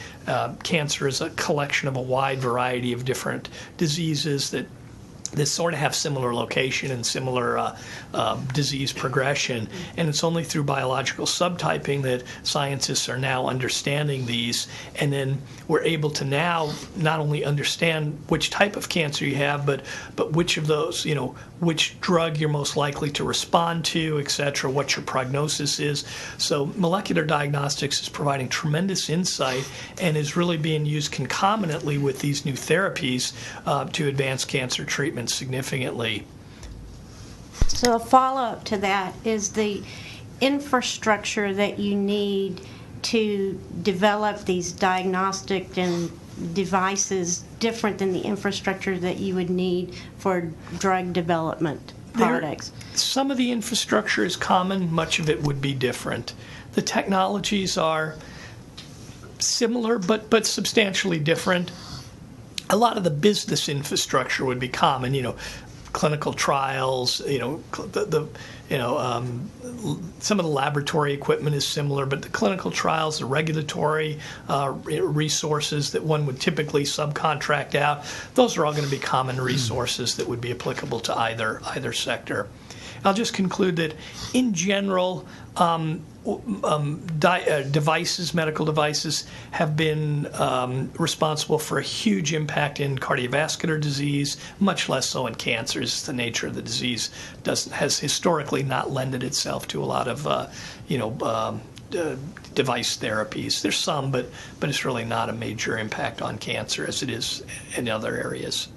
P: Cancer is a collection of a wide variety of different diseases that sort of have similar location and similar disease progression, and it's only through biological subtyping that scientists are now understanding these, and then we're able to now not only understand which type of cancer you have, but which of those, which drug you're most likely to respond to, et cetera, what your prognosis is. So molecular diagnostics is providing tremendous insight and is really being used concomitantly with these new therapies to advance cancer treatment significantly.
D: So a follow-up to that is the infrastructure that you need to develop these diagnostic and devices different than the infrastructure that you would need for drug development products.
P: Some of the infrastructure is common, much of it would be different. The technologies are similar but substantially different. A lot of the business infrastructure would be common, clinical trials, some of the laboratory equipment is similar, but the clinical trials, the regulatory resources that one would typically subcontract out, those are all going to be common resources that would be applicable to either sector. I'll just conclude that, in general, medical devices have been responsible for a huge impact in cardiovascular disease, much less so in cancers. The nature of the disease has historically not lended itself to a lot of device therapies. There's some, but it's really not a major impact on cancer as it is in other areas.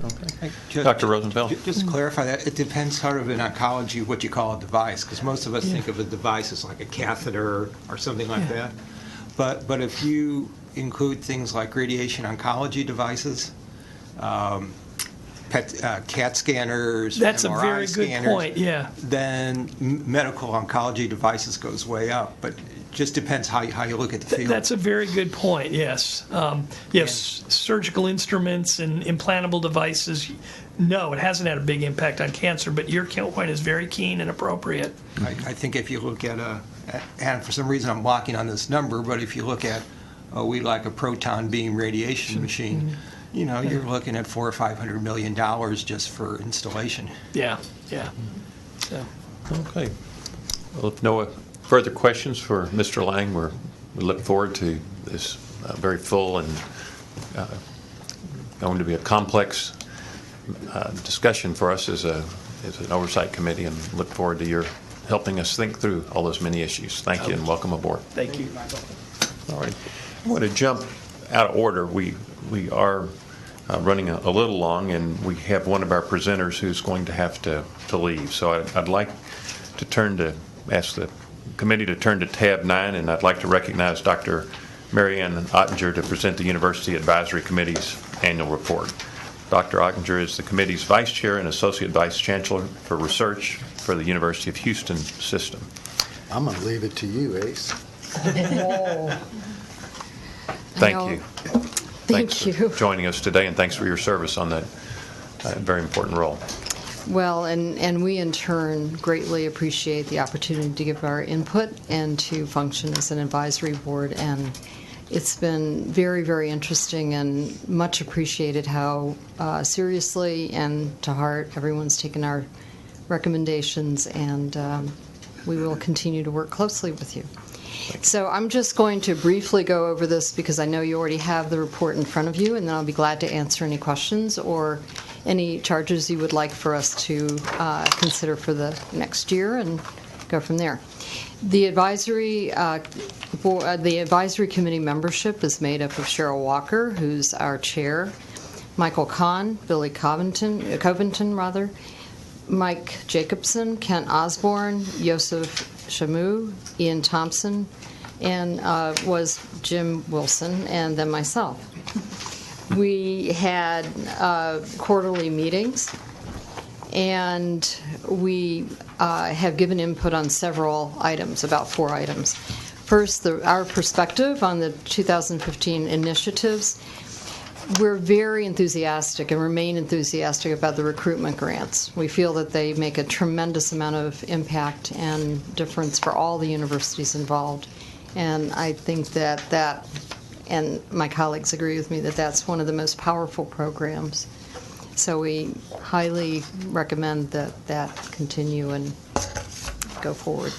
A: Okay. Dr. Rosenfeld?
K: Just to clarify that, it depends sort of in oncology what you call a device, because most of us think of a device as like a catheter or something like that. But if you include things like radiation oncology devices, CAT scanners,
P: that's
K: MRI
P: a very
K: scanners,
P: good point, yeah.
K: Then medical oncology devices goes way up. But it just depends how you look at the field.
P: That's a very good point, yes. Yes, surgical instruments and implantable devices, no, it hasn't had a big impact on cancer, but your point is very keen and appropriate.
K: I think if you look at and for some reason I'm blocking on this number, but if you look at we like a proton beam radiation machine, you're looking at $400 or $500 million just for installation.
P: Yeah.
A: So. Okay. Well, if no further questions for Mr. Lang, we look forward to this very full and going to be a complex discussion for us as an oversight committee, and look forward to your helping us think through all those many issues. Thank you and welcome aboard.
P: Thank you.
A: All right. I'm going to jump out of order. We are running a little long, and we have one of our presenters who's going to have to leave. So I'd like to ask the committee to turn to tab 9, and I'd like to recognize Dr. Mary Ann Ottinger to present the University Advisory Committee's annual report. Dr. Ottinger is the committee's vice chair and associate vice chancellor for research for the University of Houston system.
E: I'm going to leave it to you, Ace.
A: Thank you.
R: Thank
A: Thanks
R: you.
A: for joining us today, and thanks for your service on that very important role.
R: Well, and we in turn greatly appreciate the opportunity to give our input and to function as an advisory board. And it's been very, very interesting and much appreciated how seriously and to heart everyone's taken our recommendations, and we will continue to work closely with you. So I'm just going to briefly go over this because I know you already have the report in front of you, and then I'll be glad to answer any questions or any charges you would like for us to consider for the next year and go from there. The advisory committee membership is made up of Cheryl Walker, who's our chair, Michael Kahn, Billy Covington, Mike Jacobson, Kent Osborne, Yosef Shamu, Ian Thompson, and was Jim Wilson, and then myself. We had quarterly meetings, and we have given input on several items, about 4 items. First, our perspective on the 2015 initiatives. We're very enthusiastic and remain enthusiastic about the recruitment grants. We feel that they make a tremendous amount of impact and difference for all the universities involved. And I think that, and my colleagues agree with me, that that's one of the most powerful programs. So we highly recommend that continue and go forward.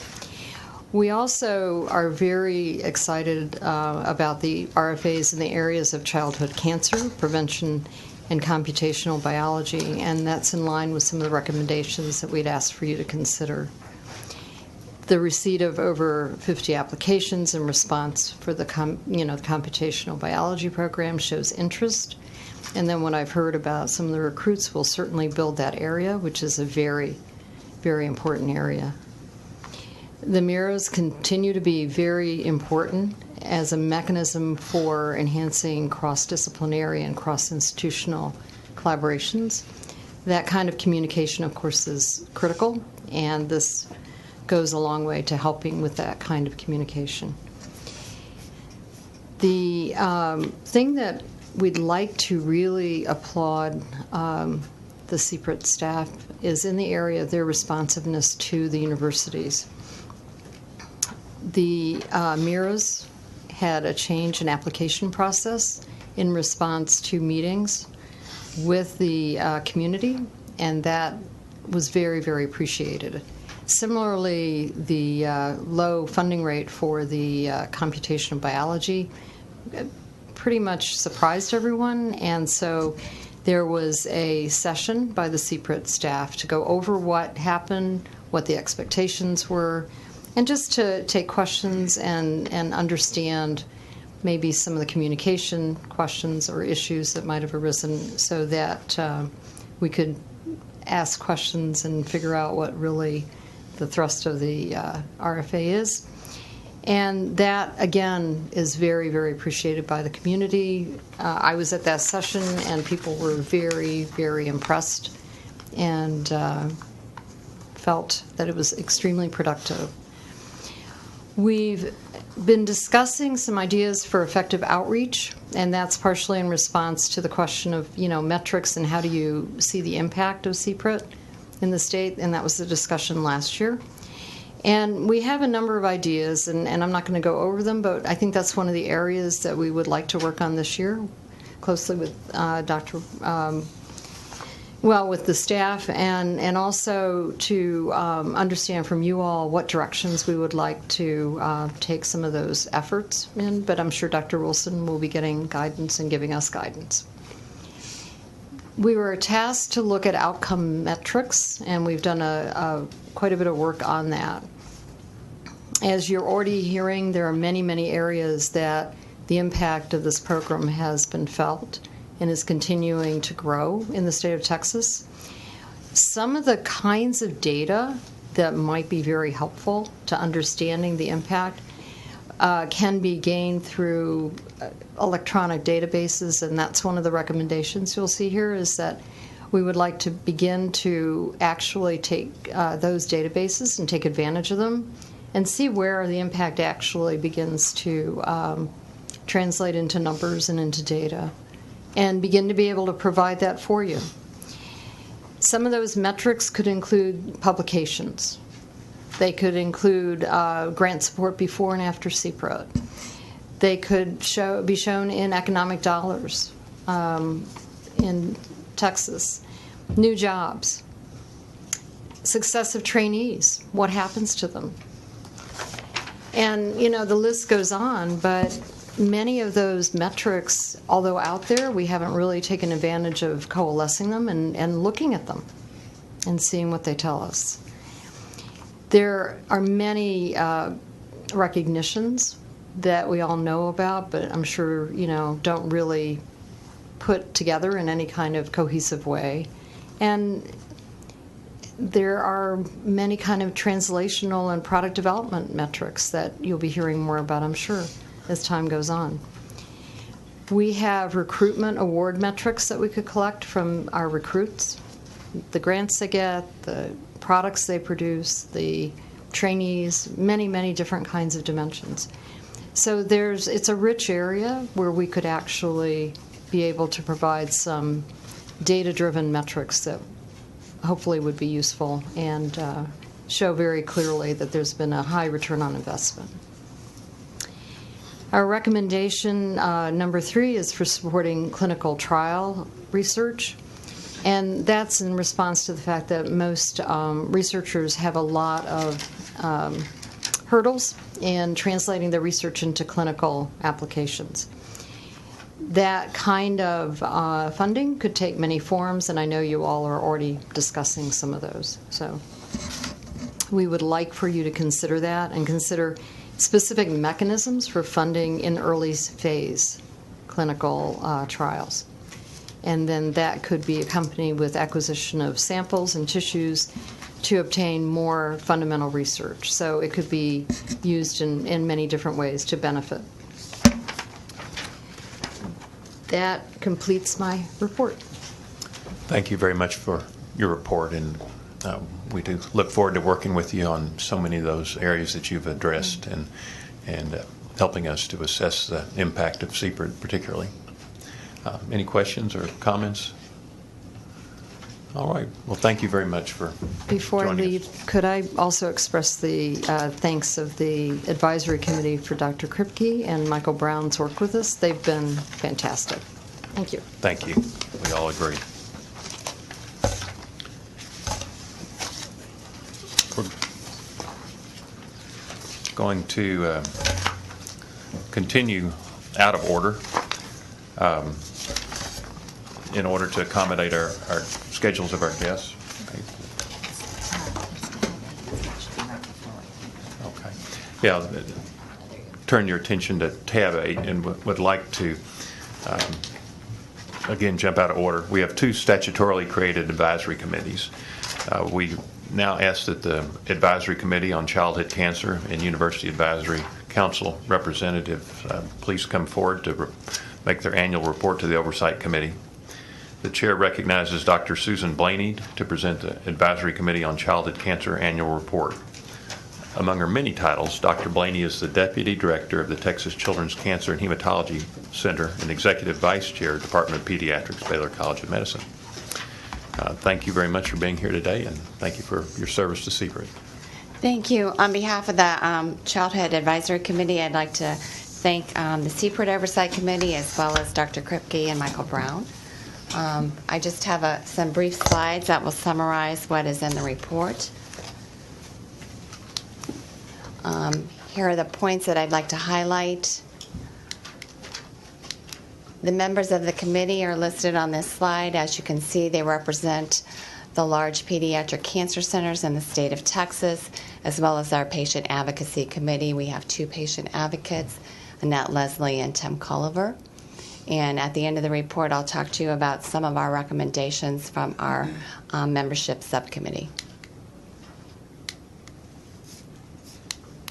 R: We also are very excited about the RFAs in the areas of childhood cancer, prevention, and computational biology, and that's in line with some of the recommendations that we'd asked for you to consider. The receipt of over 50 applications in response for the computational biology program shows interest. And then what I've heard about some of the recruits will certainly build that area, which is a very, very important area. The mirrors continue to be very important as a mechanism for enhancing cross-disciplinary and cross-institutional collaborations. That kind of communication, of course, is critical, and this goes a long way to helping with that kind of communication. The thing that we'd like to really applaud the CPRIT staff is in the area of their responsiveness to the universities. The MIRAs had a change in application process in response to meetings with the community, and that was very, very appreciated. Similarly, the low funding rate for the computational biology pretty much surprised everyone, and so there was a session by the CPRIT staff to go over what happened, what the expectations were, and just to take questions and understand maybe some of the communication questions or issues that might have arisen so that we could ask questions and figure out what really the thrust of the RFA is. And that, again, is very, very appreciated by the community. I was at that session, and people were very, very impressed and felt that it was extremely productive. We've been discussing some ideas for effective outreach, and that's partially in response to the question of, metrics and how do you see the impact of CPRIT in the state, and that was the discussion last year. And we have a number of ideas, and I'm not going to go over them, but I think that's one of the areas that we would like to work on this year, closely with with the staff, and also to understand from you all what directions we would like to take some of those efforts in, but I'm sure Dr. Wilson will be getting guidance and giving us guidance. We were tasked to look at outcome metrics, and we've done quite a bit of work on that. As you're already hearing, there are many, many areas that the impact of this program has been felt and is continuing to grow in the state of Texas. Some of the kinds of data that might be very helpful to understanding the impact can be gained through electronic databases, and that's one of the recommendations you'll see here, is that we would like to begin to actually take those databases and take advantage of them and see where the impact actually begins to translate into numbers and into data, and begin to be able to provide that for you. Some of those metrics could include publications. They could include grant support before and after CPRIT. They could be shown in economic dollars in Texas. New jobs. Success of trainees. What happens to them? And, the list goes on, but many of those metrics, although out there, we haven't really taken advantage of coalescing them and looking at them and seeing what they tell us. There are many recognitions that we all know about, but I'm sure, don't really put together in any kind of cohesive way. And there are many kind of translational and product development metrics that you'll be hearing more about, I'm sure, as time goes on. We have recruitment award metrics that we could collect from our recruits, the grants they get, the products they produce, the trainees, many, many different kinds of dimensions. So it's a rich area where we could actually be able to provide some data-driven metrics that hopefully would be useful and show very clearly that there's been a high return on investment. Our recommendation number 3 is for supporting clinical trial research, and that's in response to the fact that most researchers have a lot of hurdles in translating their research into clinical applications. That kind of funding could take many forms, and I know you all are already discussing some of those. So we would like for you to consider that and consider specific mechanisms for funding in early phase clinical trials. And then that could be accompanied with acquisition of samples and tissues to obtain more fundamental research. So it could be used in many different ways to benefit. That completes my report.
A: Thank you very much for your report, and we do look forward to working with you on so many of those areas that you've addressed and helping us to assess the impact of CPRIT particularly. Any questions or comments? All right. Well, thank you very much for
R: Before I
A: joining
R: leave,
A: us.
R: could I also express the thanks of the advisory committee for Dr. Kripke and Michael Brown's work with us. They've been fantastic. Thank you.
A: Thank you. We all agree. We're going to continue out of order in order to accommodate our schedules of our guests. Okay. Yeah, turn your attention to tab 8 and would like to again jump out of order. We have 2 statutorily created advisory committees. We now ask that the Advisory Committee on Childhood Cancer and University Advisory Council representative please come forward to make their annual report to the Oversight Committee. The chair recognizes Dr. Susan Blaney to present the Advisory Committee on Childhood Cancer annual report. Among her many titles, Dr. Blaney is the Deputy Director of the Texas Children's Cancer and Hematology Center and Executive Vice Chair, Department of Pediatrics, Baylor College of Medicine. Thank you very much for being here today, and thank you for your service to CPRIT.
S: Thank you. On behalf of the Childhood Advisory Committee, I'd like to thank the CPRIT Oversight Committee as well as Dr. Kripke and Michael Brown. I just have some brief slides that will summarize what is in the report. Here are the points that I'd like to highlight. The members of the committee are listed on this slide. As you can see, they represent the large pediatric cancer centers in the state of Texas, as well as our patient advocacy committee. We have 2 patient advocates. Annette Leslie, and Tim Culliver. And at the end of the report, I'll talk to you about some of our recommendations from our membership subcommittee.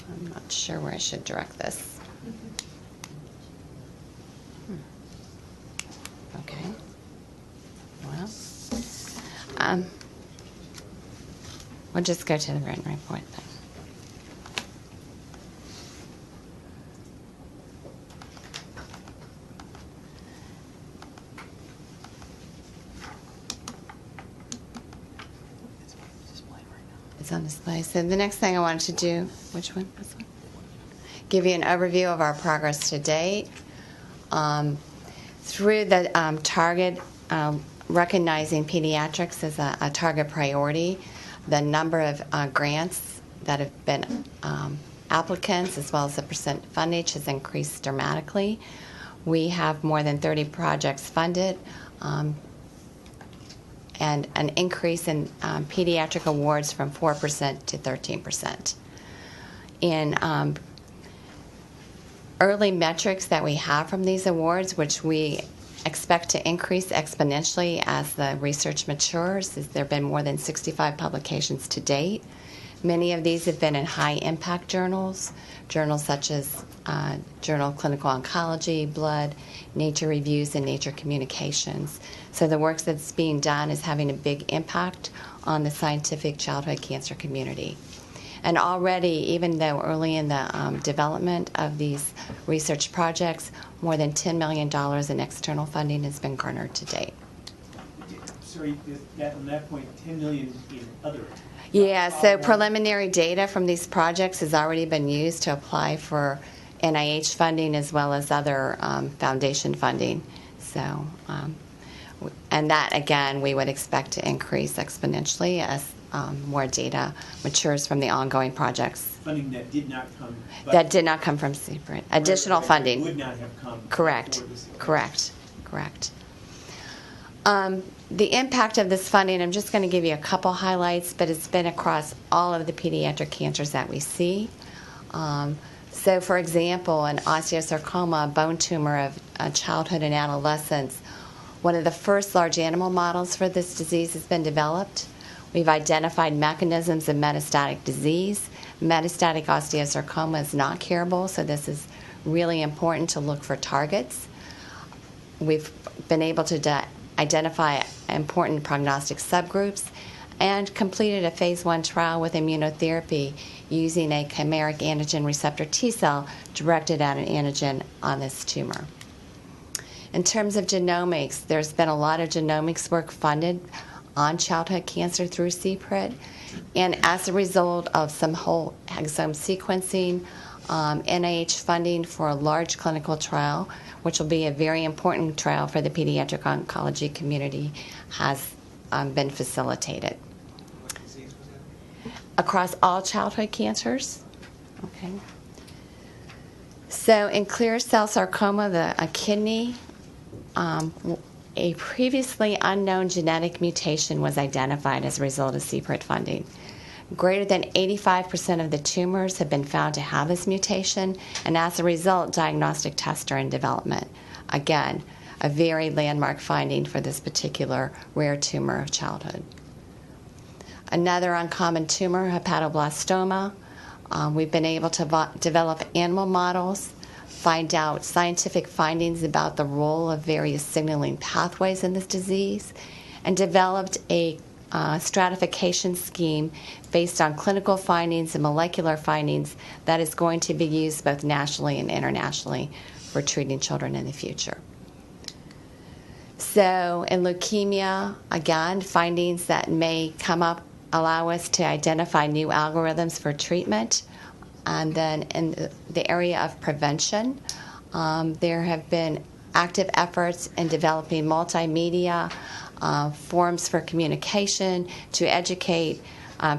S: I'm not sure where I should direct this. Okay. Well, we'll just go to the written report then. It's on display. So the next thing I wanted to do, which one? This one? Give you an overview of our progress to date. Through the target, recognizing pediatrics as a target priority, the number of grants that have been applicants as well as the percent fundage has increased dramatically. We have more than 30 projects funded, and an increase in pediatric awards from 4% to 13%. In early metrics that we have from these awards, which we expect to increase exponentially as the research matures, is there have been more than 65 publications to date. Many of these have been in high-impact journals such as Journal of Clinical Oncology, Blood, Nature Reviews, and Nature Communications. So the work that's being done is having a big impact on the scientific childhood cancer community. And already, even though early in the development of these research projects, more than $10 million in external funding has been garnered to date.
N: Sorry, on that point, 10 million in other.
S: Yeah, so preliminary data from these projects has already been used to apply for NIH funding as well as other foundation funding. So, and that, again, we would expect to increase exponentially as more data matures from the ongoing projects.
N: Funding that did not come.
S: That did not come from CPRIT. Additional funding.
N: Would not have come.
S: Correct. Correct. The impact of this funding, I'm just going to give you a couple highlights, but it's been across all of the pediatric cancers that we see. So, for example, an osteosarcoma, a bone tumor of childhood and adolescence, one of the first large animal models for this disease has been developed. We've identified mechanisms of metastatic disease. Metastatic osteosarcoma is not curable, so this is really important to look for targets. We've been able to identify important prognostic subgroups and completed a phase 1 trial with immunotherapy using a chimeric antigen receptor T cell directed at an antigen on this tumor. In terms of genomics, there's been a lot of genomics work funded on childhood cancer through CPRIT, and as a result of some whole exome sequencing, NIH funding for a large clinical trial, which will be a very important trial for the pediatric oncology community, has been facilitated.
N: What disease was that?
S: Across all childhood cancers. Okay. So in clear cell sarcoma, a kidney, a previously unknown genetic mutation was identified as a result of CPRIT funding. Greater than 85% of the tumors have been found to have this mutation, and as a result, diagnostic tests are in development. Again, a very landmark finding for this particular rare tumor of childhood. Another uncommon tumor, hepatoblastoma. We've been able to develop animal models, find out scientific findings about the role of various signaling pathways in this disease, and developed a stratification scheme based on clinical findings and molecular findings that is going to be used both nationally and internationally for treating children in the future. So in leukemia, again, findings that may come up allow us to identify new algorithms for treatment. And then in the area of prevention, there have been active efforts in developing multimedia forms for communication to educate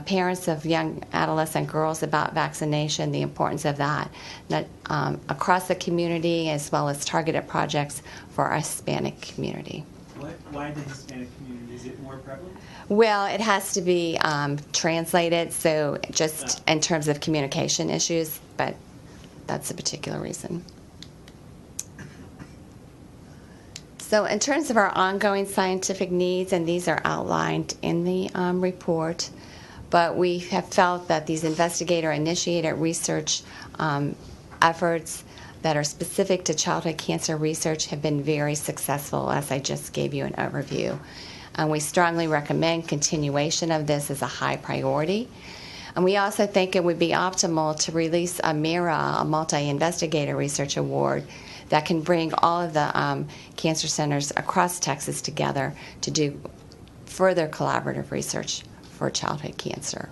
S: parents of young adolescent girls about vaccination, the importance of that across the community, as well as targeted projects for our Hispanic community.
N: Why the Hispanic community? Is it more prevalent?
S: Well, it has to be translated, so just in terms of communication issues, but that's a particular reason. So in terms of our ongoing scientific needs, and these are outlined in the report, but we have felt that these investigator-initiated research efforts that are specific to childhood cancer research have been very successful, as I just gave you an overview. And we strongly recommend continuation of this as a high priority. And we also think it would be optimal to release a MIRA, a multi-investigator research award, that can bring all of the cancer centers across Texas together to do further collaborative research for childhood cancer.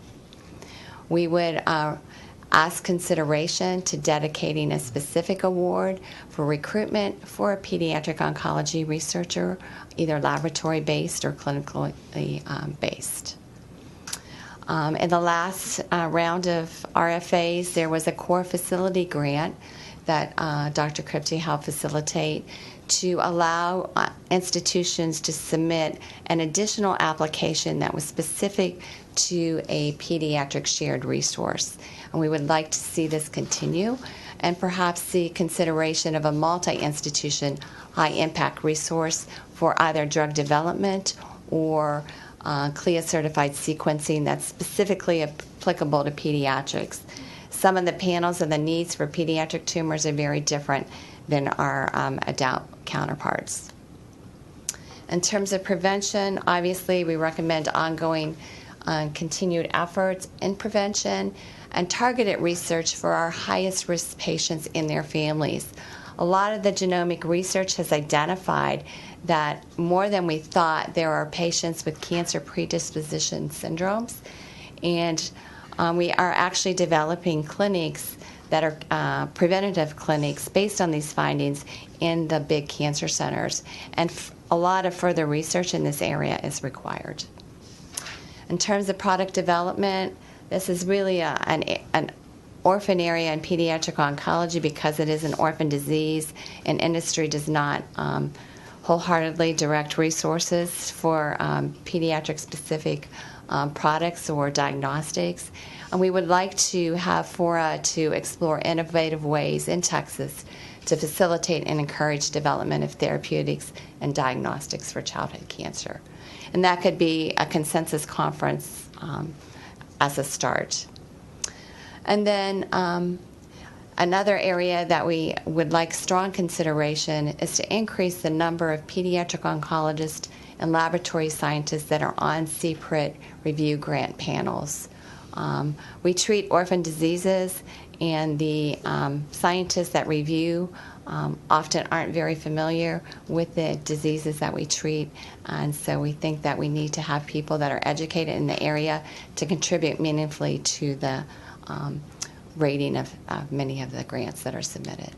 S: We would ask consideration to dedicating a specific award for recruitment for a pediatric oncology researcher, either laboratory-based or clinically based. In the last round of RFAs, there was a core facility grant that Dr. Kripke helped facilitate to allow institutions to submit an additional application that was specific to a pediatric shared resource. And we would like to see this continue and perhaps see consideration of a multi-institution high-impact resource for either drug development or CLIA-certified sequencing that's specifically applicable to pediatrics. Some of the panels and the needs for pediatric tumors are very different than our adult counterparts. In terms of prevention, obviously we recommend ongoing continued efforts in prevention and targeted research for our highest risk patients and their families. A lot of the genomic research has identified that more than we thought, there are patients with cancer predisposition syndromes, and we are actually developing clinics that are preventative clinics based on these findings in the big cancer centers, and a lot of further research in this area is required. In terms of product development, this is really an orphan area in pediatric oncology because it is an orphan disease, and industry does not wholeheartedly direct resources for pediatric-specific products or diagnostics. And we would like to have fora to explore innovative ways in Texas to facilitate and encourage development of therapeutics and diagnostics for childhood cancer. And that could be a consensus conference as a start. And then another area that we would like strong consideration is to increase the number of pediatric oncologists and laboratory scientists that are on CPRIT review grant panels. We treat orphan diseases, and the scientists that review often aren't very familiar with the diseases that we treat, and so we think that we need to have people that are educated in the area to contribute meaningfully to the rating of many of the grants that are submitted.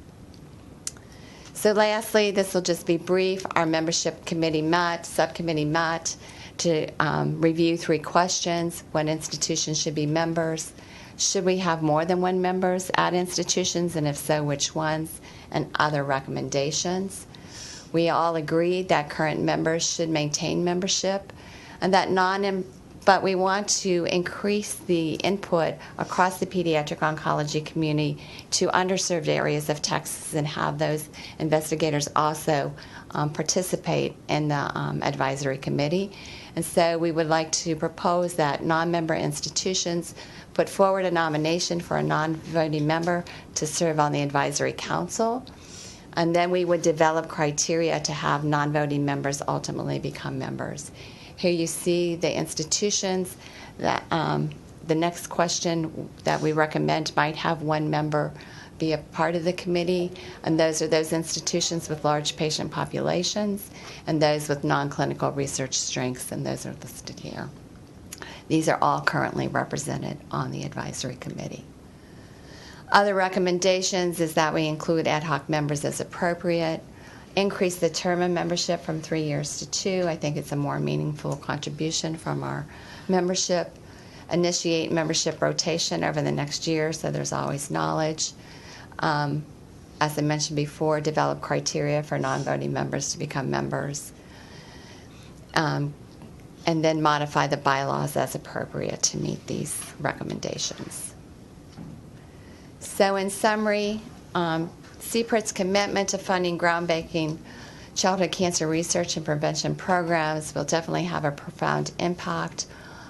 S: So lastly, this will just be brief. Our membership committee subcommittee met to review 3 questions: when institutions should be members, should we have more than one members at institutions, and if so, which ones, and other recommendations. We all agreed that current members should maintain membership, and that but we want to increase the input across the pediatric oncology community to underserved areas of Texas and have those investigators also participate in the advisory committee. And so we would like to propose that non-member institutions put forward a nomination for a non-voting member to serve on the advisory council. And then we would develop criteria to have non-voting members ultimately become members. Here you see the institutions that the next question that we recommend might have one member be a part of the committee, and those are those institutions with large patient populations and those with non-clinical research strengths, and those are listed here. These are all currently represented on the advisory committee. Other recommendations is that we include ad hoc members as appropriate, increase the term of membership from 3 years to 2. I think it's a more meaningful contribution from our membership. Initiate membership rotation over the next year so there's always knowledge. As I mentioned before, develop criteria for non-voting members to become members. And then modify the bylaws as appropriate to meet these recommendations. So in summary, CPRIT's commitment to funding groundbreaking childhood cancer research and prevention programs will definitely have a profound impact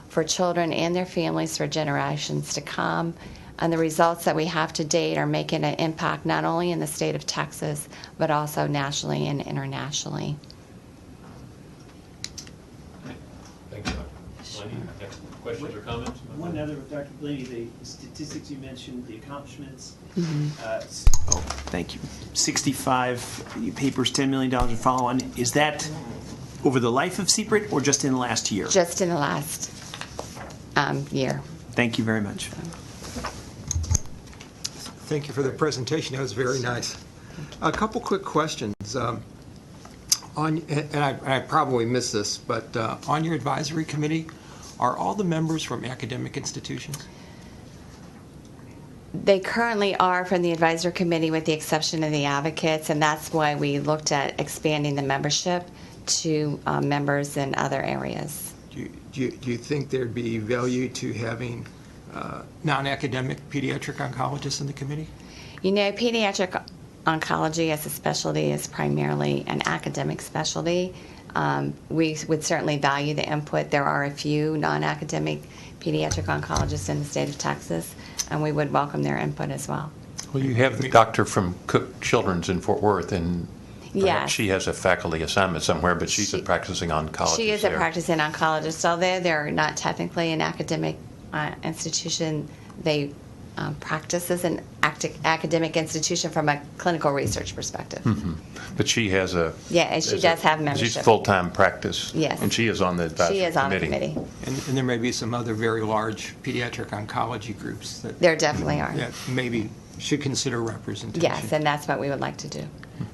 S: for children and their families for generations to come. And the results that we have to date are making an impact not only in the state of Texas, but also nationally and internationally.
A: Thank you. Lenny, questions or comments?
N: One other with Dr. Blaney, the statistics you mentioned, the accomplishments.
C: Thank you. 65 papers, $10 million in follow-on. Is that over the life of CPRIT or just in the last year?
S: Just in the last year.
C: Thank you very much.
K: Thank you for the presentation. That was very nice. A couple quick questions. I probably missed this, but on your advisory committee, are all the members from academic institutions?
S: They currently are from the advisory committee with the exception of the advocates, and that's why we looked at expanding the membership to members in other areas.
K: Do you think there'd be value to having non-academic pediatric oncologists in the committee?
S: You know, pediatric oncology as a specialty is primarily an academic specialty. We would certainly value the input. There are a few non-academic pediatric oncologists in the state of Texas, and we would welcome their input as well.
A: Well, you have the doctor from Cook Children's in Fort Worth, and
S: Yes.
A: she has a faculty assignment somewhere, but she's a practicing oncologist.
S: She is a practicing oncologist. Although they're not technically an academic institution, they practice as an academic institution from a clinical research perspective.
A: Mm-hmm. But she has a...
S: Yeah, and she does have membership.
A: She's full-time practice.
S: Yes.
A: And she is on the advisory committee.
S: She is on the committee.
K: And there may be some other very large pediatric oncology groups that...
S: There definitely are.
K: That maybe should consider representation.
S: Yes, and that's what we would like to do.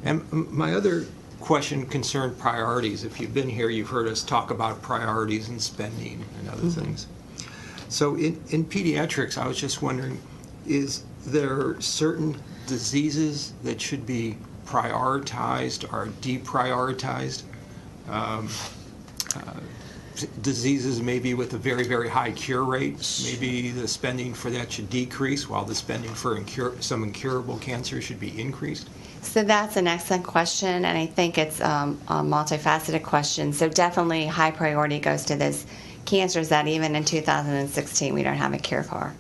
K: And my other question concerned priorities. If you've been here, you've heard us talk about priorities and spending and other things. So in pediatrics, I was just wondering, is there certain diseases that should be prioritized or deprioritized? Diseases maybe with a very, very high cure rate, maybe the spending for that should decrease while the spending for some incurable cancer should be increased?
S: So that's an excellent question, and I think it's a multifaceted question. So definitely high priority goes to those cancers that even in 2016 we don't have a cure for.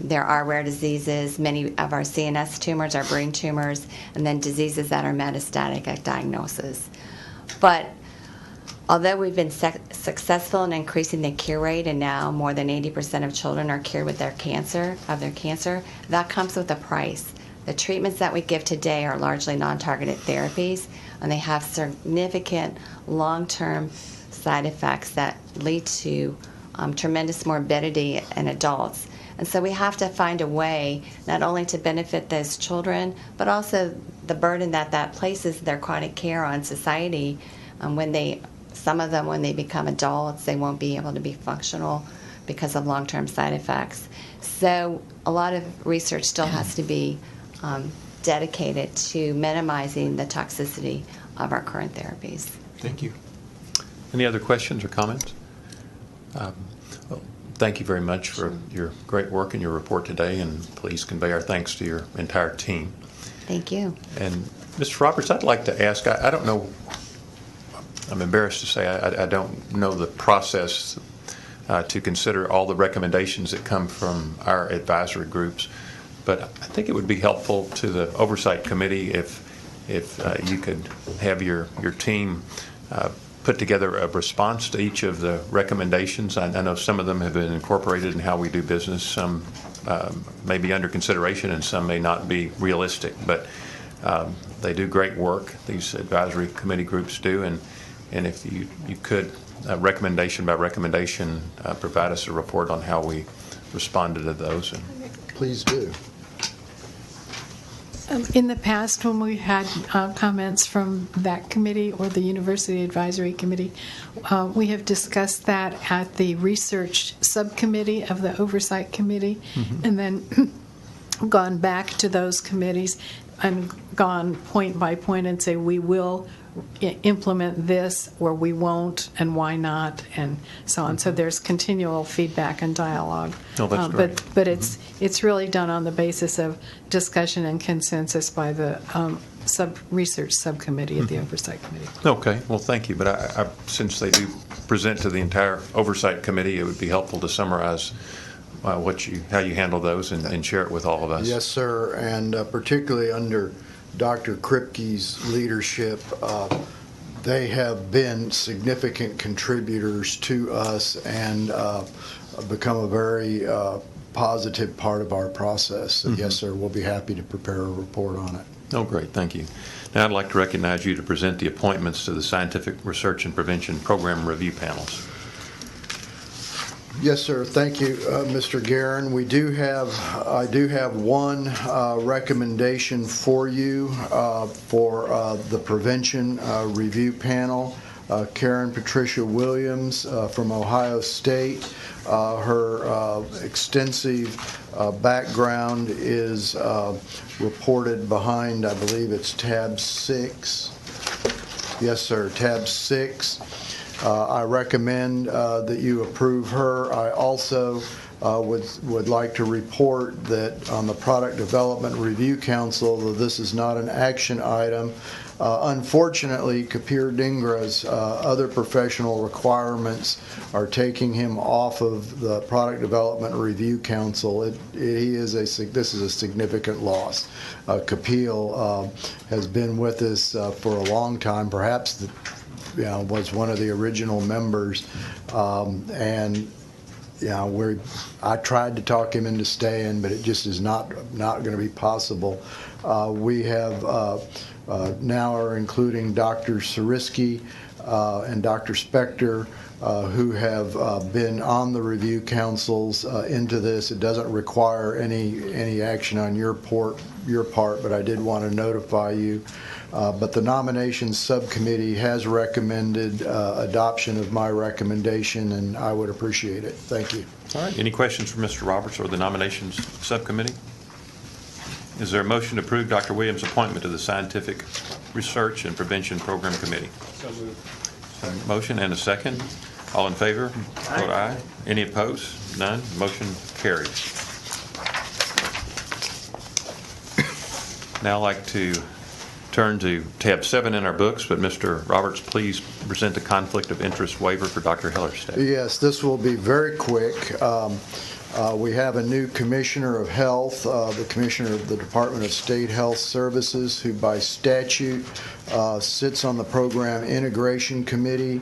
S: There are rare diseases. Many of our CNS tumors are brain tumors, and then diseases that are metastatic at diagnosis. But although we've been successful in increasing the cure rate, and now more than 80% of children are cured with their cancer, that comes with a price. The treatments that we give today are largely non-targeted therapies, and they have significant long-term side effects that lead to tremendous morbidity in adults. And so we have to find a way not only to benefit those children, but also the burden that places their chronic care on society. Some of them, when they become adults, they won't be able to be functional because of long-term side effects. So a lot of research still has to be dedicated to minimizing the toxicity of our current therapies.
K: Thank you.
A: Any other questions or comments? Well, thank you very much for your great work and your report today, and please convey our thanks to your entire team.
S: Thank you.
A: And Mr. Roberts, I'd like to ask, I don't know, I'm embarrassed to say I don't know the process to consider all the recommendations that come from our advisory groups, but I think it would be helpful to the Oversight Committee if you could have your team put together a response to each of the recommendations. I know some of them have been incorporated in how we do business. Some may be under consideration and some may not be realistic, but they do great work, these advisory committee groups do, and if you could, recommendation by recommendation, provide us a report on how we responded to those.
E: Please do.
L: In the past, when we had comments from that committee or the University Advisory Committee, we have discussed that at the research subcommittee of the Oversight Committee, and then gone back to those committees and gone point by point and say, we will implement this or we won't, and why not, and so on. So there's continual feedback and dialogue.
A: Oh, that's great.
L: But it's really done on the basis of discussion and consensus by the research subcommittee at the Oversight Committee.
A: Okay, well, thank you. But since they do present to the entire Oversight Committee, it would be helpful to summarize how you handle those and share it with all of us.
E: Yes, sir, and particularly under Dr. Kripke's leadership, they have been significant contributors to us and become a very positive part of our process. So yes, sir, we'll be happy to prepare a report on it.
A: Oh, great, thank you. Now I'd like to recognize you to present the appointments to the Scientific Research and Prevention Program Review Panels.
E: Yes, sir. Thank you, Mr. Guerin. I do have one recommendation for you for the Prevention Review Panel. Karen Patricia Williams from Ohio State. Her extensive background is reported behind, I believe it's tab 6. Yes, sir, tab 6. I recommend that you approve her. I also would like to report that on the Product Development Review Council, though this is not an action item, unfortunately, Kapir Dingra's other professional requirements are taking him off of the Product Development Review Council. This is a significant loss. Kapil has been with us for a long time, perhaps was one of the original members, and I tried to talk him into staying, but it just is not going to be possible. We have now are including Dr. Sariski and Dr. Spector, who have been on the review councils into this. It doesn't require any action on your part, but I did want to notify you. But the nominations subcommittee has recommended adoption of my recommendation, and I would appreciate it. Thank you.
A: All right. Any questions for Mr. Roberts or the nominations subcommittee? Is there a motion to approve Dr. Williams' appointment to the Scientific Research and Prevention Program Committee?
M: So moved.
A: So, motion and a second. All in favor? Vote aye. Any opposed? None. Motion carries. Now I'd like to turn to tab 7 in our books, but Mr. Roberts, please present the conflict of interest waiver for Dr. Hellerstedt.
E: Yes, this will be very quick. We have a new Commissioner of Health, the Commissioner of the Department of State Health Services, who by statute sits on the Program Integration Committee.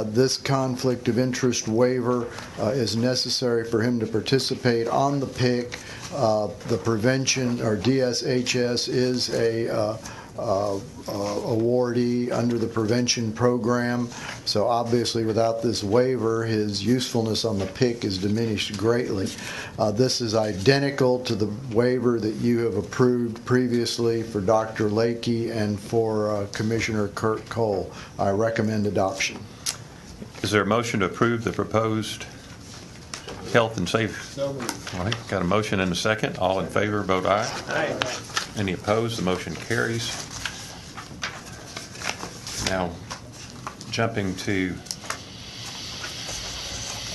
E: This conflict of interest waiver is necessary for him to participate on the PIC. The prevention, or DSHS, is a awardee under the prevention program. So obviously without this waiver, his usefulness on the PIC is diminished greatly. This is identical to the waiver that you have approved previously for Dr. Lakey and for Commissioner Kurt Cole. I recommend adoption.
A: Is there a motion to approve the proposed health and safety?
M: So moved.
A: All right, got a motion and a second. All in favor, vote aye.
M: Aye.
A: Any opposed? The motion carries. Now, jumping to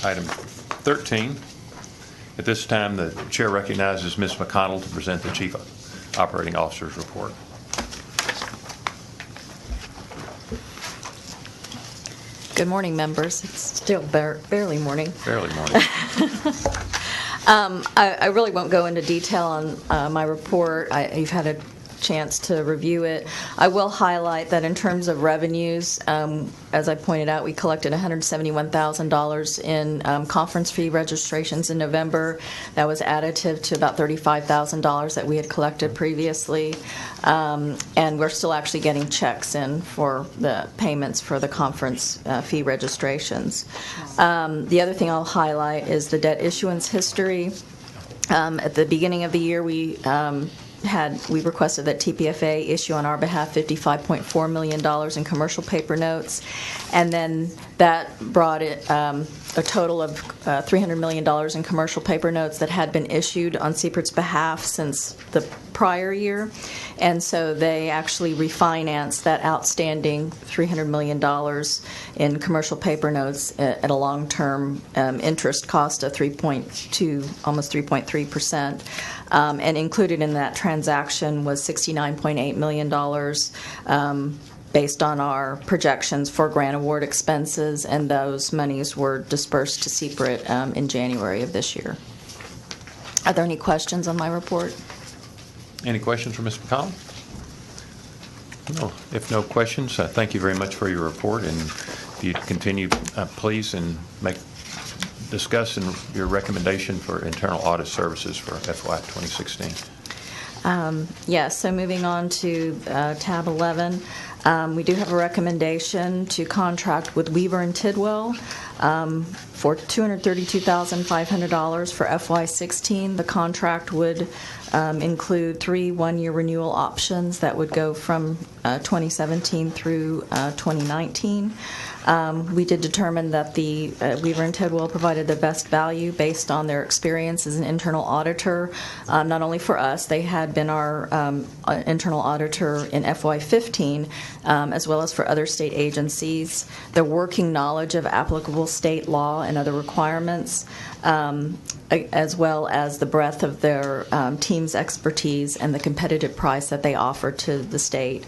A: item 13. At this time, the chair recognizes Ms. McConnell to present the Chief Operating Officer's report.
H: Good morning, members. It's still barely morning.
A: Barely morning.
H: I really won't go into detail on my report. You've had a chance to review it. I will highlight that in terms of revenues, as I pointed out, we collected $171,000 in conference fee registrations in November. That was additive to about $35,000 that we had collected previously. And we're still actually getting checks in for the payments for the conference fee registrations. The other thing I'll highlight is the debt issuance history. At the beginning of the year, we requested that TPFA issue on our behalf $55.4 million in commercial paper notes, and then that brought it a total of $300 million in commercial paper notes that had been issued on CPRIT's behalf since the prior year, and so they actually refinanced that outstanding $300 million in commercial paper notes at a long-term interest cost of 3.2, almost 3.3%, and included in that transaction was $69.8 million based on our projections for grant award expenses, and those monies were dispersed to CPRIT in January of this year. Are there any questions on my report?
A: Any questions for Ms. McConnell? No. If no questions, thank you very much for your report, and if you continue, please, and discuss your recommendation for internal audit services for FY 2016.
H: Yes, so moving on to tab 11, we do have a recommendation to contract with Weaver and Tidwell for $232,500 for FY16. The contract would include 3 one-year renewal options that would go from 2017 through 2019. We did determine that the Weaver and Tidwell provided the best value based on their experience as an internal auditor, not only for us. They had been our internal auditor in FY15, as well as for other state agencies. Their working knowledge of applicable state law and other requirements, as well as the breadth of their team's expertise and the competitive price that they offer to the state.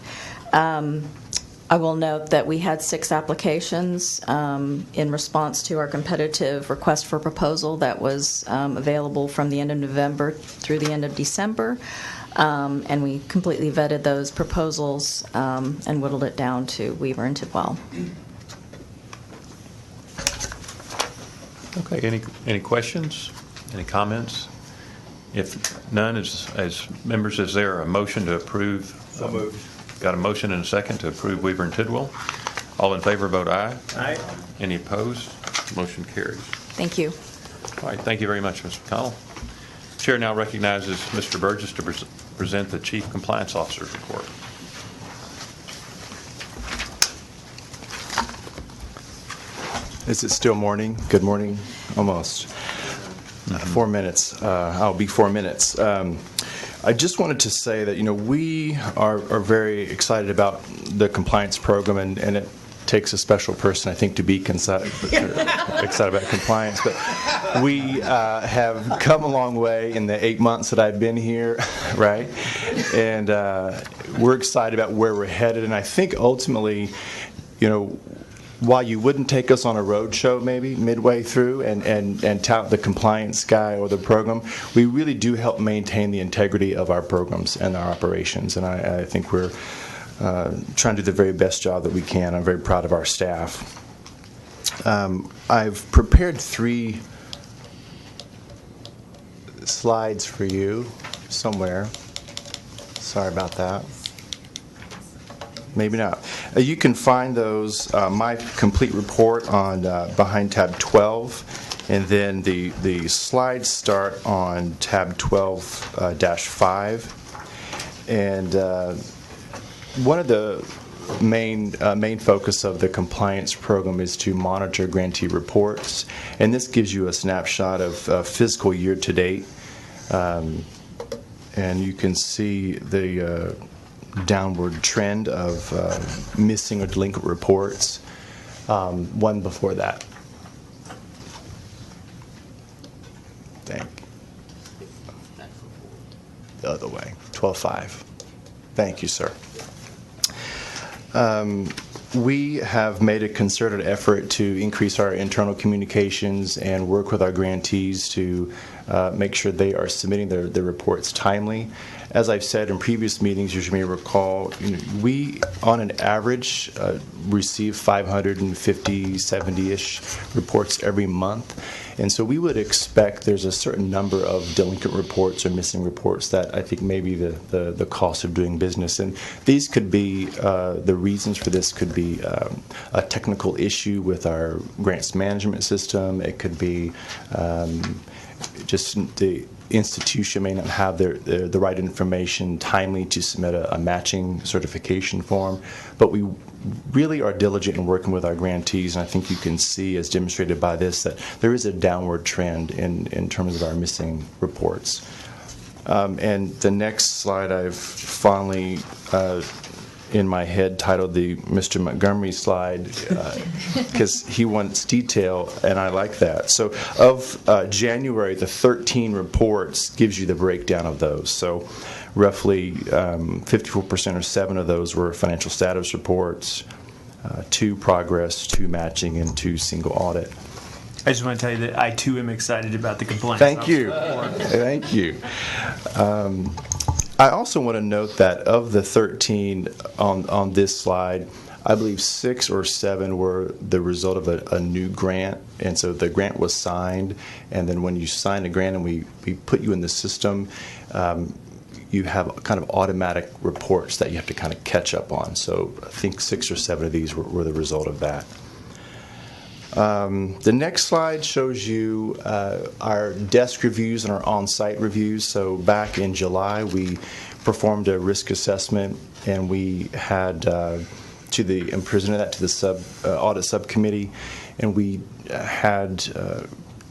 H: I will note that we had 6 applications in response to our competitive request for proposal that was available from the end of November through the end of December. And we completely vetted those proposals and whittled it down to Weaver and Tidwell.
A: Okay, any questions? Any comments? If none, as members, is there a motion to approve?
K: So moved.
A: Got a motion and a second to approve Weaver and Tidwell. All in favor, vote aye.
K: Aye.
A: Any opposed? Motion carries.
H: Thank you.
A: All right, thank you very much, Mr. McConnell. Chair now recognizes Mr. Burgess to present the Chief Compliance Officer's report.
O: Is it still morning? Good morning, almost. 4 minutes. I'll be 4 minutes. I just wanted to say that, we are very excited about the compliance program, and it takes a special person, I think, to be excited about compliance. But we have come a long way in the 8 months that I've been here, right? And we're excited about where we're headed. And I think ultimately, while you wouldn't take us on a road show maybe midway through and tout the compliance guy or the program, we really do help maintain the integrity of our programs and our operations. And I think we're trying to do the very best job that we can. I'm very proud of our staff. I've prepared 3 slides for you somewhere. Sorry about that. Maybe not. You can find those, my complete report on behind tab 12, and then the slides start on tab 12-5. And one of the main focus of the compliance program is to monitor grantee reports, and this gives you a snapshot of fiscal year to date, and you can see the downward trend of missing or delinquent reports. One before that. Thank you. The other way, 12-5. Thank you, sir. We have made a concerted effort to increase our internal communications and work with our grantees to make sure they are submitting their reports timely. As I've said in previous meetings, as you may recall, we, on an average, receive 550, 70-ish reports every month. And so we would expect there's a certain number of delinquent reports or missing reports that I think may be the cost of doing business. And these could be, the reasons for this could be a technical issue with our grants management system. It could be just the institution may not have the right information timely to submit a matching certification form. But we really are diligent in working with our grantees, and I think you can see, as demonstrated by this, that there is a downward trend in terms of our missing reports. And the next slide I've finally in my head titled the Mr. Montgomery slide, because he wants detail, and I like that. So of January, the 13 reports gives you the breakdown of those. So Roughly 54% or 7 of those were financial status reports, 2 progress, 2 matching, and 2 single audit.
C: I just want to tell you that I too am excited about the compliance.
O: Thank you.
C: officer.
O: Thank you. I also want to note that of the 13 on this slide, I believe 6 or 7 were the result of a new grant, and so the grant was signed, and then when you sign a grant and we put you in the system, you have kind of automatic reports that you have to kind of catch up on. So I think 6 or 7 of these were the result of that. The next slide shows you our desk reviews and our on-site reviews. So back in July, we performed a risk assessment, and we had and presented that to the audit subcommittee, and we had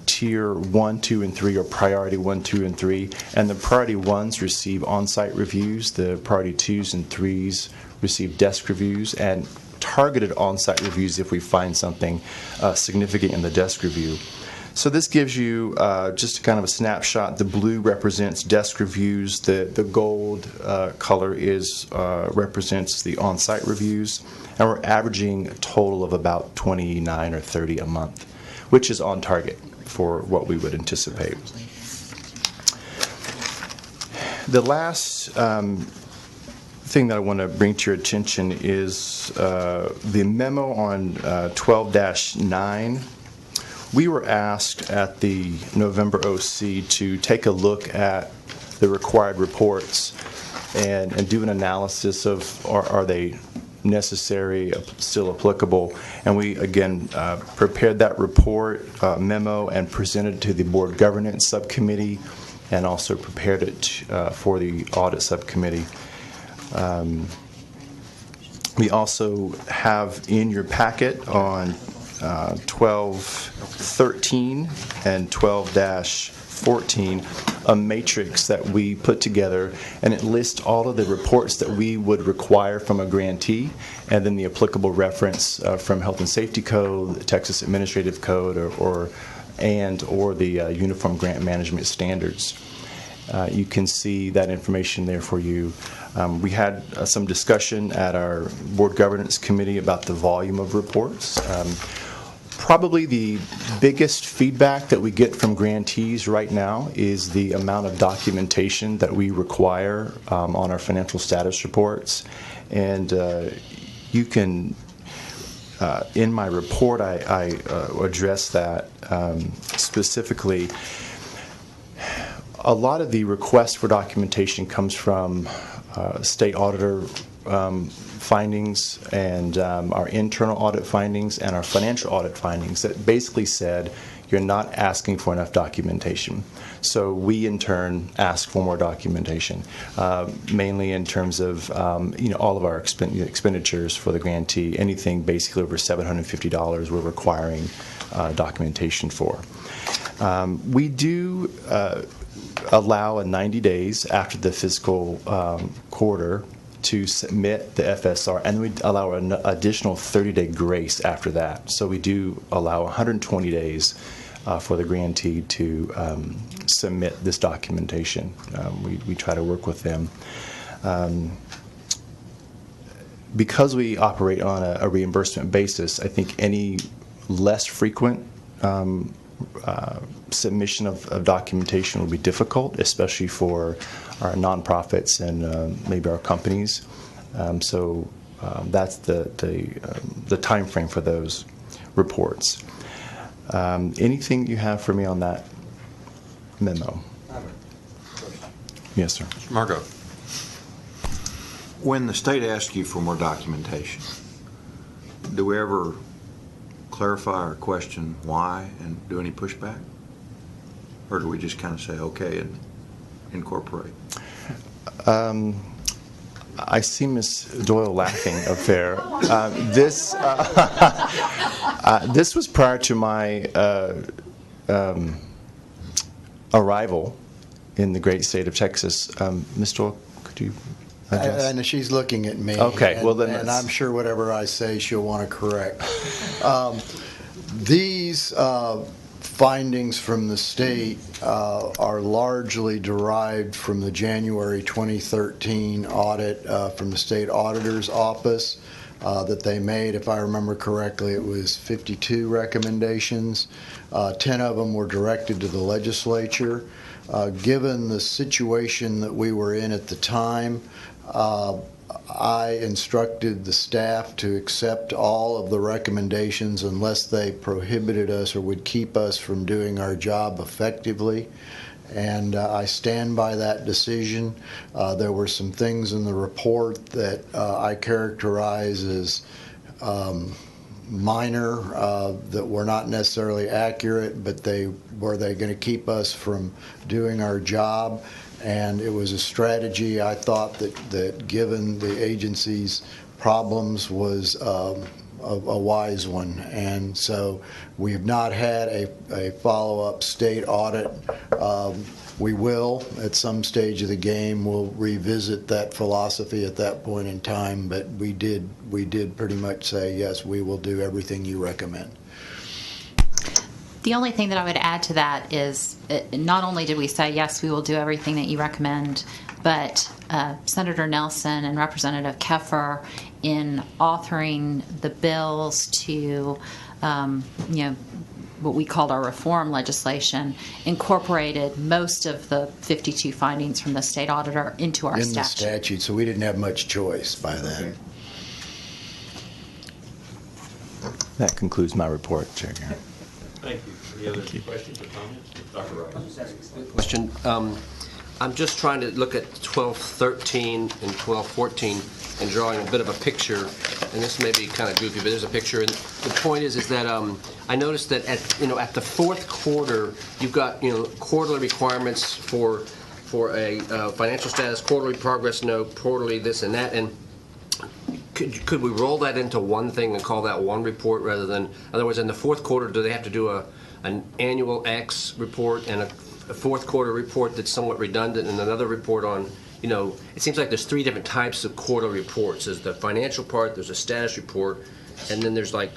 O: tier 1, 2, and 3, or priority 1, 2, and 3, and the priority 1s receive on-site reviews, the priority 2s and 3s receive desk reviews, and targeted on-site reviews if we find something significant in the desk review. So this gives you just kind of a snapshot. The blue represents desk reviews. The gold color represents the on-site reviews. And we're averaging a total of about 29 or 30 a month, which is on target for what we would anticipate. The last thing that I want to bring to your attention is the memo on 12-9. We were asked at the November OC to take a look at the required reports and do an analysis of are they necessary, still applicable, and we again prepared that report memo and presented it to the board governance subcommittee, and also prepared it for the audit subcommittee. We also have in your packet on 12-13 and 12-14 a matrix that we put together, and it lists all of the reports that we would require from a grantee, and then the applicable reference from Health and Safety Code, the Texas Administrative Code, or the Uniform Grant Management Standards. You can see that information there for you. We had some discussion at our board governance committee about the volume of reports. Probably the biggest feedback that we get from grantees right now is the amount of documentation that we require on our financial status reports. And you can, in my report, I address that specifically. A lot of the request for documentation comes from state auditor findings and our internal audit findings and our financial audit findings that basically said you're not asking for enough documentation. So we in turn ask for more documentation, mainly in terms of all of our expenditures for the grantee. Anything basically over $750 we're requiring documentation for. We do allow 90 days after the fiscal quarter to submit the FSR, and we allow an additional 30-day grace after that. So we do allow 120 days for the grantee to submit this documentation. We try to work with them. Because we operate on a reimbursement basis, I think any less frequent submission of documentation will be difficult, especially for our nonprofits and maybe our companies. So that's the time frame for those reports. Anything you have for me on that memo? Yes, sir.
A: Margot.
I: When the state asks you for more documentation, do we ever clarify or question why and do any pushback? Or do we just kind of say, okay, and incorporate?
O: I see Ms. Doyle laughing up there. This was prior to my arrival in the great state of Texas. Ms. Doyle, could you address?
E: And she's looking at me.
O: Okay, well then,
E: and I'm sure whatever I say, she'll want to correct. These findings from the state are largely derived from the January 2013 audit from the state auditor's office that they made. If I remember correctly, it was 52 recommendations. 10 of them were directed to the legislature. Given the situation that we were in at the time, I instructed the staff to accept all of the recommendations unless they prohibited us or would keep us from doing our job effectively. And I stand by that decision. There were some things in the report that I characterize as minor, that were not necessarily accurate, but were they going to keep us from doing our job? And it was a strategy I thought that given the agency's problems was a wise one. And so we have not had a follow-up state audit. We will at some stage of the game. We'll revisit that philosophy at that point in time, but we did pretty much say, yes, we will do everything you recommend.
J: The only thing that I would add to that is not only did we say, yes, we will do everything that you recommend, but Senator Nelson and Representative Keffer, in authoring the bills to, what we called our reform legislation, incorporated most of the 52 findings from the state auditor into our statute.
E: In the statute, so we didn't have much choice by then.
O: That concludes my report, Chair Garrett.
M: Thank you. Any other questions or comments? Dr. Rice.
G: Question. I'm just trying to look at 1213 and 1214 and drawing a bit of a picture, and this may be kind of goofy, but there's a picture. And the point is that I noticed that at the fourth quarter, you've got quarterly requirements for a financial status, quarterly progress note, quarterly this and that, and could we roll that into one thing and call that one report rather than, in other words, in the fourth quarter, do they have to do an annual X report and a fourth quarter report that's somewhat redundant and another report on, it seems like there's three different types of quarterly reports. There's the financial part, there's a status report, and then there's like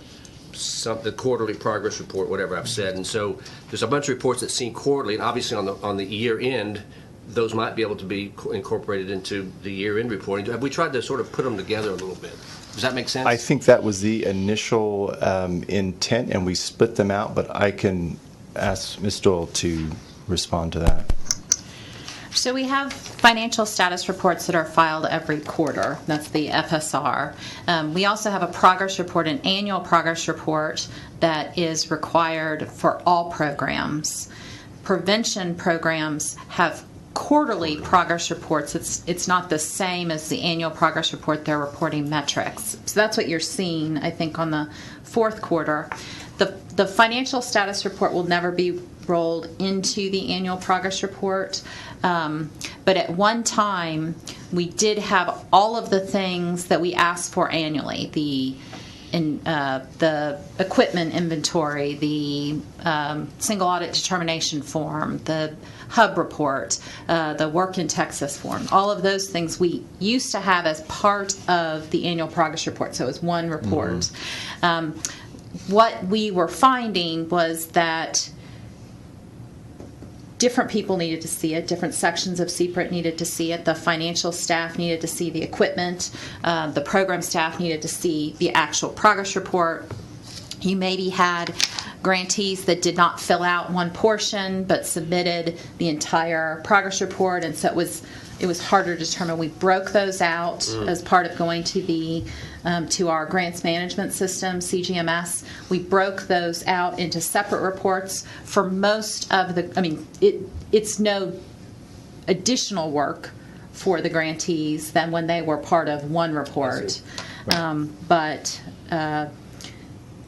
G: the quarterly progress report, whatever I've said. And so there's a bunch of reports that seem quarterly, and obviously on the year end, those might be able to be incorporated into the year-end reporting. Have we tried to sort of put them together a little bit? Does that make sense?
O: I think that was the initial intent, and we split them out, but I can ask Ms. Doyle to respond to that.
J: So we have financial status reports that are filed every quarter. That's the FSR. We also have a progress report, an annual progress report that is required for all programs. Prevention programs have quarterly progress reports. It's not the same as the annual progress report. They're reporting metrics. So that's what you're seeing, I think, on the fourth quarter. The financial status report will never be rolled into the annual progress report. But at one time, we did have all of the things that we asked for annually. The equipment inventory, the single audit determination form, the hub report, the work in Texas form, all of those things we used to have as part of the annual progress report, so it was one report. What we were finding was that different people needed to see it. Different sections of CPRIT needed to see it. The financial staff needed to see the equipment. The program staff needed to see the actual progress report. You maybe had grantees that did not fill out one portion but submitted the entire progress report, and so it was harder to determine. We broke those out as part of going to the to our grants management system, CGMS. We broke those out into separate reports for most of the, it's no additional work for the grantees than when they were part of one report. But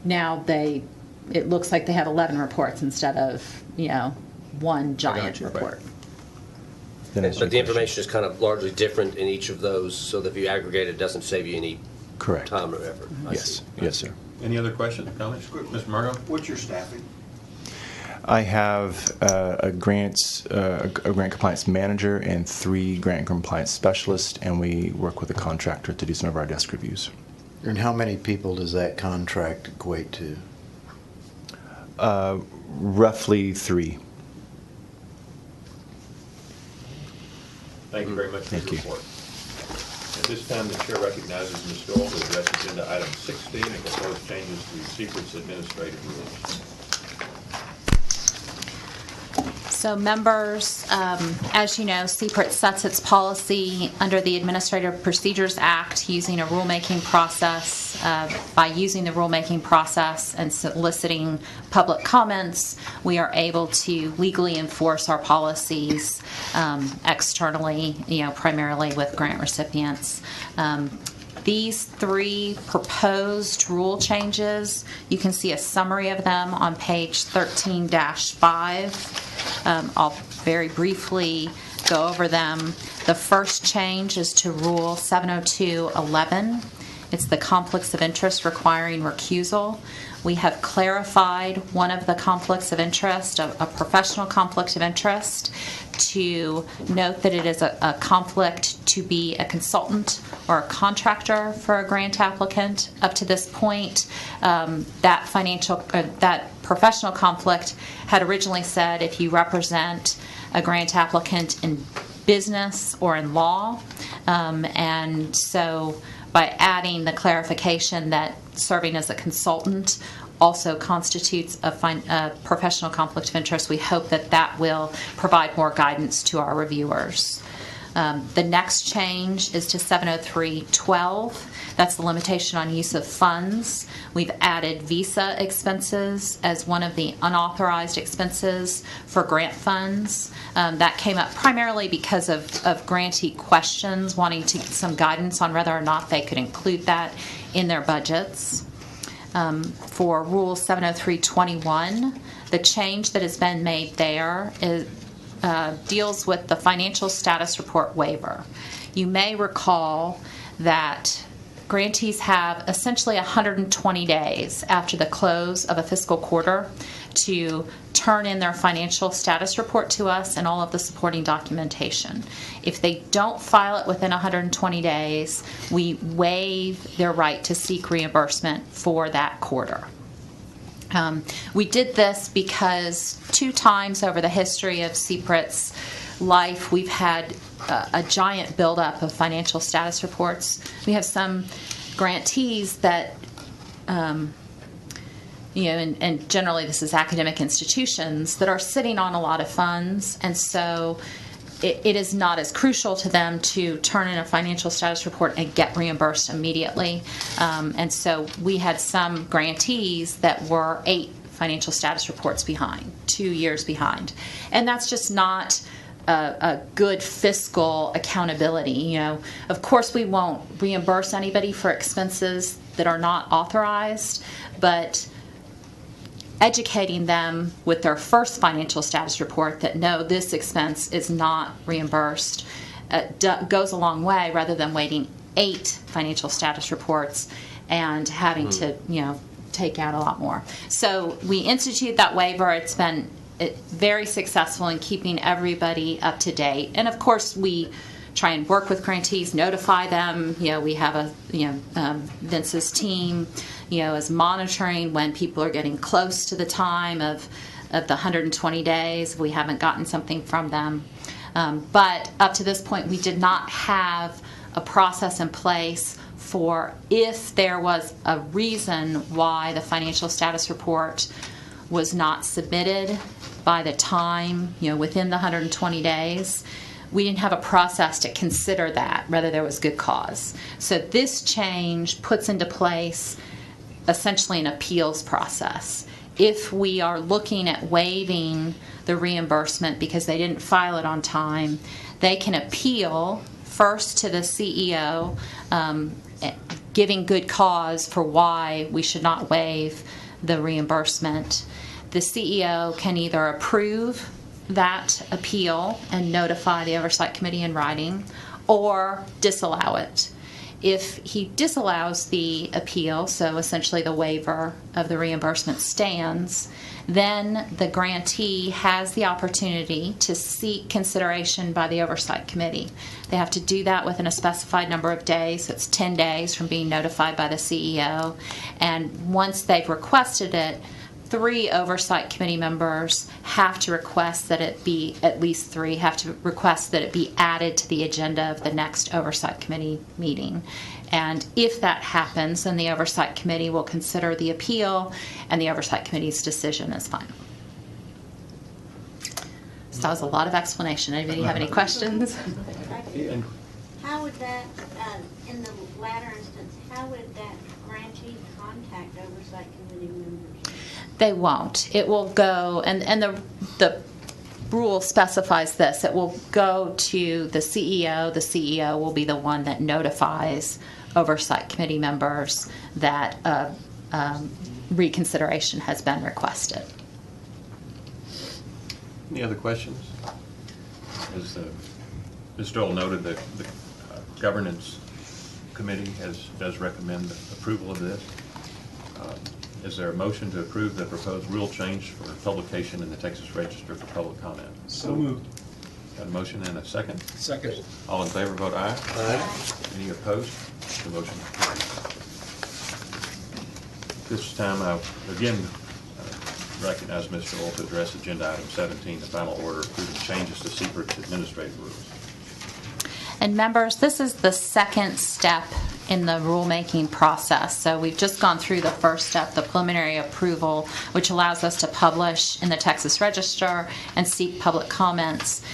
J: now it looks like they have 11 reports instead of, one giant report.
G: But the information is kind of largely different in each of those, so that if you aggregate it, doesn't save you any time or effort.
O: Yes, yes, sir.
M: Any other questions, comments? Mr. Murdo?
Q: What's your staffing?
O: I have a grant compliance manager and 3 grant compliance specialists, and we work with a contractor to do some of our desk reviews.
E: And how many people does that contract equate to?
O: Roughly 3.
A: Thank you very much for
O: Thank
A: your
O: you.
A: report. At this time, the chair recognizes Ms. Dole to address agenda item 16 and propose changes to CPRIT's administrative rules.
J: So members, as you know, CPRIT sets its policy under the Administrative Procedures Act using a rulemaking process. By using the rulemaking process and soliciting public comments, we are able to legally enforce our policies externally, primarily with grant recipients. These 3 proposed rule changes, you can see a summary of them on page 13-5. I'll very briefly go over them. The first change is to Rule 702.11. It's the conflicts of interest requiring recusal. We have clarified one of the conflicts of interest, a professional conflict of interest, to note that it is a conflict to be a consultant or a contractor for a grant applicant. Up to this point, that professional conflict had originally said if you represent a grant applicant in business or in law, and so by adding the clarification that serving as a consultant also constitutes a professional conflict of interest, we hope that that will provide more guidance to our reviewers. The next change is to 703.12. That's the limitation on use of funds. We've added visa expenses as one of the unauthorized expenses for grant funds. That came up primarily because of grantee questions, wanting to get some guidance on whether or not they could include that in their budgets. For Rule 703.21, the change that has been made there is deals with the financial status report waiver. You may recall that grantees have essentially 120 days after the close of a fiscal quarter to turn in their financial status report to us and all of the supporting documentation. If they don't file it within 120 days, we waive their right to seek reimbursement for that quarter. We did this because 2 times over the history of CPRIT's life, we've had a giant buildup of financial status reports. We have some grantees that, and generally this is academic institutions, that are sitting on a lot of funds, and so it is not as crucial to them to turn in a financial status report and get reimbursed immediately. And so we had some grantees that were 8 financial status reports behind, 2 years behind. And that's just not a good fiscal accountability. Of course we won't reimburse anybody for expenses that are not authorized, but educating them with their first financial status report that no, this expense is not reimbursed goes a long way, rather than waiting 8 financial status reports and having to take out a lot more. So we instituted that waiver. It's been very successful in keeping everybody up to date, and of course we try and work with grantees, notify them. We have Vince's team is monitoring when people are getting close to the time of the 120 days if we haven't gotten something from them. But up to this point, we did not have a process in place for if there was a reason why the financial status report was not submitted by the time, within the 120 days. We didn't have a process to consider that, whether there was good cause. So this change puts into place essentially an appeals process. If we are looking at waiving the reimbursement because they didn't file it on time, they can appeal first to the CEO, giving good cause for why we should not waive the reimbursement. The CEO can either approve that appeal and notify the Oversight Committee in writing, or disallow it. If he disallows the appeal, so essentially the waiver of the reimbursement stands, then the grantee has the opportunity to seek consideration by the Oversight Committee. They have to do that within a specified number of days. So it's 10 days from being notified by the CEO. And once they've requested it, 3 Oversight Committee members have to request that it be, at least 3 have to request that it be added to the agenda of the next Oversight Committee meeting. And if that happens, then the Oversight Committee will consider the appeal, and the Oversight Committee's decision is final. So that was a lot of explanation. Anybody have any questions?
D: How would that, in the latter instance, how would that grantee contact Oversight Committee members?
J: They won't. It will go, and the rule specifies this, it will go to the CEO. The CEO will be the one that notifies Oversight Committee members that reconsideration has been requested.
A: Any other questions? As Ms. Dole noted, the Governance Committee does recommend approval of this. Is there a motion to approve the proposed rule change for publication in the Texas Register for public comment?
N: So moved.
A: Got a motion and a second?
N: Second.
A: All in favor, vote aye.
N: Aye.
A: Any opposed? The motion carries. This time, I again recognize Mr. Dole to address agenda item 17, the final order approving changes to CPRIT's administrative rules.
J: And members, this is the second step in the rulemaking process. So we've just gone through the first step, the preliminary approval, which allows us to publish in the Texas Register and seek public comments.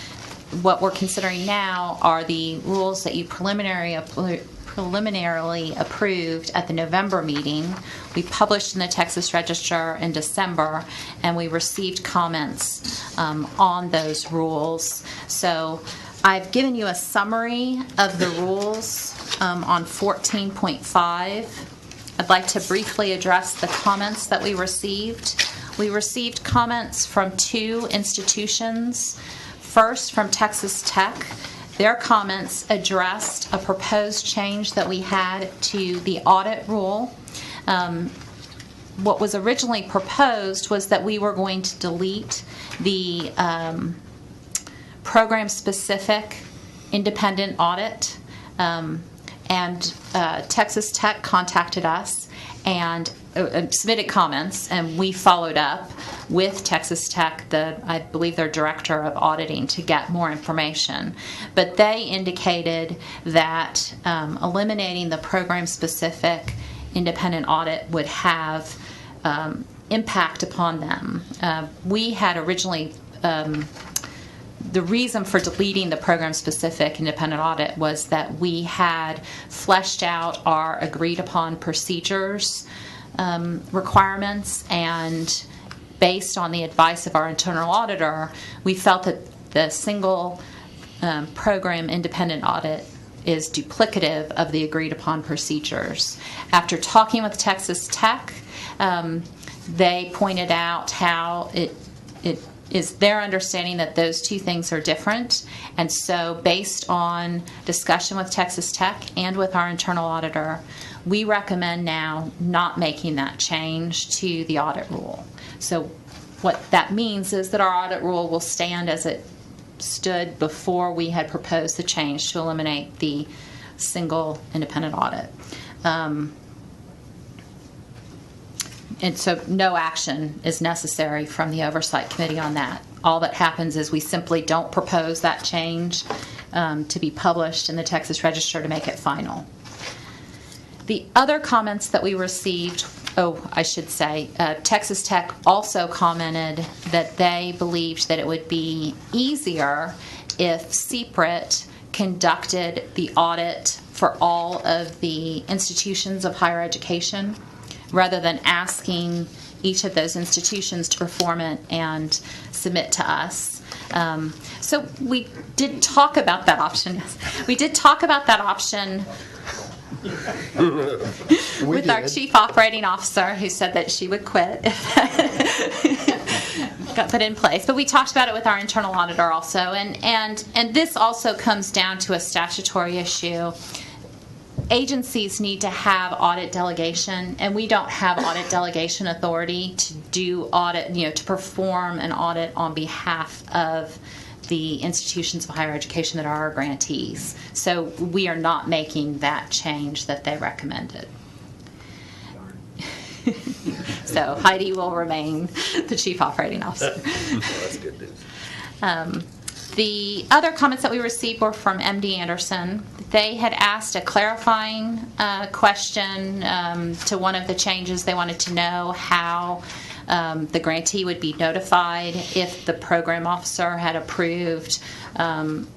J: What we're considering now are the rules that you preliminarily approved at the November meeting. We published in the Texas Register in December, and we received comments on those rules. So I've given you a summary of the rules on 14.5. I'd like to briefly address the comments that we received. We received comments from 2 institutions. First, from Texas Tech. Their comments addressed a proposed change that we had to the audit rule. What was originally proposed was that we were going to delete the program-specific independent audit, and Texas Tech contacted us and submitted comments, and we followed up with Texas Tech, I believe their director of auditing, to get more information. But they indicated that eliminating the program-specific independent audit would have impact upon them. We had originally the reason for deleting the program-specific independent audit was that we had fleshed out our agreed-upon procedures requirements, and based on the advice of our internal auditor, we felt that the single program independent audit is duplicative of the agreed-upon procedures. After talking with Texas Tech, they pointed out how it is their understanding that those 2 things are different, and so based on discussion with Texas Tech and with our internal auditor, we recommend now not making that change to the audit rule. So what that means is that our audit rule will stand as it stood before we had proposed the change to eliminate the single independent audit. And so no action is necessary from the Oversight Committee on that. All that happens is we simply don't propose that change to be published in the Texas Register to make it final. The other comments that we received, Texas Tech also commented that they believed that it would be easier if CPRIT conducted the audit for all of the institutions of higher education, rather than asking each of those institutions to perform it and submit to us. So we did talk about that option. We did talk about that option with our chief operating officer, who said that she would quit if got put in place. But we talked about it with our internal auditor also, and this also comes down to a statutory issue. Agencies need to have audit delegation, and we don't have audit delegation authority to do audit, to perform an audit on behalf of the institutions of higher education that are our grantees. So we are not making that change that they recommended. So Heidi will remain the Chief Operating Officer.
G: That's good news.
J: The other comments that we received were from MD Anderson. They had asked a clarifying question to one of the changes. They wanted to know how the grantee would be notified if the program officer had approved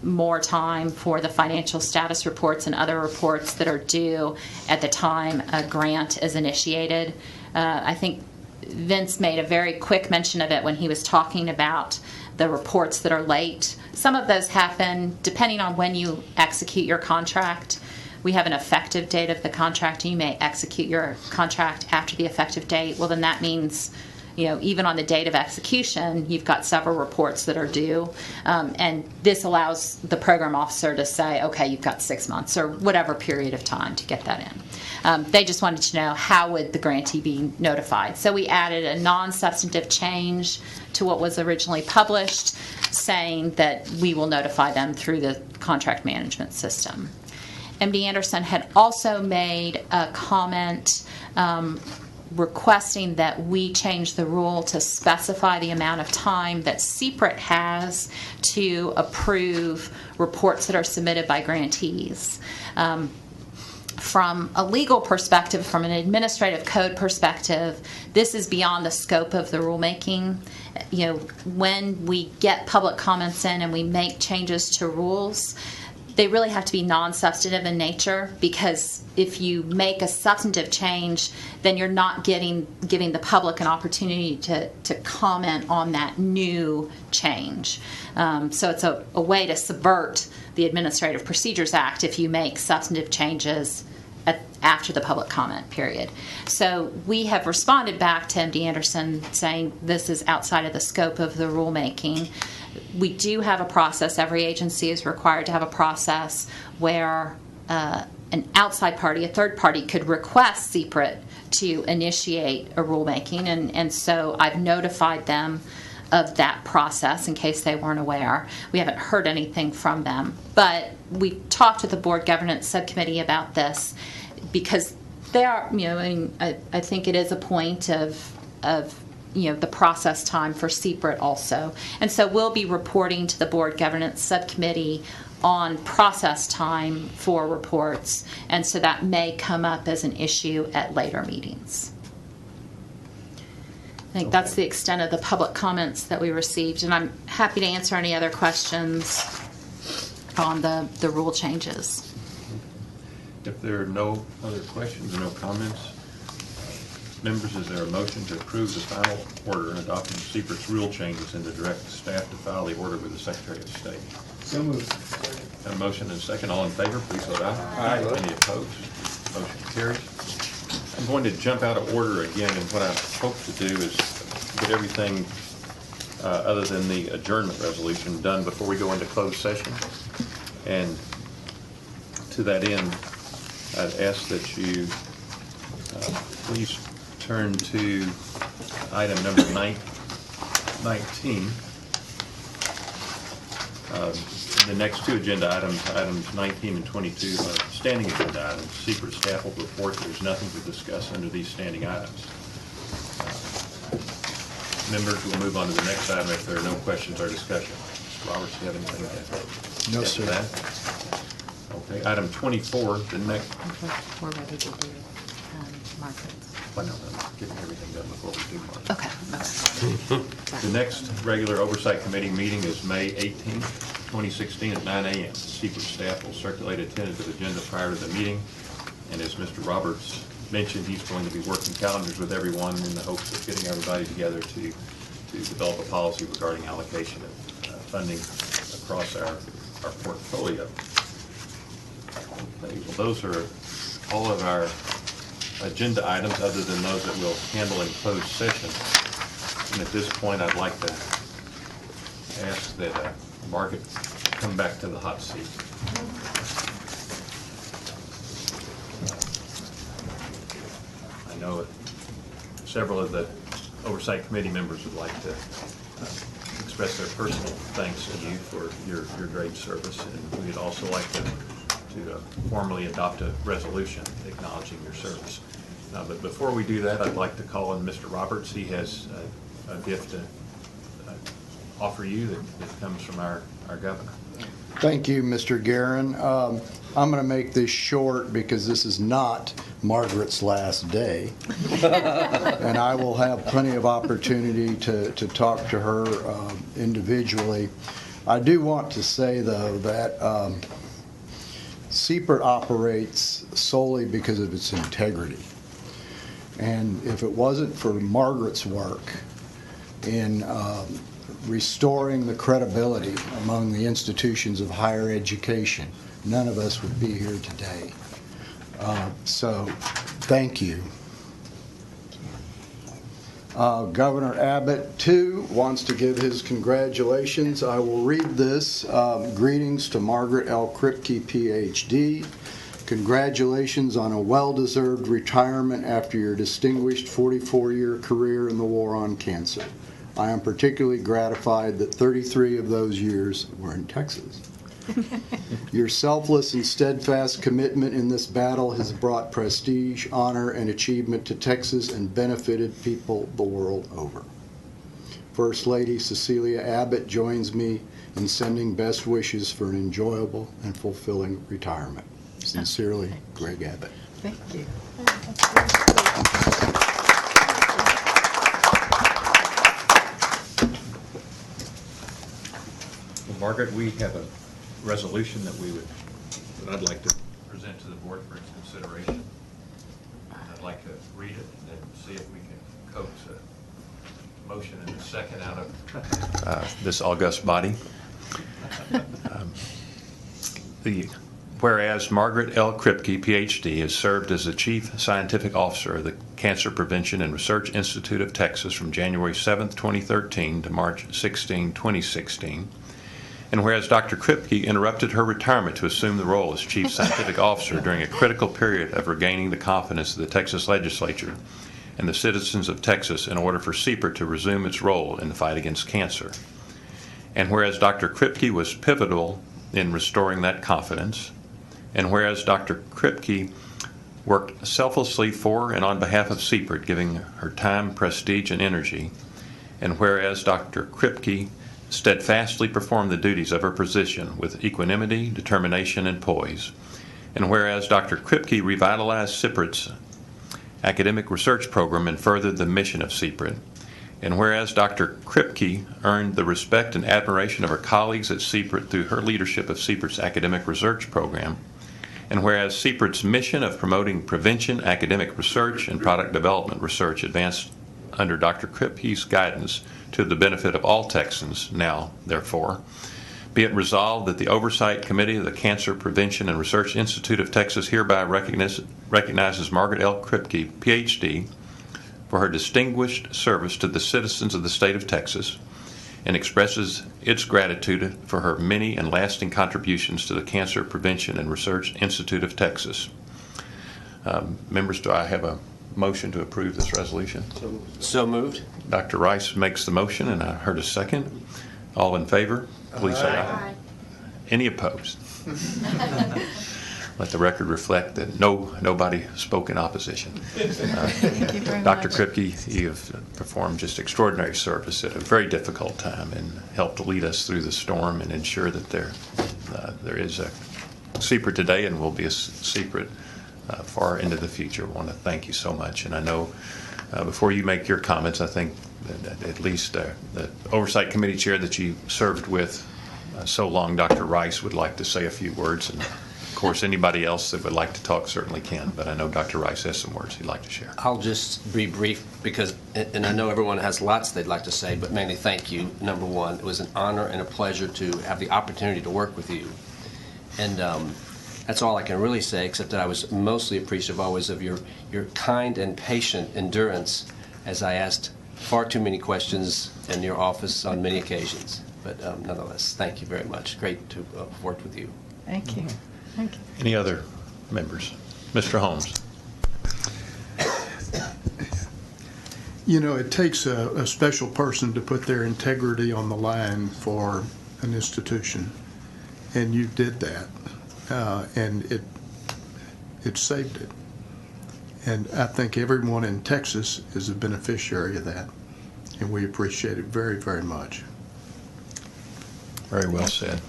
J: more time for the financial status reports and other reports that are due at the time a grant is initiated. I think Vince made a very quick mention of it when he was talking about the reports that are late. Some of those happen depending on when you execute your contract. We have an effective date of the contract, and you may execute your contract after the effective date. Well, then that means, even on the date of execution, you've got several reports that are due. And this allows the program officer to say, okay, you've got 6 months or whatever period of time to get that in. They just wanted to know how would the grantee be notified. So we added a non-substantive change to what was originally published, saying that we will notify them through the contract management system. MD Anderson had also made a comment requesting that we change the rule to specify the amount of time that CPRIT has to approve reports that are submitted by grantees. From a legal perspective, from an administrative code perspective, this is beyond the scope of the rulemaking. When we get public comments in and we make changes to rules, they really have to be non-substantive in nature, because if you make a substantive change, then you're not giving the public an opportunity to comment on that new change. So it's a way to subvert the Administrative Procedures Act if you make substantive changes after the public comment period. So we have responded back to MD Anderson saying this is outside of the scope of the rulemaking. We do have a process. Every agency is required to have a process where an outside party, a third party, could request CPRIT to initiate a rulemaking, and so I've notified them of that process in case they weren't aware. We haven't heard anything from them, but we talked to the Board Governance Subcommittee about this because they are, I think it is a point of the process time for CPRIT also. And so we'll be reporting to the Board Governance Subcommittee on process time for reports, and so that may come up as an issue at later meetings. I think that's the extent of the public comments that we received, and I'm happy to answer any other questions on the rule changes.
A: If there are no other questions or no comments, members, is there a motion to approve the final order in adopting CPRIT's rule changes and to direct staff to file the order with the Secretary of State?
M: So moved.
A: Got a motion and a second. All in favor, please vote aye.
M: Aye.
A: Any opposed? Motion carries. I'm going to jump out of order again, and what I hope to do is get everything other than the adjournment resolution done before we go into closed session. And to that end, I'd ask that you please turn to item number 19. The next two agenda items 19 and 22, are standing agenda items. CPRIT staff will report there's nothing to discuss under these standing items. Members will move on to the next item if there are no questions or discussion. Mr. Roberts, do you have anything to add?
Q: No,
A: Yes,
Q: sir.
A: that? Okay, item 24, the next.
J: We're ready to do markets.
A: Well, no, getting everything done before we do markets.
J: Okay.
A: The next regular Oversight Committee meeting is May 18th, 2016 at 9 a.m. CPRIT staff will circulate a tentative agenda prior to the meeting, and as Mr. Roberts mentioned, he's going to be working calendars with everyone in the hopes of getting everybody together to develop a policy regarding allocation of funding across our portfolio. Okay, well, those are all of our agenda items other than those that we'll handle in closed session. And at this point, I'd like to ask that Margaret come back to the hot seat. I know several of the Oversight Committee members would like to express their personal thanks to you for your great service, and we'd also like to formally adopt a resolution acknowledging your service. But before we do that, I'd like to call on Mr. Roberts. He has a gift to offer you that comes from our governor.
E: Thank you, Mr. Guerin. I'm going to make this short because this is not Margaret's last day. And I will have plenty of opportunity to talk to her individually. I do want to say, though, that CPRIT operates solely because of its integrity. And if it wasn't for Margaret's work in restoring the credibility among the institutions of higher education, none of us would be here today. So, thank you. Governor Abbott, too, wants to give his congratulations. I will read this. Greetings to Margaret L. Kripke, Ph.D. Congratulations on a well-deserved retirement after your distinguished 44-year career in the war on cancer. I am particularly gratified that 33 of those years were in Texas. Your selfless and steadfast commitment in this battle has brought prestige, honor, and achievement to Texas and benefited people the world over. First Lady Cecilia Abbott joins me in sending best wishes for an enjoyable and fulfilling retirement. Sincerely, Greg Abbott.
L: Thank you.
A: Well, Margaret, we have a resolution that I'd like to present to the board for its consideration. I'd like to read it and then see if we can coax a motion and a second out of this august body. Whereas Margaret L. Kripke, Ph.D., has served as the Chief Scientific Officer of the Cancer Prevention and Research Institute of Texas from January 7, 2013 to March 16, 2016. And whereas Dr. Kripke interrupted her retirement to assume the role as Chief Scientific Officer during a critical period of regaining the confidence of the Texas Legislature and the citizens of Texas in order for CPRIT to resume its role in the fight against cancer. And whereas Dr. Kripke was pivotal in restoring that confidence, and whereas Dr. Kripke worked selflessly for and on behalf of CPRIT, giving her time, prestige, and energy, and whereas Dr. Kripke steadfastly performed the duties of her position with equanimity, determination, and poise, and whereas Dr. Kripke revitalized CPRIT's academic research program and furthered the mission of CPRIT, and whereas Dr. Kripke earned the respect and admiration of her colleagues at CPRIT through her leadership of CPRIT's academic research program, and whereas CPRIT's mission of promoting prevention, academic research, and product development research advanced under Dr. Kripke's guidance to the benefit of all Texans, now, therefore, be it resolved that the Oversight Committee of the Cancer Prevention and Research Institute of Texas hereby recognizes Margaret L. Kripke, Ph.D., for her distinguished service to the citizens of the state of Texas and expresses its gratitude for her many and lasting contributions to the Cancer Prevention and Research Institute of Texas. Members, do I have a motion to approve this resolution?
G: So moved.
A: Dr. Rice makes the motion, and I heard a second. All in favor, please say aye. Any opposed? Let the record reflect that nobody spoke in opposition.
L: Thank you very
A: Dr.
L: much.
A: Kripke, you have performed just extraordinary service at a very difficult time and helped lead us through the storm and ensure that there is a CPRIT today and will be a CPRIT far into the future. I want to thank you so much. And I know before you make your comments, I think that at least the Oversight Committee Chair that you served with so long, Dr. Rice, would like to say a few words. And of course, anybody else that would like to talk certainly can, but I know Dr. Rice has some words he'd like to share.
G: I'll just be brief because, and I know everyone has lots they'd like to say, but mainly thank you, number one. It was an honor and a pleasure to have the opportunity to work with you. And that's all I can really say, except that I was mostly appreciative always of your kind and patient endurance as I asked far too many questions in your office on many occasions. But nonetheless, thank you very much. Great to have worked with you.
L: Thank you. Thank you.
A: Any other members? Mr. Holmes.
F: You know, it takes a special person to put their integrity on the line for an institution, and you did that, and it saved it. And I think everyone in Texas is a beneficiary of that, and we appreciate it very, very much.
A: Very well said.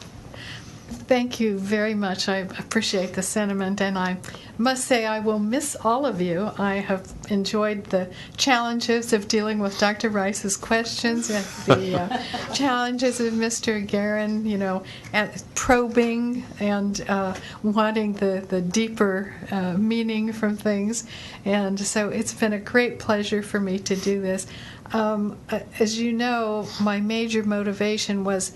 L: Thank you very much. I appreciate the sentiment, and I must say I will miss all of you. I have enjoyed the challenges of dealing with Dr. Rice's questions and the challenges of Mr. Guerin, at probing and wanting the deeper meaning from things. And so it's been a great pleasure for me to do this. As you know, my major motivation was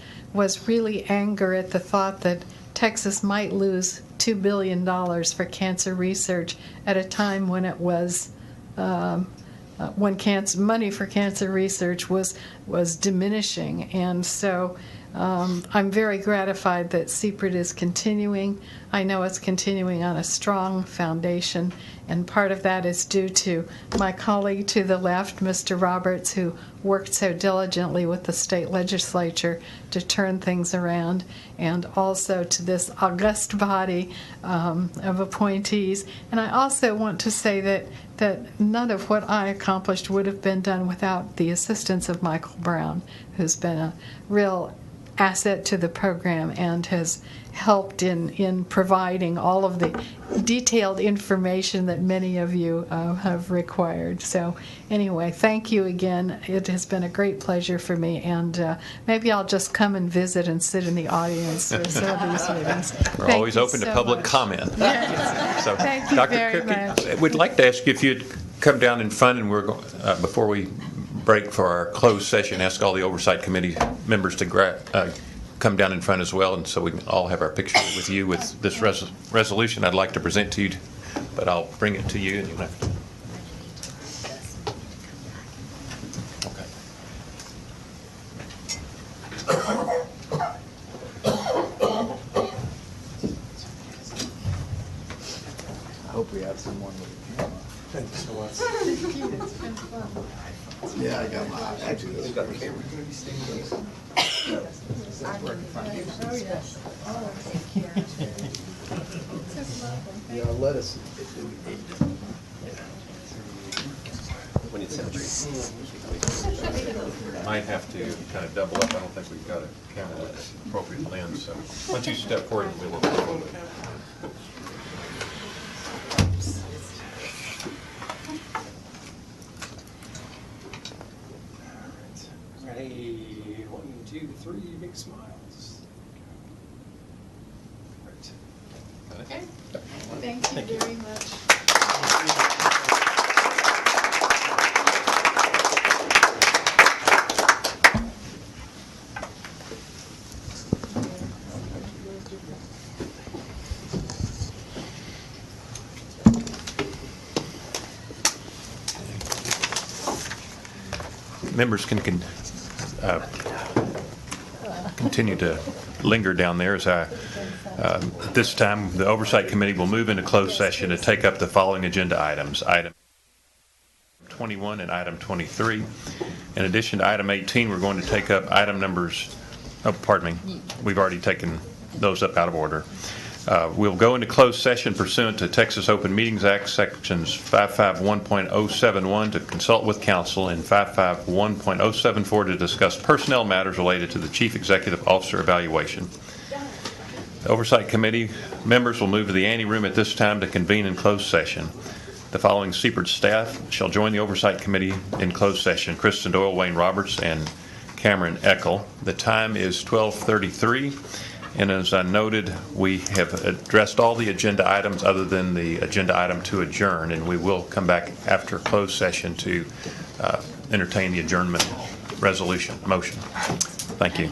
L: really anger at the thought that Texas might lose $2 billion for cancer research at a time when it was when money for cancer research was diminishing. And so I'm very gratified that CPRIT is continuing. I know it's continuing on a strong foundation, and part of that is due to my colleague to the left, Mr. Roberts, who worked so diligently with the state legislature to turn things around, and also to this august body of appointees. And I also want to say that none of what I accomplished would have been done without the assistance of Michael Brown, who's been a real asset to the program and has helped in providing all of the detailed information that many of you have required. So anyway, thank you again. It has been a great pleasure for me, and maybe I'll just come and visit and sit in the audience for some of these meetings.
A: We're always open to public comment.
L: Yes.
A: So,
L: Thank you
A: Dr.
L: very
A: Kripke,
L: much.
A: we'd like to ask you if you'd come down in front, and we're going, before we break for our closed session, ask all the Oversight Committee members to come down in front as well, and so we can all have our picture with you with this resolution I'd like to present to you, but I'll bring it to you and you'll have to. Okay.
Q: I hope we have someone with a camera. Thanks so much.
L: It's been fun.
Q: Yeah, I got my, actually, those got the camera.
L: Oh, yes.
E: Yeah, let us.
G: When it's century.
A: Might have to kind of double up. I don't think we've got a camera with the appropriate lens, so why don't you step forward and we'll look forward.
K: Ready? 1, 2, 3, big smiles. Right.
L: Okay. Thank you very much.
A: Members can continue to linger down there as at this time, the Oversight Committee will move into closed session to take up the following agenda items. Item 21 and item 23. In addition to item 18, we're going to take up item numbers, we've already taken those up out of order. We'll go into closed session pursuant to Texas Open Meetings Act sections 551.071 to consult with counsel and 551.074 to discuss personnel matters related to the Chief Executive Officer evaluation. The Oversight Committee members will move to the anteroom at this time to convene in closed session. The following CPRIT staff shall join the Oversight Committee in closed session: Kristen Doyle, Wayne Roberts, and Cameron Eckel. The time is 12:33. And as I noted, we have addressed all the agenda items other than the agenda item to adjourn, and we will come back after closed session to entertain the adjournment motion. Thank you.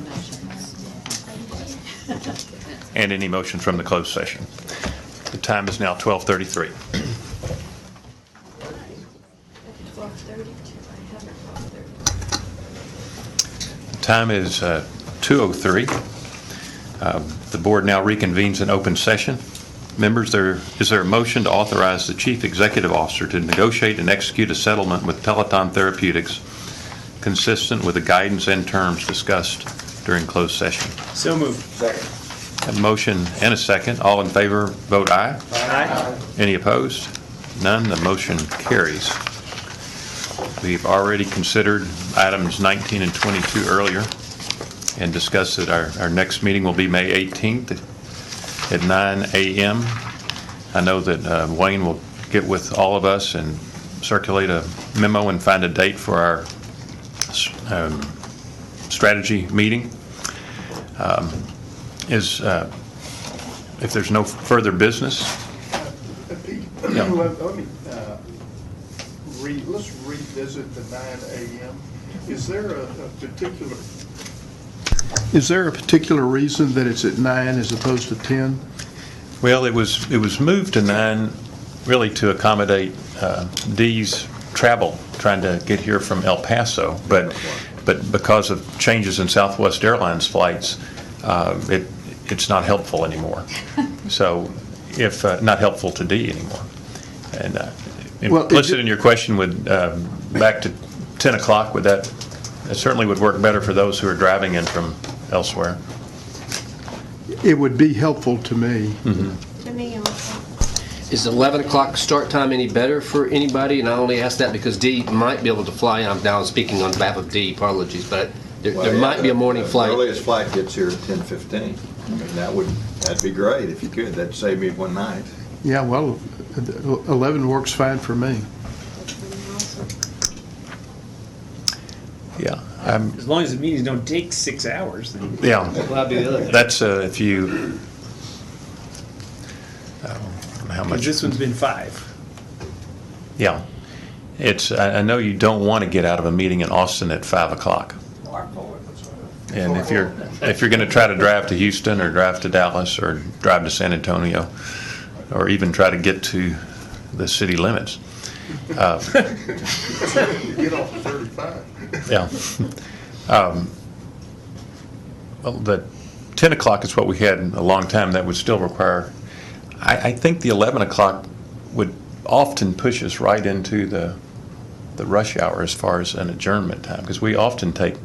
A: And any motion from the closed session. The time is now 12:33. The time is 2:03. The board now reconvenes in open session. Members, is there a motion to authorize the Chief Executive Officer to negotiate and execute a settlement with Peloton Therapeutics consistent with the guidance and terms discussed during closed session?
C: So moved. Second.
A: A motion and a second. All in favor, vote aye.
C: Aye.
A: Any opposed? None, the motion carries. We've already considered items 19 and 22 earlier and discussed that our next meeting will be May 18th at 9 a.m. I know that Wayne will get with all of us and circulate a memo and find a date for our strategy meeting. If there's no further business. Yeah.
F: Let me let's revisit the 9 a.m. Is there a particular reason that it's at 9 as opposed to 10?
A: Well, it was moved to 9 really to accommodate Dee's travel, trying to get here from El Paso, but because of changes in Southwest Airlines flights, it's not helpful anymore. So, if not helpful to Dee anymore, and implicit in your question would back to 10 o'clock. Would that certainly would work better for those who are driving in from elsewhere?
F: It would be helpful to me.
A: Mm-hmm.
D: To me also.
G: Is 11 o'clock start time any better for anybody? And I only ask that because Dee might be able to fly. I'm now speaking on behalf of Dee, apologies, but there might be a morning flight.
I: The earliest flight gets here at 10:15. I mean, that'd be great if you could. That'd save me one night.
F: Yeah, well, 11 works fine for me.
A: Yeah.
N: As long as the meetings don't take 6 hours, then.
A: Yeah.
G: Well, that'd be the other thing.
A: That's if you. How much?
N: This one's been 5.
A: Yeah. It's. I know you don't want to get out of a meeting in Austin at 5 o'clock. And if you're going to try to drive to Houston or drive to Dallas or drive to San Antonio, or even try to get to the city limits.
F: Get off 35.
A: Yeah. Well, the 10 o'clock is what we had in a long time. That would still require, I think the 11 o'clock would often push us right into the rush hour as far as an adjournment time, because we often take,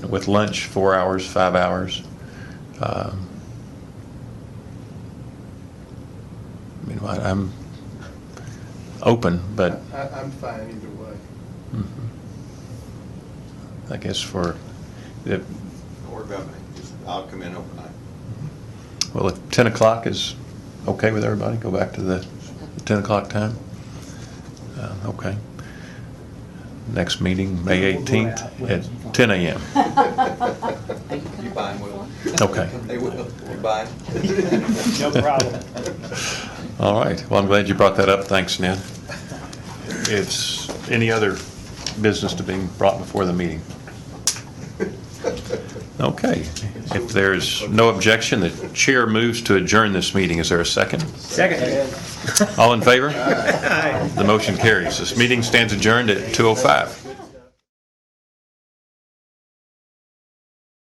A: with lunch, 4 hours, 5 hours. I mean, I'm open, but
F: I'm fine either way.
A: Mm-hmm. I guess for
I: Don't worry about me. I'll come in overnight.
A: well, if 10 o'clock is okay with everybody, go back to the 10 o'clock time. Okay. Next meeting, May 18th at 10 a.m.
I: You buying, Will?
A: Okay.
I: They will. You buying?
N: No problem.
A: All right. Well, I'm glad you brought that up. Thanks, Ned. It's any other business to be brought before the meeting? Okay. If there's no objection, the chair moves to adjourn this meeting. Is there a second?
N: Second.
A: All in favor? The motion carries. This meeting stands adjourned at 2:05.